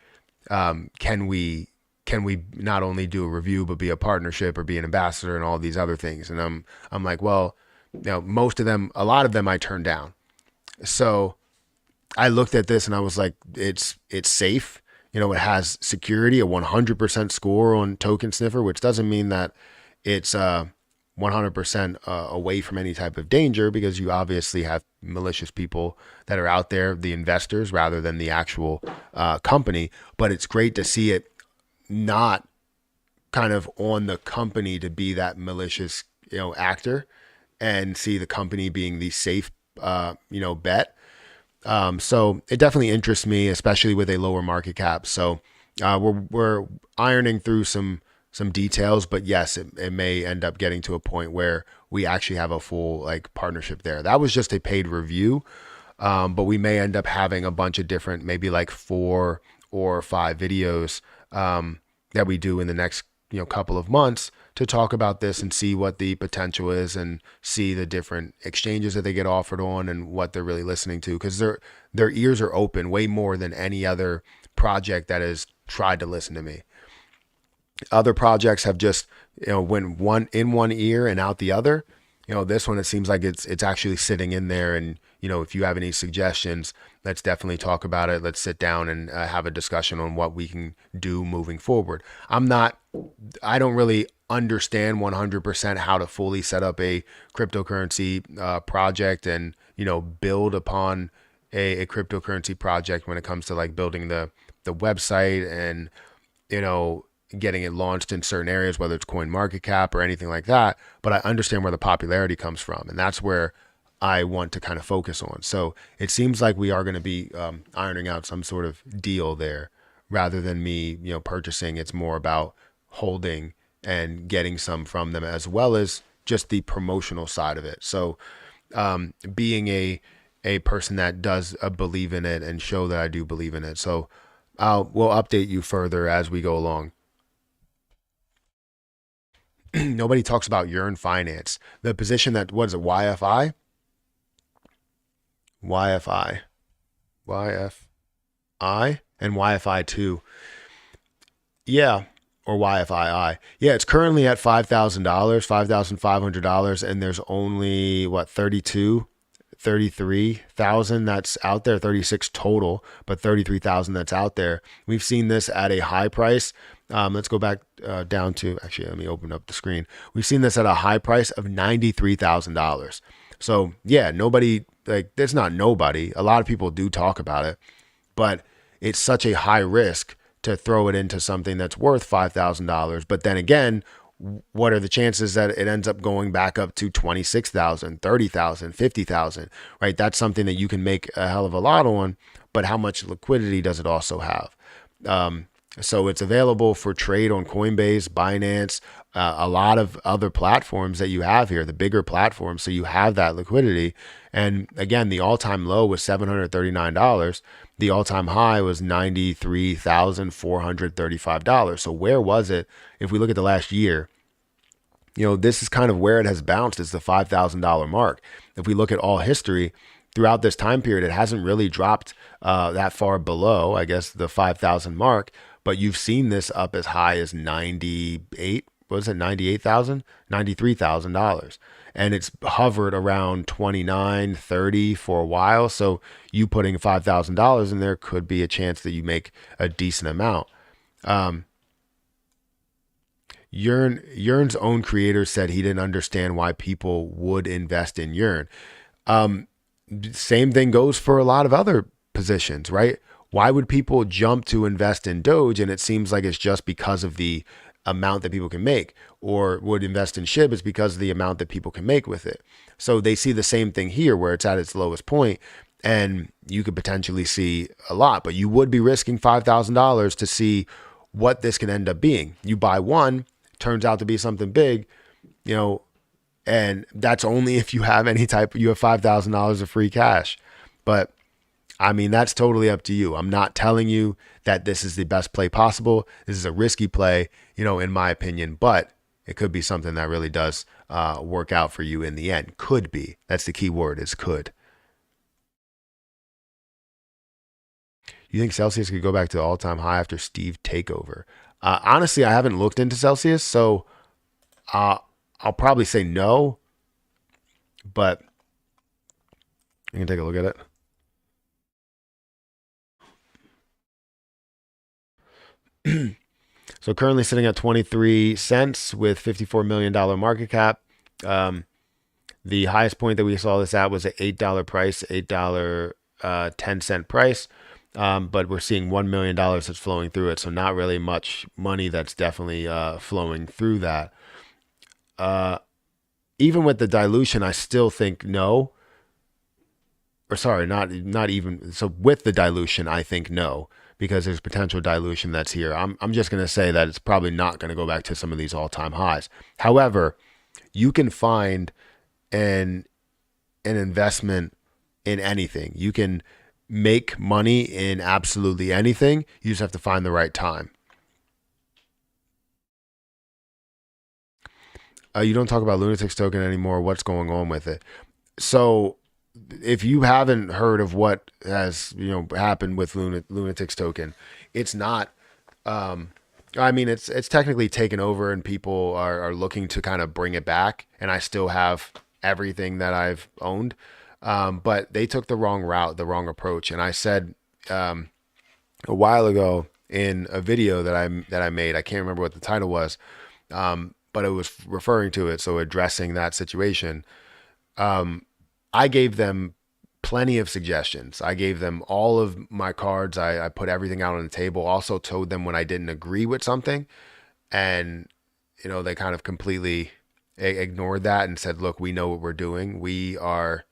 can we not only do a review, but be a partnership or be an ambassador and all these other things. And I'm like, well, most of them, a lot of them I turned down. So I looked at this and I was like, it's safe. It has security, a 100% score on Token Sniffer, which doesn't mean that it's 100% away from any type of danger, because you obviously have malicious people that are out there, the investors, rather than the actual company. But it's great to see it not kind of on the company to be that malicious, actor, and see the company being the safe, bet. So it definitely interests me, especially with a lower market cap. So we're ironing through some details, but yes, it may end up getting to a point where we actually have a full like partnership there. That was just a paid review, but we may end up having a bunch of different, maybe like 4 or 5 videos that we do in the next couple of months to talk about this and see what the potential is and see the different exchanges that they get offered on and what they're really listening to, because their ears are open way more than any other project that has tried to listen to me. Other projects have just went one in one ear and out the other. This one, it seems like it's actually sitting in there. And if you have any suggestions, let's definitely talk about it. Let's sit down and have a discussion on what we can do moving forward. I don't really understand 100% how to fully set up a cryptocurrency project and, build upon a cryptocurrency project when it comes to like building the website and, you know, getting it launched in certain areas, whether it's coin market cap or anything like that. But I understand where the popularity comes from. And that's where I want to kind of focus on. So it seems like we are going to be ironing out some sort of deal there rather than me, purchasing. It's more about holding and getting some from them, as well as just the promotional side of it. So being a person that does believe in it and show that I do believe in it. So we'll update you further as we go along. Nobody talks about Yearn Finance. The position that, what is it, YFI? YFI. YFI and YFI 2. Yeah, or YFII. Yeah, it's currently at $5,000, $5,500, and there's only, 33,000 that's out there, 36 total, but 33,000 that's out there. We've seen this at a high price. Let's go back down to, actually, let me open up the screen. We've seen this at a high price of $93,000. So yeah, nobody, like, there's not nobody. A lot of people do talk about it, but it's such a high risk to throw it into something that's worth $5,000. But then again, what are the chances that it ends up going back up to 26,000, 30,000, 50,000, right? That's something that you can make a hell of a lot on, but how much liquidity does it also have? So it's available for trade on Coinbase, Binance, a lot of other platforms that you have here, the bigger platforms. So you have that liquidity. And again, the all-time low was $739. The all-time high was $93,435. So where was it? If we look at the last year, this is kind of where it has bounced, is the $5,000 mark. If we look at all history throughout this time period, it hasn't really dropped that far below, I guess, the 5,000 mark. But you've seen this up as high as 98, what was it, 98,000, $93,000. And it's hovered around 29, 30 for a while. So you putting $5,000 in there could be a chance that you make a decent amount. Yearn's own creator said he didn't understand why people would invest in Yearn. Same thing goes for a lot of other positions, right? Why would people jump to invest in Doge? And it seems like it's just because of the amount that people can make, or would invest in SHIB is because of the amount that people can make with it. So they see the same thing here where it's at its lowest point, and you could potentially see a lot, but you would be risking $5,000 to see what this can end up being. You buy one, turns out to be something big, and that's only if you have you have $5,000 of free cash. But I mean, that's totally up to you. I'm not telling you that this is the best play possible. This is a risky play, in my opinion, but it could be something that really does work out for you in the end. Could be. That's the key word, is could. You think Celsius could go back to the all-time high after Steve takeover? Honestly, I haven't looked into Celsius, so I'll probably say no, but you can take a look at it. So currently sitting at 23 cents with $54 million market cap. The highest point that we saw this at was an $8 price, $8.10 price. But we're seeing $1 million that's flowing through it. So not really much money that's definitely flowing through that. Even with the dilution, I still think no. Or sorry, not even. So with the dilution, I think no, because there's potential dilution that's here. I'm just going to say that it's probably not going to go back to some of these all-time highs. However, you can find an investment in anything. You can make money in absolutely anything. You just have to find the right time. You don't talk about Lunatics token anymore. What's going on with it? So if you haven't heard of what has happened with Lunatics token, it's not. It's technically taken over, and people are looking to kind of bring it back. And I still have everything that I've owned, but they took the wrong route, the wrong approach. And I said a while ago in a video that I made, I can't remember what the title was, but but it was referring to it. So addressing that situation, I gave them plenty of suggestions. I gave them all of my cards. I put everything out on the table. Also told them when I didn't agree with something, and they kind of completely ignored that and said, "Look, we know what we're doing. We are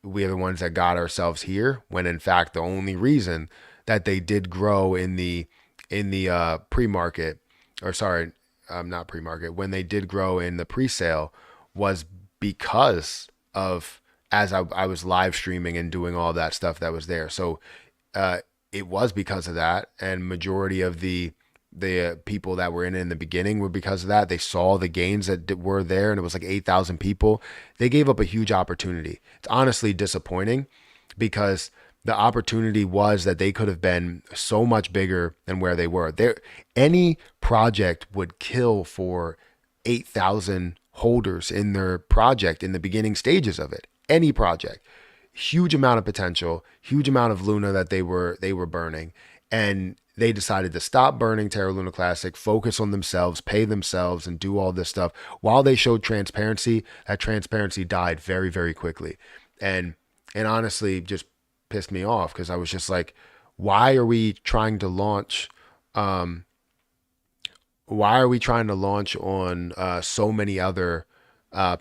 the ones that got ourselves here." When in fact, the only reason that they did grow in the pre-market, or sorry, not pre-market, when they did grow in the pre-sale was because of, as I was live streaming and doing all that stuff that was there. So it was because of that, and majority of the people that were in the beginning were because of that. They saw the gains that were there, and it was like 8,000 people. They gave up a huge opportunity. It's honestly disappointing because the opportunity was that they could have been so much bigger than where they were. Any project would kill for 8,000 holders in their project in the beginning stages of it. Any project, huge amount of potential, huge amount of Luna that they were burning, and they decided to stop burning Terra Luna Classic, focus on themselves, pay themselves, and do all this stuff. While they showed transparency, that transparency died very, very quickly, and honestly just pissed me off because I was just like, why are we trying to launch? Why are we trying to launch on so many other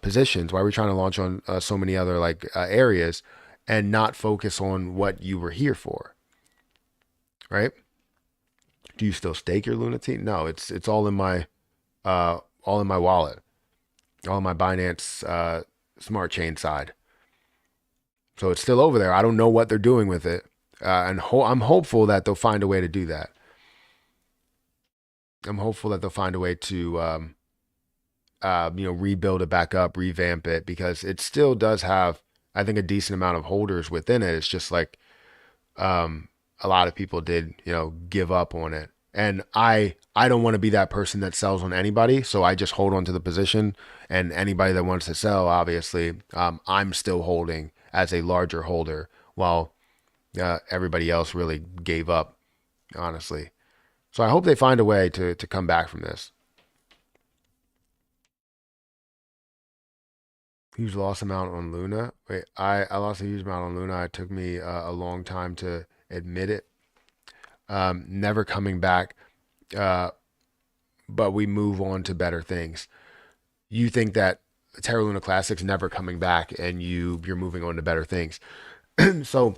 positions? Why are we trying to launch on so many other areas and not focus on what you were here for, right? Do you still stake your Lunatics? No, it's all in my wallet, all in my Binance Smart Chain side. So it's still over there. I don't know what they're doing with it, and I'm hopeful that they'll find a way to do that. I'm hopeful that they'll find a way to rebuild it back up, revamp it, because it still does have, I think, a decent amount of holders within it. It's just like a lot of people did, give up on it. And I don't want to be that person that sells on anybody. So I just hold on to the position, and anybody that wants to sell, obviously, I'm still holding as a larger holder while everybody else really gave up, honestly. So I hope they find a way to come back from this. Huge loss amount on Luna. Wait, I lost a huge amount on Luna. It took me a long time to admit it. Never coming back, but we move on to better things. You think that Terra Luna Classic's never coming back, and you're moving on to better things. So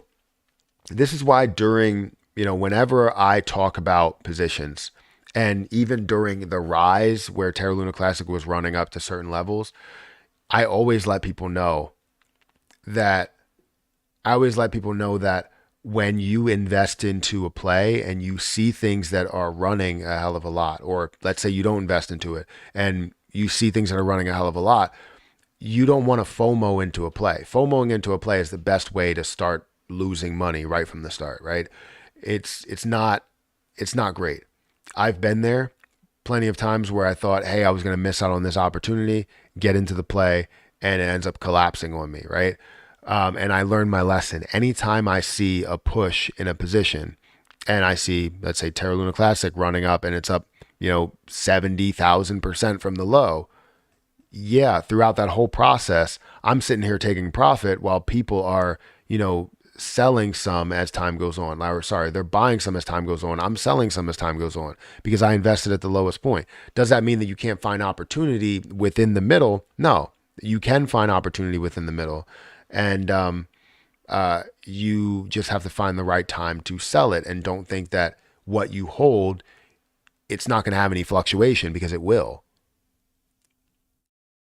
this is why during, whenever I talk about positions, and even during the rise where Terra Luna Classic was running up to certain levels, I always let people know that when you invest into a play and you see things that are running a hell of a lot, or let's say you don't invest into it and you see things that are running a hell of a lot, you don't want to FOMO into a play. FOMOing into a play is the best way to start losing money right from the start, right? It's not great. I've been there plenty of times where I thought, hey, I was going to miss out on this opportunity, get into the play, and it ends up collapsing on me, right? And I learned my lesson. Anytime I see a push in a position and I see, let's say, Terra Luna Classic running up and it's up, 70,000% from the low. Yeah, throughout that whole process, I'm sitting here taking profit while people are, selling some as time goes on. Or sorry, they're buying some as time goes on. I'm selling some as time goes on because I invested at the lowest point. Does that mean that you can't find opportunity within the middle? No, you can find opportunity within the middle. And you just have to find the right time to sell it, and don't think that what you hold, it's not going to have any fluctuation, because it will.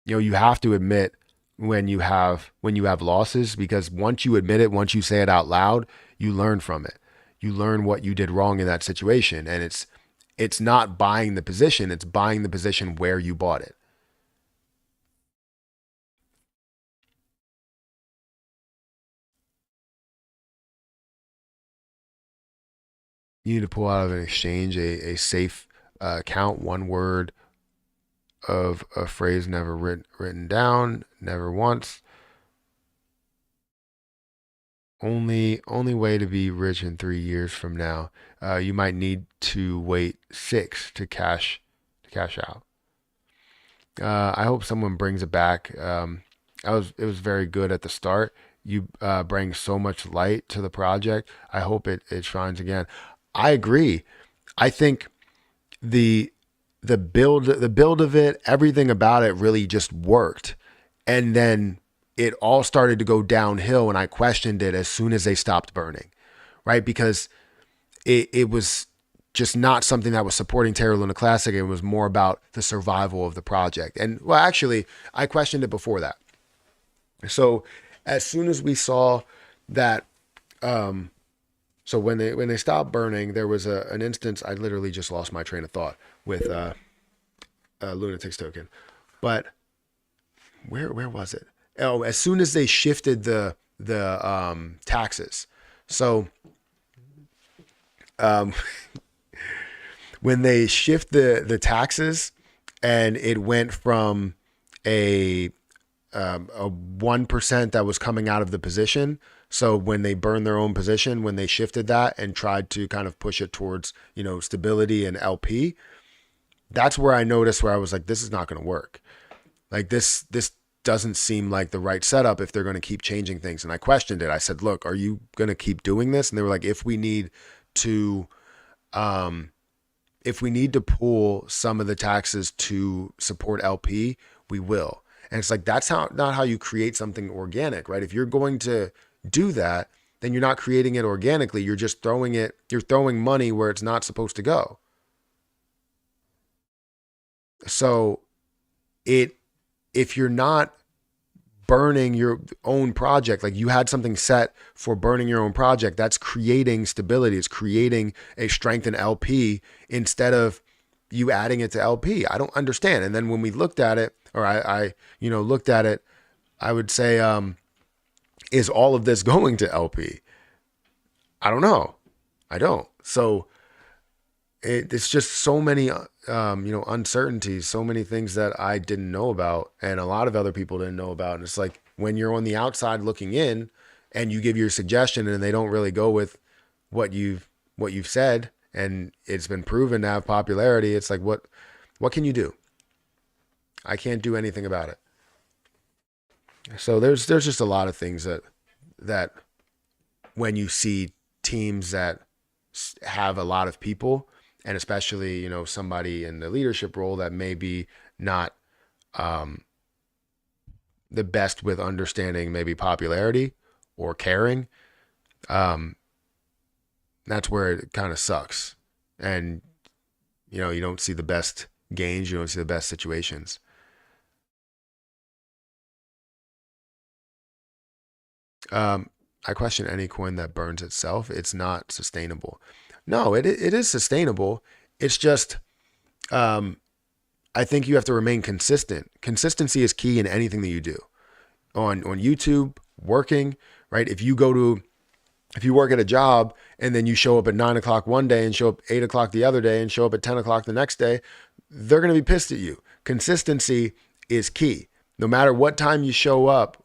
You have to admit when you have losses, because once you admit it, once you say it out loud, you learn from it. You learn what you did wrong in that situation, and it's not buying the position, it's buying the position where you bought it. You need to pull out of an exchange a safe account, one word of a phrase never written down, never once. Only way to be rich in 3 years from now. You might need to wait 6 to cash out. I hope someone brings it back. It was very good at the start. You bring so much light to the project. I hope it shines again. I agree. I think the the build of it, everything about it really just worked. And then it all started to go downhill and I questioned it as soon as they stopped burning. Right? Because it was just not something that was supporting Terra Luna Classic. It was more about the survival of the project. And well, actually, I questioned it before that. So as soon as we saw that, so when they stopped burning, there was an instance. I literally just lost my train of thought with Lunatics token, but where was it? Oh, as soon as they shifted the taxes, so when they shift the taxes, and it went from a 1% that was coming out of the position. So when they burned their own position, when they shifted that and tried to kind of push it towards, stability and LP, that's where I noticed where I was like, this is not going to work. Like this doesn't seem like the right setup if they're going to keep changing things. And I questioned it. I said, look, are you going to keep doing this? And they were like, if we need to pull some of the taxes to support LP, we will. And it's like, that's not how you create something organic, right? If you're going to do that, then you're not creating it organically. You're just you're throwing money where it's not supposed to go. So if you're not burning your own project, like you had something set for burning your own project, that's creating stability. It's creating a strength in LP instead of you adding it to LP. I don't understand. And then when we looked at it, or I looked at it, I would say, is all of this going to LP? I don't know. I don't. So it's just so many, uncertainties, so many things that I didn't know about and a lot of other people didn't know about. And it's like when you're on the outside looking in and you give your suggestion and they don't really go with what you've said and it's been proven to have popularity, it's like, what can you do? I can't do anything about it. So there's just a lot of things that when you see teams that have a lot of people, and especially, somebody in the leadership role that may be not the best with understanding maybe popularity or caring, that's where it kind of sucks. And, you don't see the best gains, you don't see the best situations. I question any coin that burns itself. It's not sustainable. No, it is sustainable. It's just, I think you have to remain consistent. Consistency is key in anything that you do. On YouTube, working, right? If you work at a job and then you show up at 9 o'clock one day and show up 8 o'clock the other day and show up at 10 o'clock the next day, they're going to be pissed at you. Consistency is key. No matter what time you show up,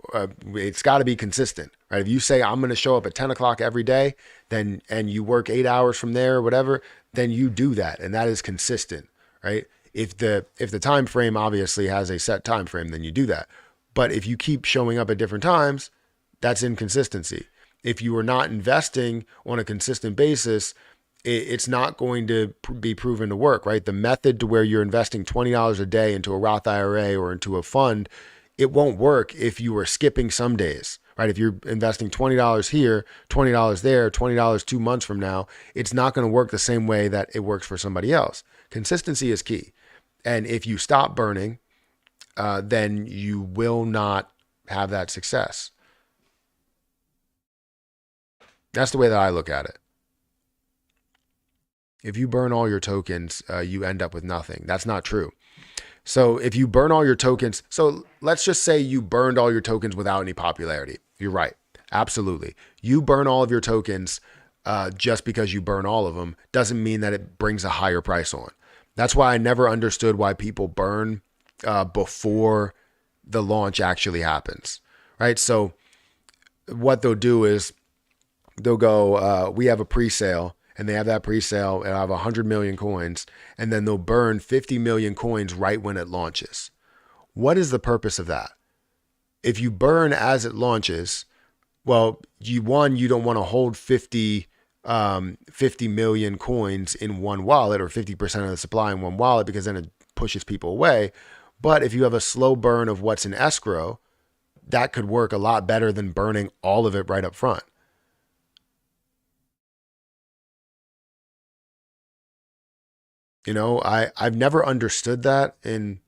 it's got to be consistent, right? If you say, I'm going to show up at 10 o'clock every day, and you work 8 hours from there or whatever, then you do that. And that is consistent, right? If the time frame obviously has a set time frame, then you do that. But if you keep showing up at different times, that's inconsistency. If you are not investing on a consistent basis, it's not going to be proven to work, right? The method to where you're investing $20 a day into a Roth IRA or into a fund, it won't work if you are skipping some days, right? If you're investing $20 here, $20 there, $20 2 months from now, it's not going to work the same way that it works for somebody else. Consistency is key. And if you stop burning, then you will not have that success. That's the way that I look at it. If you burn all your tokens, you end up with nothing. That's not true. So if you burn all your tokens, so let's just say you burned all your tokens without any popularity. You're right. Absolutely. You burn all of your tokens just because you burn all of them doesn't mean that it brings a higher price on. That's why I never understood why people burn before the launch actually happens, right? So what they'll do is they'll go, we have a pre-sale, and they have that pre-sale and have 100 million coins, and then they'll burn 50 million coins right when it launches. what is the purpose of that? If you burn as it launches, well, you don't want to hold 50 million coins in one wallet, or 50% of the supply in one wallet, because then it pushes people away. But if you have a slow burn of what's in escrow, that could work a lot better than burning all of it right up front. I've never understood that in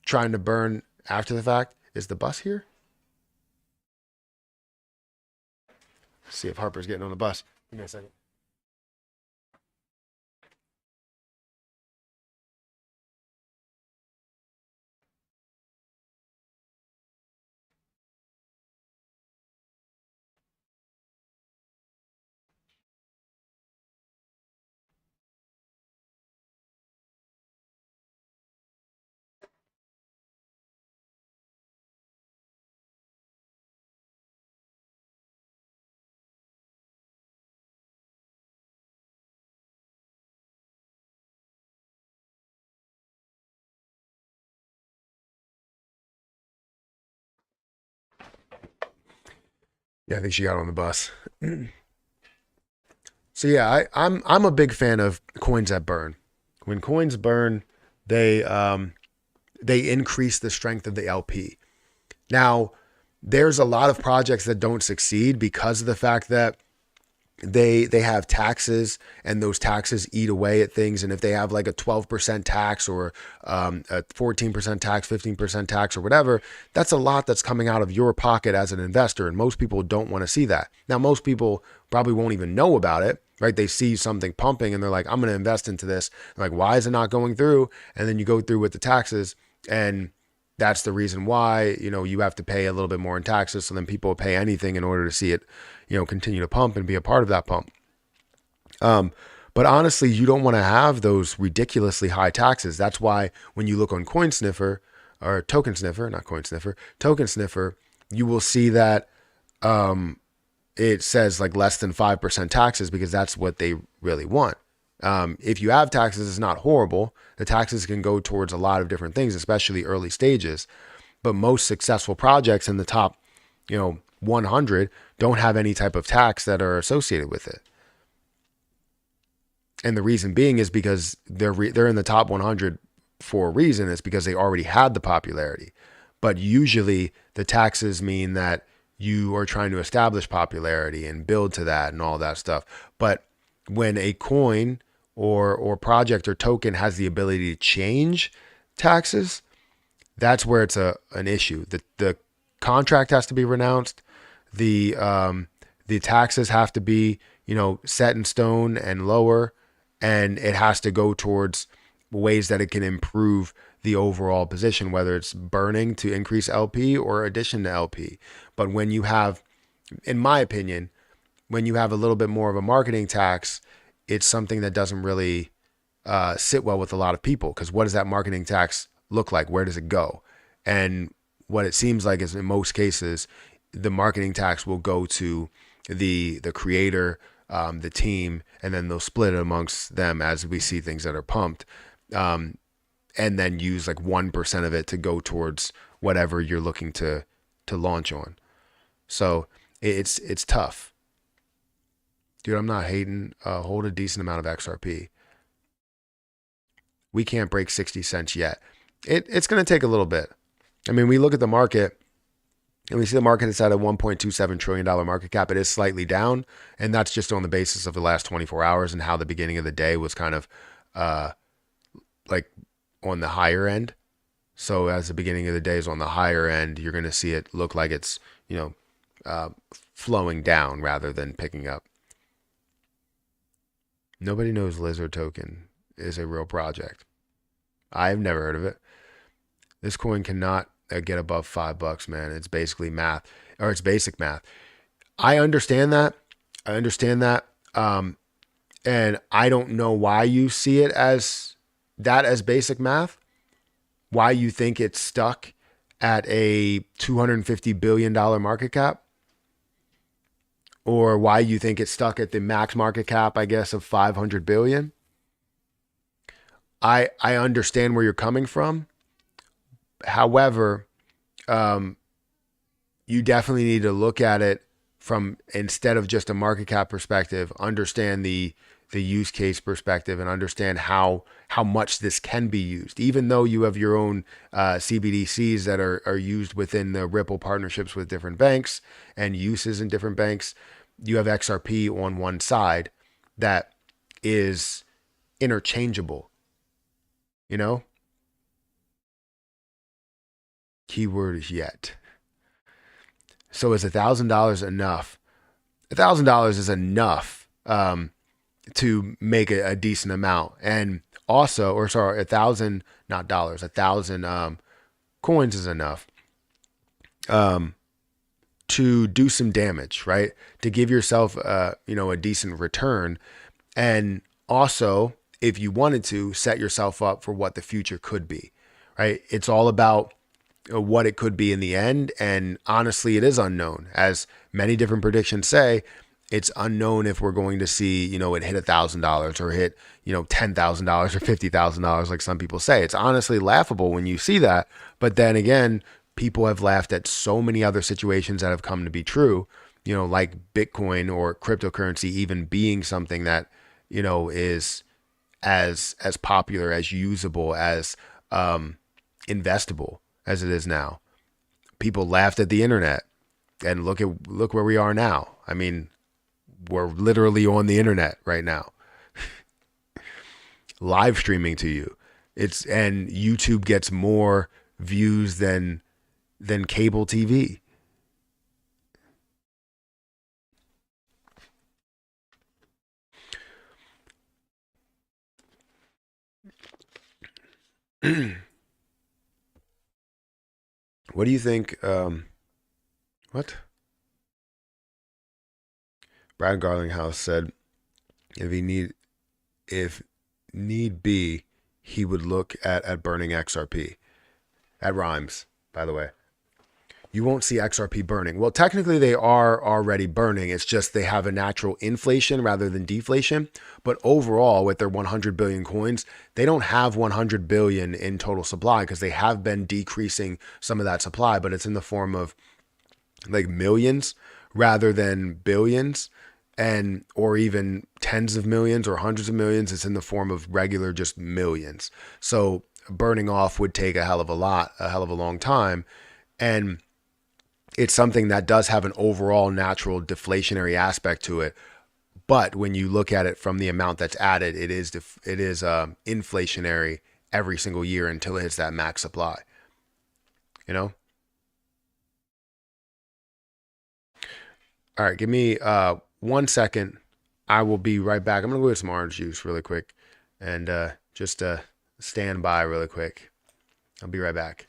trying to burn after the fact. Is the bus here? Let's see if Harper's getting on the bus. Give me a second. Yeah, I think she got on the bus. So yeah, I'm a big fan of coins that burn. When coins burn, they increase the strength of the LP. Now, there's a lot of projects that don't succeed because of the fact that they have taxes, and those taxes eat away at things. And if they have like a 12% tax, or a 14% tax, 15% tax, or whatever, that's a lot that's coming out of your pocket as an investor. And most people don't want to see that. Now, most people probably won't even know about it, right? They see something pumping and they're like, I'm going to invest into this. They're like, why is it not going through? And then you go through with the taxes, and that's the reason why, you have to pay a little bit more in taxes. So then people pay anything in order to see it, continue to pump and be a part of that pump. But honestly, you don't want to have those ridiculously high taxes. That's why when you look on Coin Sniffer, or Token Sniffer, not Coin Sniffer, Token Sniffer, you will see that it says like less than 5% taxes, because that's what they really want. If you have taxes, it's not horrible. The taxes can go towards a lot of different things, especially early stages. But most successful projects in the top, 100 don't have any type of tax that are associated with it. And the reason being is because they're in the top 100 for a reason. It's because they already had the popularity. But usually the taxes mean that you are trying to establish popularity and build to that and all that stuff. But when a coin or project or token has the ability to change taxes, that's where it's an issue. The contract has to be renounced. The taxes have to be, set in stone and lower, and it has to go towards ways that it can improve the overall position, whether it's burning to increase LP or addition to LP. But when you have, in my opinion, when you have a little bit more of a marketing tax, it's something that doesn't really sit well with a lot of people. Because what does that marketing tax look like? Where does it go? And what it seems like is, in most cases, the marketing tax will go to the creator, the team, and then they'll split it amongst them as we see things that are pumped, and then use like 1% of it to go towards whatever you're looking to launch on. So it's tough. Dude, I'm not hating. Hold a decent amount of XRP. We can't break 60 cents yet. It's going to take a little bit. I mean, we look at the market and we see the market is at a $1.27 trillion market cap. It is slightly down, and that's just on the basis of the last 24 hours and how the beginning of the day was kind of like on the higher end. So as the beginning of the day is on the higher end, you're going to see it look like it's, flowing down rather than picking up. Nobody knows Lizard Token is a real project. I've never heard of it. This coin cannot get above $5, man. It's basically math, or it's basic math. I understand that. And I don't know why you see it as that, as basic math, why you think it's stuck at a $250 billion market cap, or why you think it's stuck at the max market cap, I guess, of 500 billion. I understand where you're coming from, However, you definitely need to look at it from, instead of just a market cap perspective, understand the use case perspective and understand how much this can be used. Even though you have your own CBDCs that are used within the Ripple partnerships with different banks and uses in different banks, you have XRP on one side that is interchangeable, you know? Keyword is yet. So is $1,000 enough? $1,000 is enough to make a decent amount, and also, or sorry, 1,000, not dollars, 1,000 coins is enough to do some damage, right? To give yourself, a decent return, and also, if you wanted to, set yourself up for what the future could be, right? It's all about what it could be in the end. And honestly, it is unknown. As many different predictions say, it's unknown if we're going to see, it hit $1,000 or hit, $10,000 or $50,000, like some people say. It's honestly laughable when you see that. But then again, people have laughed at so many other situations that have come to be true, like Bitcoin or cryptocurrency even being something that, is as popular, as usable, as investable as it is now. People laughed at the internet, and look where we are now. I mean, we're literally on the internet right now, live streaming to you. And YouTube gets more views than cable TV. What do you think? What? Brad Garlinghouse said, if he if need be, he would look at burning XRP. That rhymes, by the way. You won't see XRP burning. Well, technically they are already burning. It's just they have a natural inflation rather than deflation. But overall, with their 100 billion coins, they don't have 100 billion in total supply because they have been decreasing some of that supply, but it's in the form of like millions rather than billions, and or even tens of millions or hundreds of millions. It's in the form of regular just millions. So burning off would take a hell of a long time. And it's something that does have an overall natural deflationary aspect to it. But when you look at it from the amount that's added, it is inflationary every single year until it hits that max supply. You know. All right, give me 1 second. I will be right back. I'm gonna go get some orange juice really quick, and just stand by really quick. I'll be right back.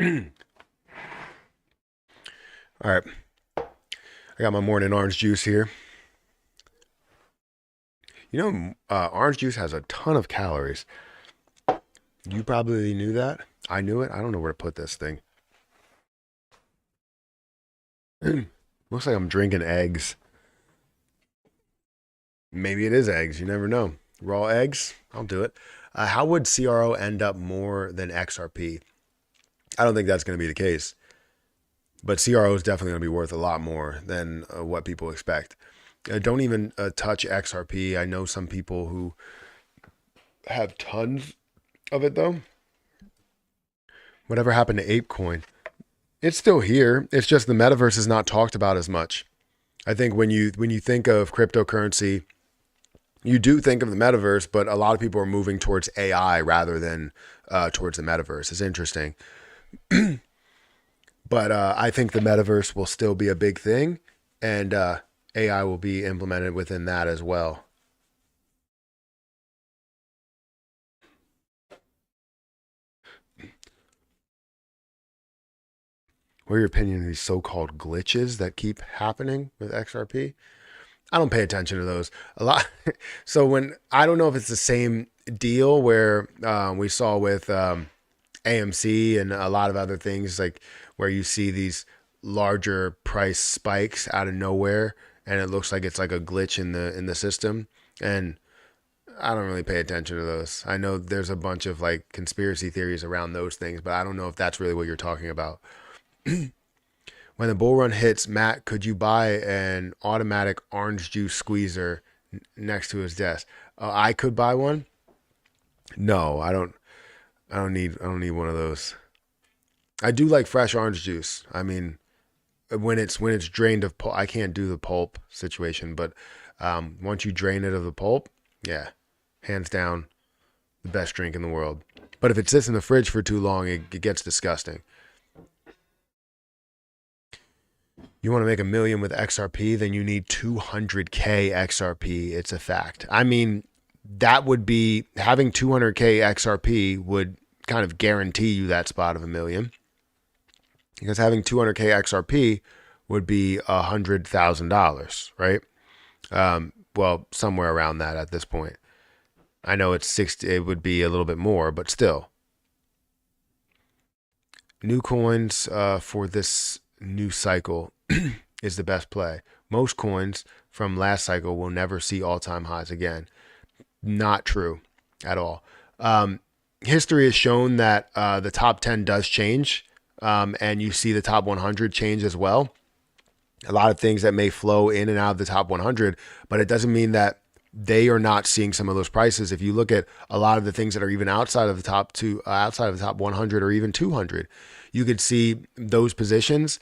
All right. I got my morning orange juice here. Orange juice has a ton of calories. You probably knew that. I knew it. I don't know where to put this thing. Looks like I'm drinking eggs. Maybe it is eggs. You never know. Raw eggs. I'll do it. How would CRO end up more than XRP? I don't think that's going to be the case. But CRO is definitely going to be worth a lot more than what people expect. Don't even touch XRP. I know some people who have tons of it though. Whatever happened to ApeCoin? It's still here. It's just the metaverse is not talked about as much. I think when you think of cryptocurrency, you do think of the metaverse, but a lot of people are moving towards AI rather than towards the metaverse. It's interesting. But I think the metaverse will still be a big thing, and AI will be implemented within that as well. What are your opinion of these so-called glitches that keep happening with XRP? I don't pay attention to those a lot. So when I don't know if it's the same deal where we saw with AMC and a lot of other things, like where you see these larger price spikes out of nowhere, and it looks like it's like a glitch in the system. And I don't really pay attention to those. I know there's a bunch of like conspiracy theories around those things, but I don't know if that's really what you're talking about. When the bull run hits, Matt, could you buy an automatic orange juice squeezer next to his desk? I could buy one. No, I don't. I don't need one of those. I do like fresh orange juice. I mean, when it's drained of pulp, I can't do the pulp situation, but once you drain it of the pulp, yeah, hands down, the best drink in the world. But if it sits in the fridge for too long, it gets disgusting. You want to make a million with XRP, then you need 200K XRP. It's a fact. I mean, that would be having 200K XRP would kind of guarantee you that spot of a million, because having 200K XRP would be $100,000, right? Well, somewhere around that at this point. I know it's 60, it would be a little bit more, but still. New coins for this new cycle is the best play. Most coins from last cycle will never see all-time highs again. Not true at all. History has shown that the top 10 does change, and you see the top 100 change as well. A lot of things that may flow in and out of the top 100, but it doesn't mean that they are not seeing some of those prices. If you look at a lot of the things that are even outside of the top 100 or even 200, you could see those positions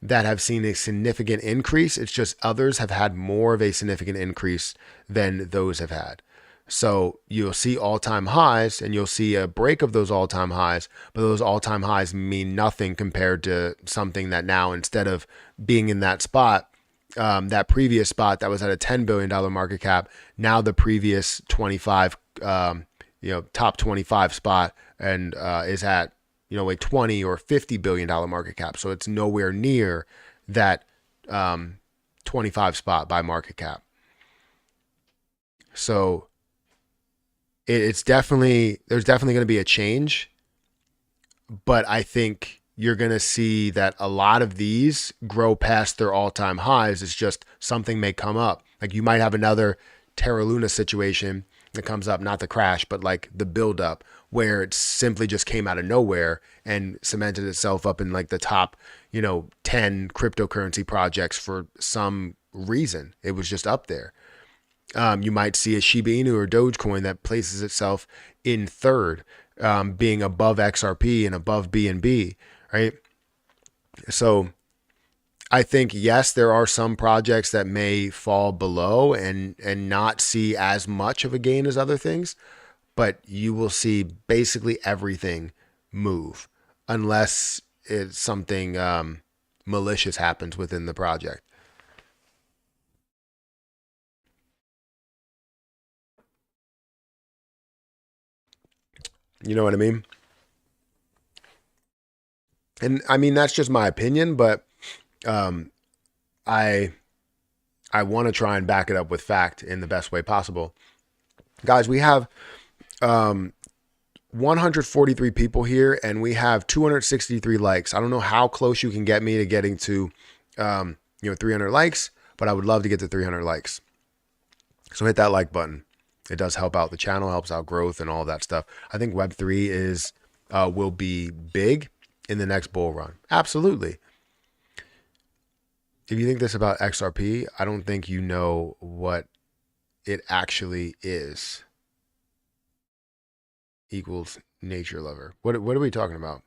that have seen a significant increase. It's just others have had more of a significant increase than those have had. So you'll see all-time highs and you'll see a break of those all-time highs, but those all-time highs mean nothing compared to something that now, instead of being in that spot, that previous spot that was at a $10 billion market cap, now the previous 25, top 25 spot and is at, a 20 or $50 billion market cap. So it's nowhere near that 25 spot by market cap. So there's definitely going to be a change, but I think you're going to see that a lot of these grow past their all-time highs. It's just something may come up. Like you might have another Terra Luna situation that comes up, not the crash, but like the buildup where it simply just came out of nowhere and cemented itself up in like the top, 10 cryptocurrency projects for some reason. It was just up there. You might see a Shiba Inu or Dogecoin that places itself in third, being above XRP and above BNB, right? So I think, yes, there are some projects that may fall below and not see as much of a gain as other things, but you will see basically everything move unless it's something malicious happens within the project. You know what I mean? And I mean, that's just my opinion, but um, I want to try and back it up with fact in the best way possible. Guys, we have 143 people here, and we have 263 likes. I don't know how close you can get me to getting to 300 likes, but I would love to get to 300 likes. So hit that like button. It does help out the channel, helps out growth and all that stuff. I think Web3 will be big in the next bull run. Absolutely. If you think this about XRP, I don't think you know what it actually is. Equals nature lover. What are we talking about?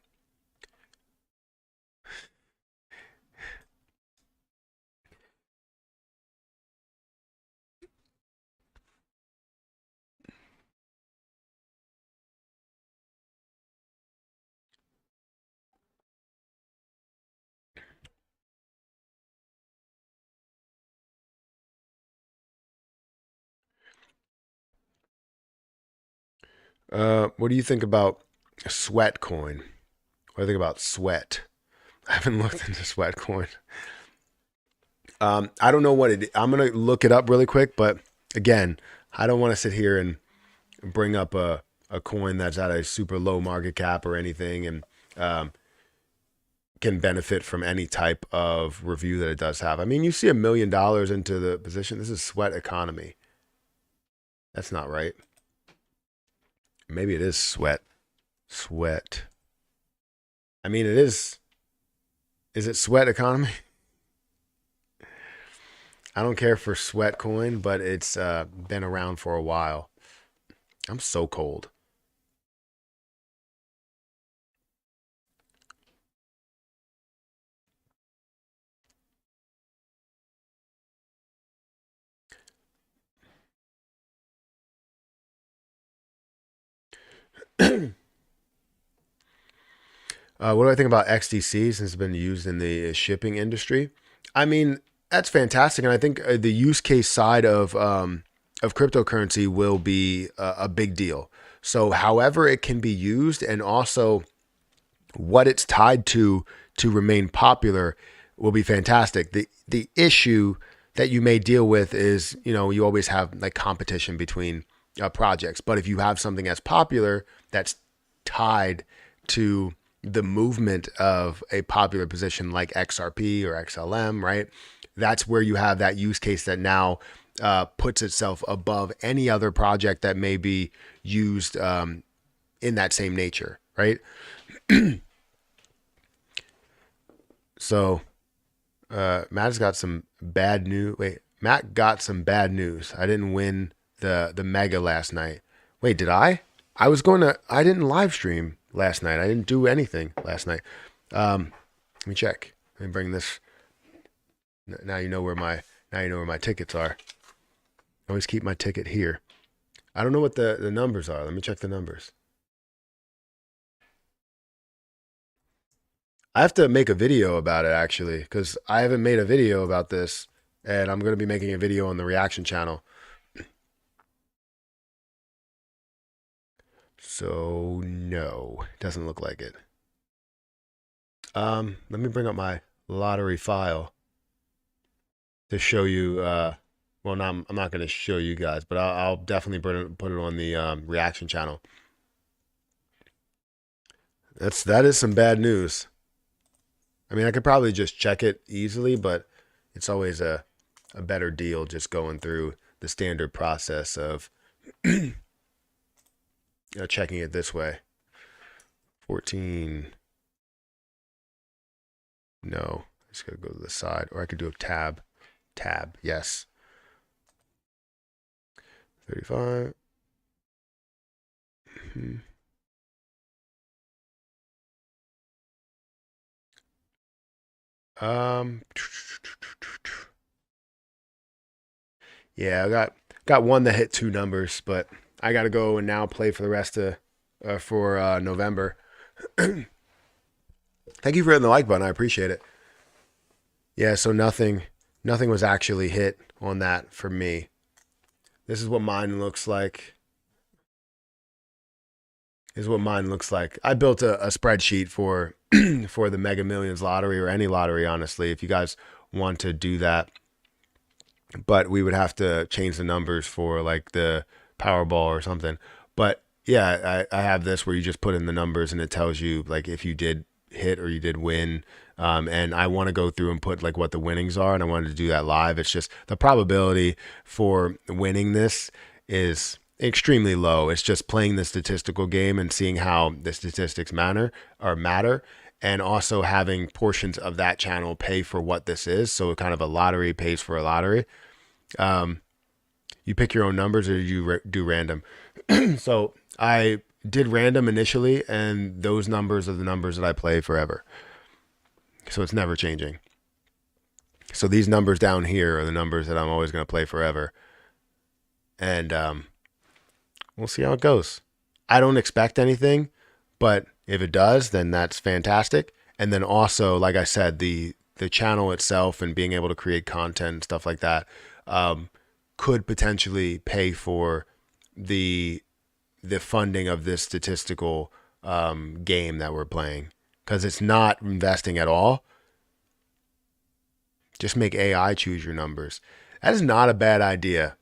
What do you think about sweat coin? What do you think about sweat? I haven't looked into sweat coin. I don't know what it is. I'm going to look it up really quick, but again, I don't want to sit here and bring up a coin that's at a super low market cap or anything and can benefit from any type of review that it does have. I mean, you see $1 million into the position. This is sweat economy. That's not right. Maybe it is sweat. Sweat. I mean, it is. Is it sweat economy? I don't care for sweat coin, but it's been around for a while. I'm so cold. What do I think about XDC since it's been used in the shipping industry? I mean, that's fantastic, and I think the use case side of cryptocurrency will be a big deal. So, however it can be used, and also what it's tied to remain popular, will be fantastic. The issue that you may deal with is, you always have like competition between projects. But if you have something that's popular that's tied to the movement of a popular position like XRP or XLM, right? That's where you have that use case that now puts itself above any other project that may be used in that same nature, right? So Matt's got some bad news. Wait, Matt got some bad news. I didn't win the mega last night. Wait, did I? I didn't live stream last night. I didn't do anything last night. Let me check. Let me bring this. Now you know where my tickets are. I always keep my ticket here. I don't know what the numbers are. Let me check the numbers. I have to make a video about it actually, because I haven't made a video about this, and I'm going to be making a video on the reaction channel. So no, doesn't look like it. Let me bring up my lottery file to show you. Well, no, I'm not going to show you guys, but I'll definitely put it on the reaction channel. That is some bad news. I mean, I could probably just check it easily, but it's always a better deal just going through the standard process of checking it this way. 14. No, I just got to go to the side, or I could do a tab. Tab, yes. 35. Yeah, I got one that hit 2 numbers, but I got to go and now play for the rest of for November. Thank you for hitting the like button. I appreciate it. Yeah, so nothing was actually hit on that for me. This is what mine looks like. is what mine looks like. I built a spreadsheet for for the Mega Millions lottery, or any lottery, honestly, if you guys want to do that. But we would have to change the numbers for like the Powerball or something. But yeah, I have this where you just put in the numbers and it tells you like if you did hit or you did win. And I want to go through and put like what the winnings are, and I wanted to do that live. It's just the probability for winning this is extremely low. It's just playing the statistical game and seeing how the statistics matter, and also having portions of that channel pay for what this is. So kind of a lottery pays for a lottery. You pick your own numbers, or you do random. So I did random initially, and those numbers are the numbers that I play forever. So it's never changing. So these numbers down here are the numbers that I'm always going to play forever. And we'll see how it goes. I don't expect anything, but if it does, then that's fantastic. And then also, like I said, the channel itself and being able to create content and stuff like that could potentially pay for the funding of this statistical game that we're playing, because it's not investing at all. Just make AI choose your numbers. That is not a bad idea.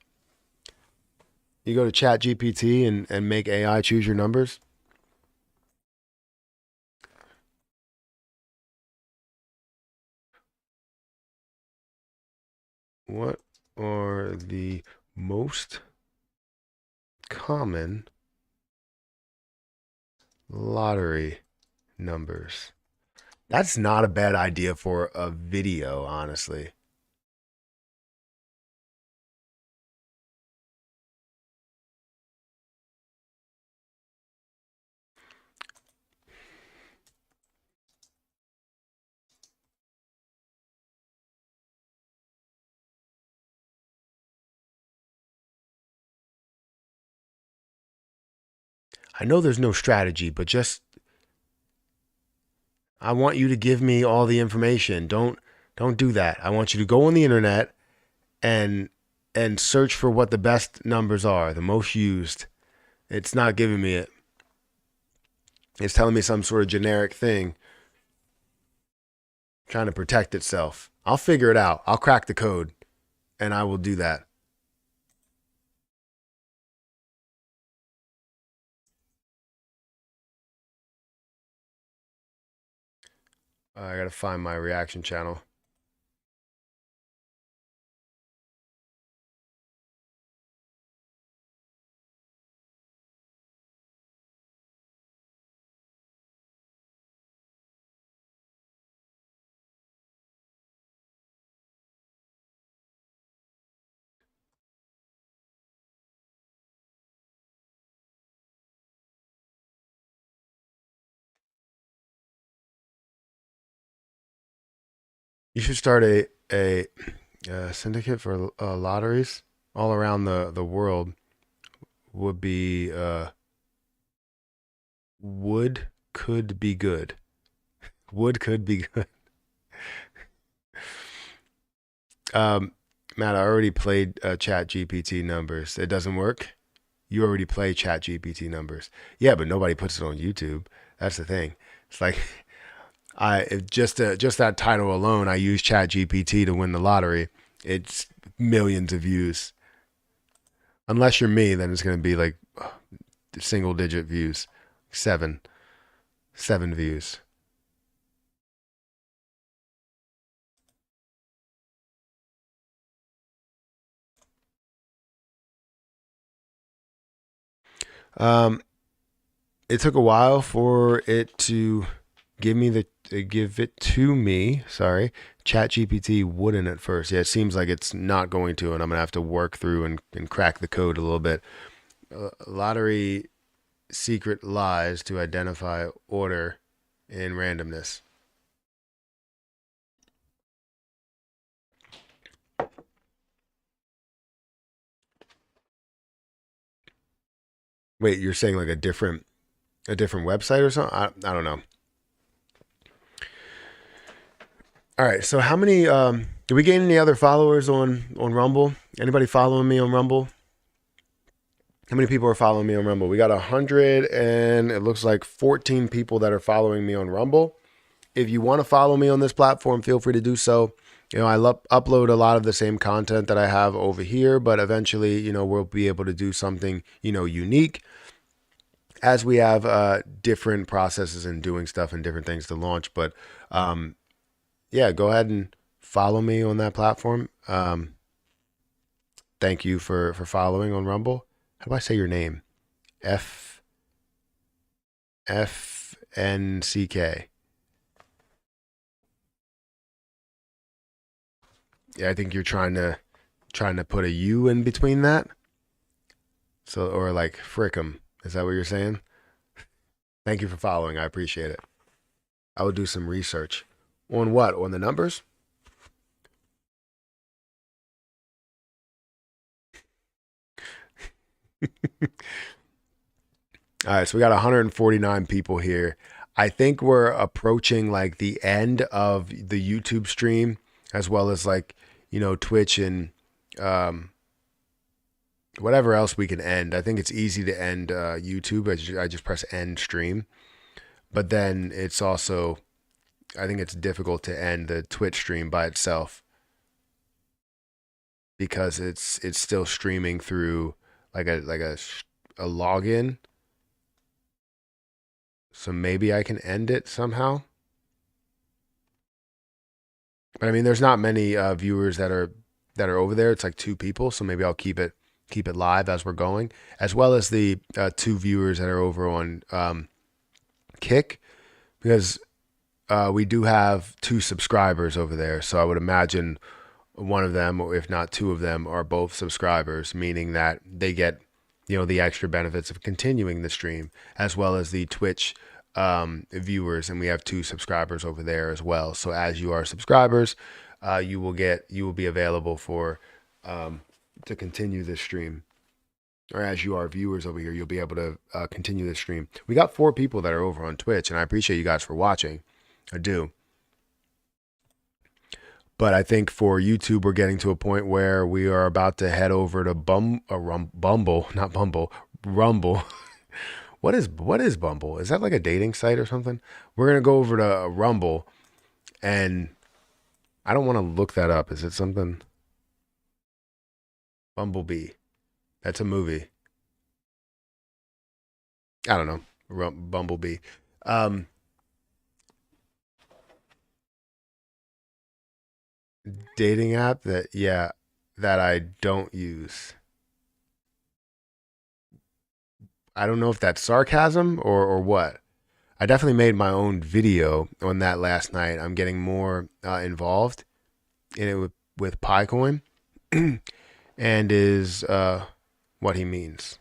You go to Chat GPT and make AI choose your numbers. What are the most common lottery numbers? That's not a bad idea for a video, honestly. I know there's no strategy, but just I want you to give me all the information. Don't do that. I want you to go on the internet and search for what the best numbers are, the most used. It's not giving me it. It's telling me some sort of generic thing, trying to protect itself. I'll figure it out. I'll crack the code, and I will do that. I gotta find my reaction channel. You should start a syndicate for lotteries all around the world. Would be would could be good. Would could be good. Um, Matt, I already played Chat GPT numbers. It doesn't work. You already play Chat GPT numbers. Yeah, but nobody puts it on YouTube. That's the thing. It's like just that title alone, I use Chat GPT to win the lottery. It's millions of views. Unless you're me, then it's gonna be like single digit views, seven, seven views. Um, it took a while for it to give it to me. Sorry, Chat GPT wouldn't at first. Yeah, it seems like it's not going to, and I'm gonna have to work through and crack the code a little bit. Lottery secret lies to identify order in randomness. Wait, you're saying like a different website or something? I don't know. All right. So how many do we gain any other followers on Rumble? Anybody following me on Rumble? How many people are following me on Rumble? We got 100 and it looks like 14 people that are following me on Rumble. If you want to follow me on this platform, feel free to do so. You know, I upload a lot of the same content that I have over here, but eventually, you know, we'll be able to do something, you know, unique as we have different processes and doing stuff and different things to launch. But yeah, go ahead and follow me on that platform. Thank you for following on Rumble. How do I say your name? FNCK. Yeah, I think you're trying to put a U in between that. So, or like frickum. Is that what you're saying? Thank you for following. I appreciate it. I will do some research. On what? On the numbers? All right, so we got 149 people here. I think we're approaching like the end of the YouTube stream, as well as like, you know, Twitch and whatever else we can end. I think it's easy to end YouTube. I just press end stream. But then it's also, I think it's difficult to end the Twitch stream by itself because it's still streaming through like a login. So maybe I can end it somehow. But I mean, there's not many viewers that are over there. It's like 2 people, so maybe I'll keep it live as we're going, as well as the 2 viewers that are over on Kick, because we do have 2 subscribers over there. So I would imagine one of them, or if not 2 of them, are both subscribers, meaning that they get, you know, the extra benefits of continuing the stream, as well as the Twitch viewers, and we have 2 subscribers over there as well. So as you are subscribers, you will be available for to continue this stream, or as you are viewers over here, you'll be able to continue this stream. We got 4 people that are over on Twitch, and I appreciate you guys for watching. I do. But I think for YouTube, we're getting to a point where we are about to head over to Rumble. What is Bumble? Is that like a dating site or something? We're gonna go over to Rumble, and I don't want to look that up. Is it something? Bumblebee. That's a movie. I don't know. Bumblebee. Dating app that I don't use. I don't know if that's sarcasm or what. I definitely made my own video on that last night. I'm getting more involved in it with Picoin, and is what he means.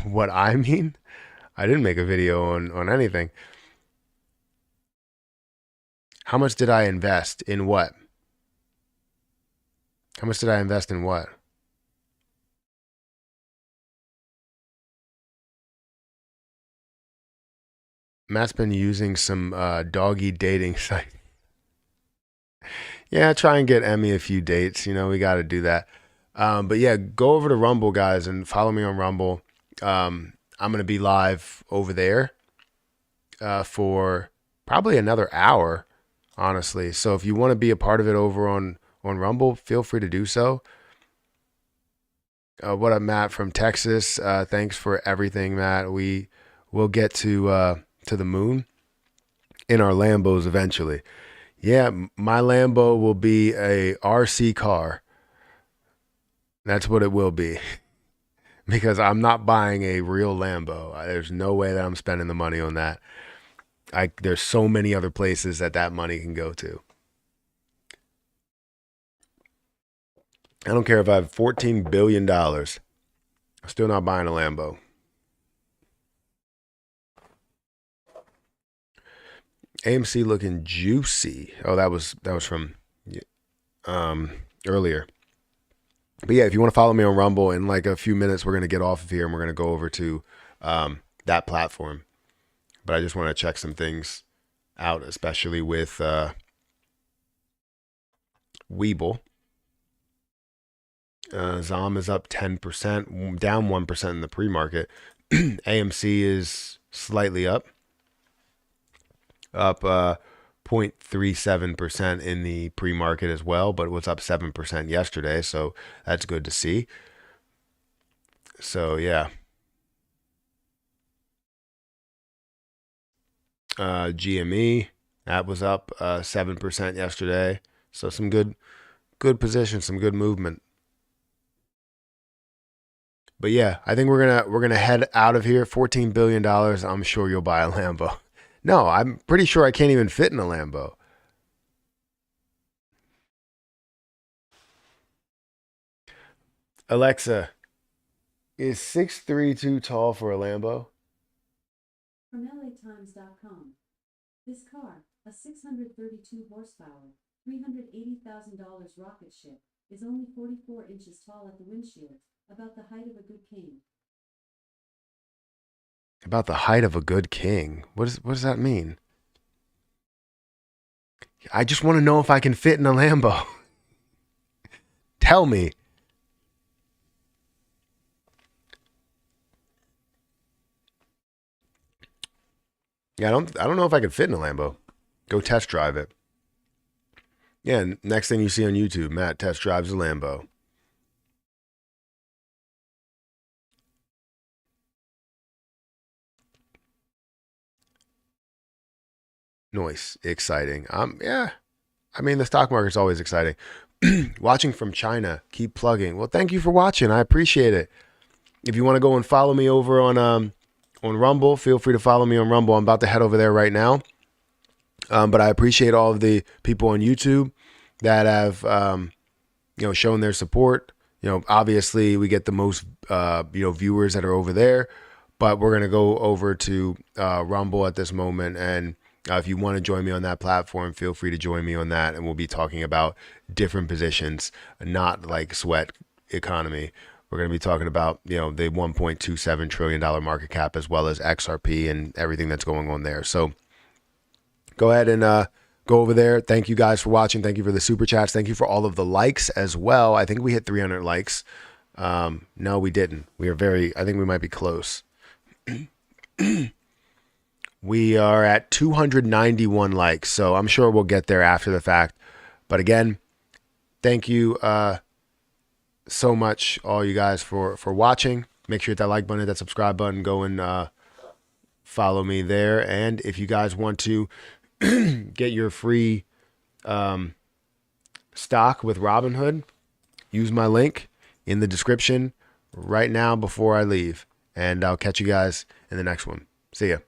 What I mean? I didn't make a video on anything. How much did I invest in what? How much did I invest in what? Matt's been using some doggy dating site. Yeah, try and get Emmy a few dates. You know, we got to do that. But yeah, go over to Rumble, guys, and follow me on Rumble. I'm going to be live over there for probably another hour, honestly. So if you want to be a part of it over on Rumble, feel free to do so. What up, Matt from Texas? Thanks for everything, Matt. We'll get to the moon in our Lambos eventually. Yeah, my Lambo will be a RC car. That's what it will be. Because I'm not buying a real Lambo. There's no way that I'm spending the money on that. There's so many other places that money can go to. I don't care if I have $14 billion. I'm still not buying a Lambo. AMC looking juicy. Oh, that was from earlier. But yeah, if you want to follow me on Rumble, in like a few minutes, we're going to get off of here and we're going to go over to that platform. But I just want to check some things out, especially with Weeble. ZOM is up 10%, down 1% in the pre-market. AMC is slightly up 0.37% in the pre-market as well, but it was up 7% yesterday, so that's good to see. So yeah. GME, that was up 7% yesterday. So some good position, some good movement. But yeah, I think we're gonna head out of here. $14 billion. I'm sure you'll buy a Lambo. No, I'm pretty sure I can't even fit in a Lambo. Alexa, is 6'3" too tall for a Lambo? From LATimes.com. This car, a 632 horsepower, $380,000 rocket ship, is only 44 inches tall at the windshield, about the height of a good king. About the height of a good king. What does that mean? I just want to know if I can fit in a Lambo. Tell me. Yeah, I don't know if I could fit in a Lambo. Go test drive it. Yeah, next thing you see on YouTube, Matt test drives a Lambo. Nice, exciting. Yeah. I mean, the stock market's always exciting. Watching from China, keep plugging. Well, thank you for watching. I appreciate it. If you want to go and follow me over on Rumble, feel free to follow me on Rumble. I'm about to head over there right now. But I appreciate all of the people on YouTube that have shown their support. Obviously we get the most viewers that are over there, but we're gonna go over to Rumble at this moment, and if you want to join me on that platform, feel free to join me on that, and we'll be talking about different positions, not like sweat economy. We're going to be talking about the $1.27 trillion market cap, as well as XRP and everything that's going on there. So go ahead and go over there. Thank you guys for watching. Thank you for the super chats. Thank you for all of the likes as well. I think we hit 300 likes. No, we didn't. I think we might be close. We are at 291 likes, so I'm sure we'll get there after the fact. But again, thank you so much, all you guys, for watching. Make sure you hit that like button, hit that subscribe button, go and follow me there. And if you guys want to get your free stock with Robinhood, use my link in the description right now before I leave. And I'll catch you guys in the next one. See ya.